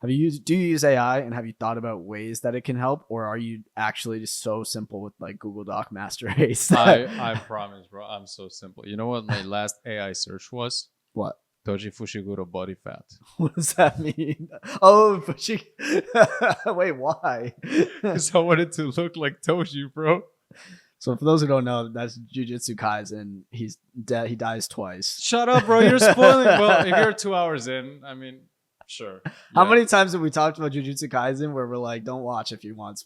Do you use AI, and have you thought about ways that it can help, or are you actually just so simple with like Google Doc Master Ace? I promise, bro. I'm so simple. You know what my last AI search was? What? Toji Fushiguro body fat. What does that mean? Oh, wait, why? Because I wanted to look like Toji, bro. So for those who don't know, that's Jujutsu Kaisen. He's dead. He dies twice. Shut up, bro. You're spoiling. Well, if you're 2 hours in, I mean, sure. Yeah. How many times have we talked about Jujutsu Kaisen where we're like, don't watch if you don't want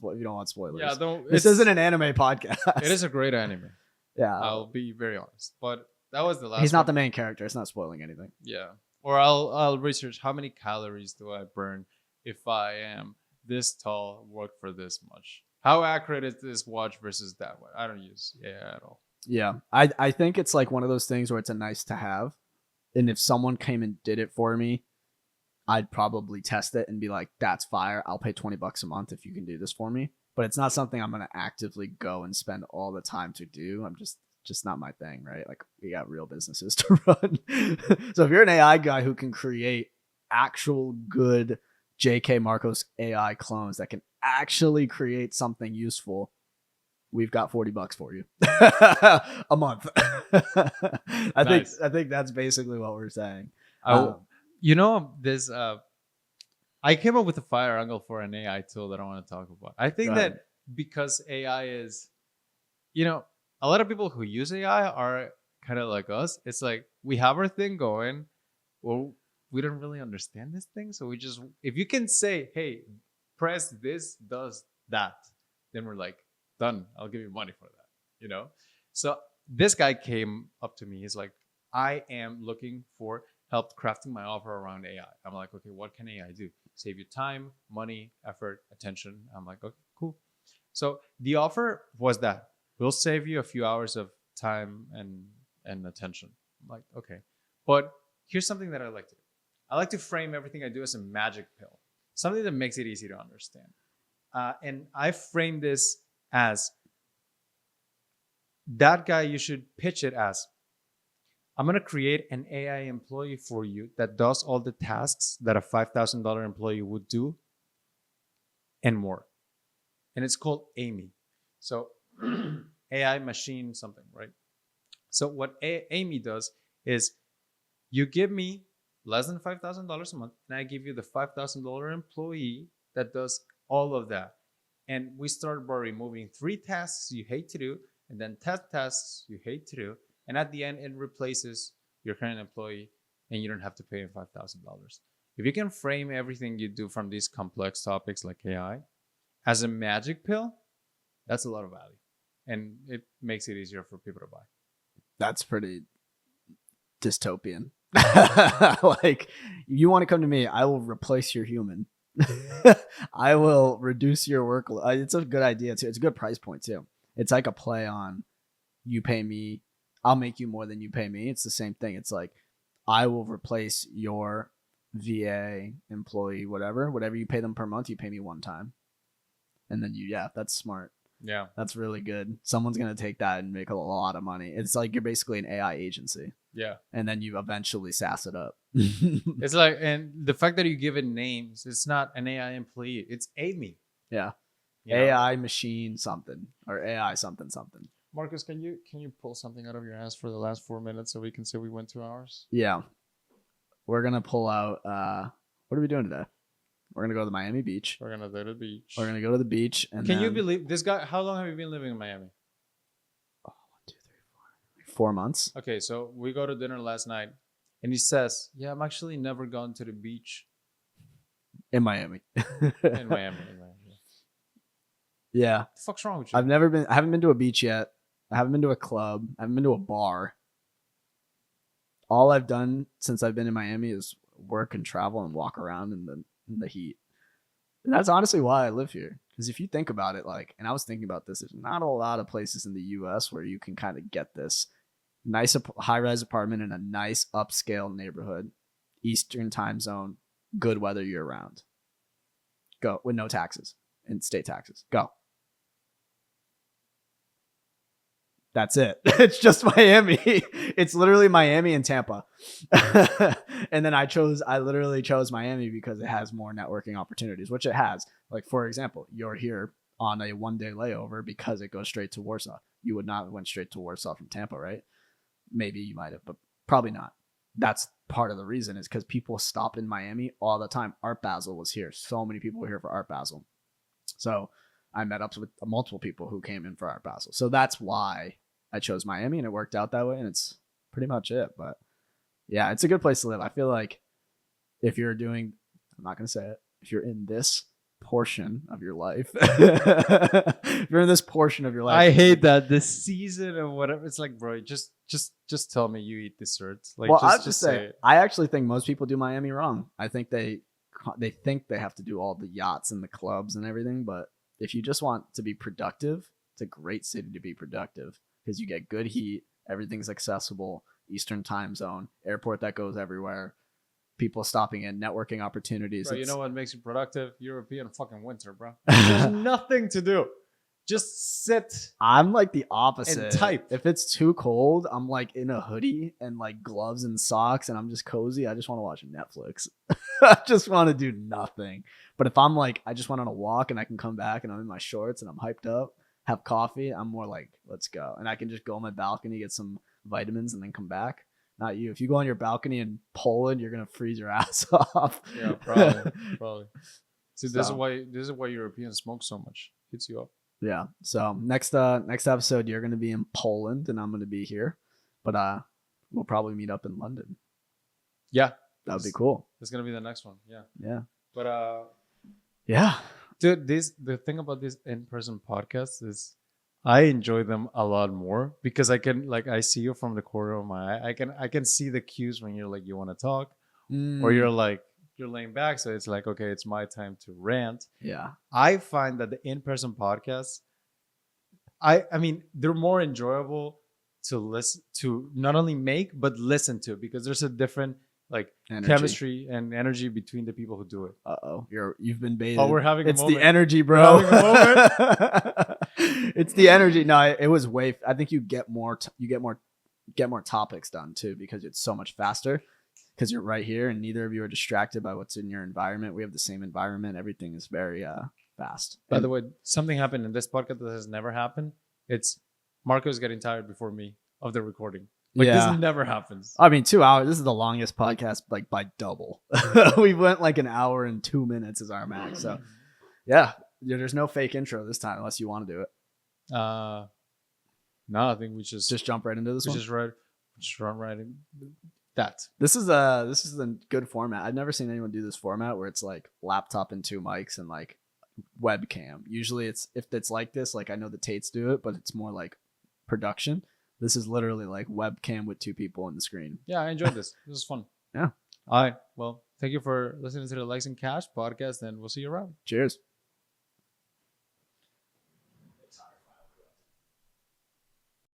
spoilers? Yeah, don't. This isn't an anime podcast. It is a great anime. Yeah, I'll be very honest, but that was the last. He's not the main character. It's not spoiling anything. Yeah, or I'll research how many calories do I burn if I am this tall, work for this much. How accurate is this watch versus that one? I don't use AI at all. Yeah, I think it's like one of those things where it's a nice to have, and if someone came and did it for me, I'd probably test it and be like, that's fire. I'll pay $20 a month if you can do this for me. But it's not something I'm going to actively go and spend all the time to do. I'm just not my thing, right? Like we got real businesses to run. So if you're an AI guy who can create actual good JK Marcos AI clones that can actually create something useful, we've got $40 for you a month. I think that's basically what we're saying. You know, this I came up with a fire angle for an AI tool that I want to talk about. I think that because AI is a lot of people who use AI are kind of like us. It's like we have our thing going. Well, we don't really understand this thing. So we just, if you can say, hey, press this, does that, then we're like, done. I'll give you money for that. So this guy came up to me. He's like, I am looking for help crafting my offer around AI. I'm like, okay, what can AI do? Save you time, money, effort, attention. I'm like, okay, cool. So the offer was that we'll save you a few hours of time and attention. I'm like, okay. But here's something that I like to do. I like to frame everything I do as a magic pill, something that makes it easy to understand. And I frame this as that guy, you should pitch it as I'm going to create an AI employee for you that does all the tasks that a $5,000 employee would do and more. And it's called Amy. So AI machine something, right? So what Amy does is you give me less than $5,000 a month, and I give you the $5,000 employee that does all of that. And we start by removing 3 tasks you hate to do, and then 10 tasks you hate to do. And at the end, it replaces your current employee, and you don't have to pay him $5,000. If you can frame everything you do from these complex topics like AI as a magic pill, that's a lot of value. And it makes it easier for people to buy. That's pretty dystopian. Like, you want to come to me, I will replace your human. I will reduce your workload. It's a good idea too. It's a good price point too. It's like a play on you pay me, I'll make you more than you pay me. It's the same thing. It's like I will replace your VA employee, whatever you pay them per month, you pay me one time. And then that's smart. Yeah. That's really good. Someone's going to take that and make a lot of money. It's like you're basically an AI agency. Yeah. And then you eventually SaaS it up. It's like, and the fact that you give it names, it's not an AI employee, it's Amy. Yeah. AI machine something or AI something. Marcus, can you pull something out of your ass for the last 4 minutes so we can say we went 2 hours? Yeah. We're going to pull out, what are we doing today? We're going to go to the Miami beach. We're going to go to the beach. We're going to go to the beach. And can you believe this guy? How long have you been living in Miami? 1, 2, 3, 4. 4 months. Okay, so we go to dinner last night, and he says, "Yeah, I'm actually never gone to the beach in Miami." in Miami. Yeah. What the fuck's wrong with you? I haven't been to a beach yet. I haven't been to a club. I haven't been to a bar. All I've done since I've been in Miami is work and travel and walk around in the heat. And that's honestly why I live here. Because if you think about it, and I was thinking about this, there's not a lot of places in the US where you can kind of get this nice high-rise apartment in a nice upscale neighborhood, Eastern time zone, good weather year-round. Go with no taxes and state taxes. Go. That's it. It's just Miami. It's literally Miami and Tampa. And then I literally chose Miami because it has more networking opportunities, which it has. Like, for example, you're here on a 1-day layover because it goes straight to Warsaw. You would not have went straight to Warsaw from Tampa, right? Maybe you might have, but probably not. That's part of the reason is because people stop in Miami all the time. Art Basel was here. So many people were here for Art Basel. So I met up with multiple people who came in for Art Basel. So that's why I chose Miami, and it worked out that way, and it's pretty much it. But yeah, it's a good place to live. I feel like if you're doing, I'm not going to say it, if you're in this portion of your life, if you're in this portion of your life, I hate that this season or whatever. It's like, bro, just tell me you eat desserts. Like, well, I'll just say I actually think most people do Miami wrong. I think they think they have to do all the yachts and the clubs and everything, but if you just want to be productive, it's a great city to be productive. Because you get good heat, everything's accessible, Eastern time zone, airport that goes everywhere, people stopping in, networking opportunities. Bro, you know what makes you productive? European fucking winter, bro. There's nothing to do. Just sit. I'm like the opposite. And type. If it's too cold, I'm like in a hoodie and like gloves and socks, and I'm just cozy. I just want to watch Netflix. I just want to do nothing. But if I'm like, I just went on a walk and I can come back and I'm in my shorts and I'm hyped up, have coffee, I'm more like, let's go. And I can just go on my balcony, get some vitamins, and then come back. Not you. If you go on your balcony in Poland, you're gonna freeze your ass off. Yeah, probably. See, this is why Europeans smoke so much. Hits you up. Yeah. So next episode, you're gonna be in Poland and I'm gonna be here, but we'll probably meet up in London. Yeah, That would be cool. it's gonna be the next one. Yeah. Yeah. But Yeah. dude, the thing about these in-person podcasts is I enjoy them a lot more because I can like I see you from the corner of my eye. I can see the cues when you're like you want to talk or you're like you're laying back. So it's like, okay, it's my time to rant. Yeah. I find that the in-person podcasts, I mean, they're more enjoyable to listen to, not only make but listen to, because there's a different like Energy. chemistry and energy between the people who do it. You've been baited. Oh, we're having it's a the moment. energy, bro. We're having a It's the energy. No, it was way. I think you get more topics done too because it's so much faster. Because you're right here, and neither of you are distracted by what's in your environment. We have the same environment. Everything is very fast. By the way, something happened in this podcast that has never happened. It's Marco's getting tired before me of the recording. Like this never happens. I mean, 2 hours. This is the longest podcast, like by double. We went like an hour and 2 minutes is our max. So yeah, there's no fake intro this time unless you want to do it. No, I think we just jump right into this one. Just run right in that. This is a good format. I've never seen anyone do this format where it's like laptop and 2 mics and like webcam. Usually it's if it's like this, like I know the Tates do it, but it's more like production. This is literally like webcam with 2 people on the screen. Yeah, I enjoyed this. This is fun. Yeah. All right. Well, thank you for listening to the Lex and Cash podcast, and we'll see you around. Cheers.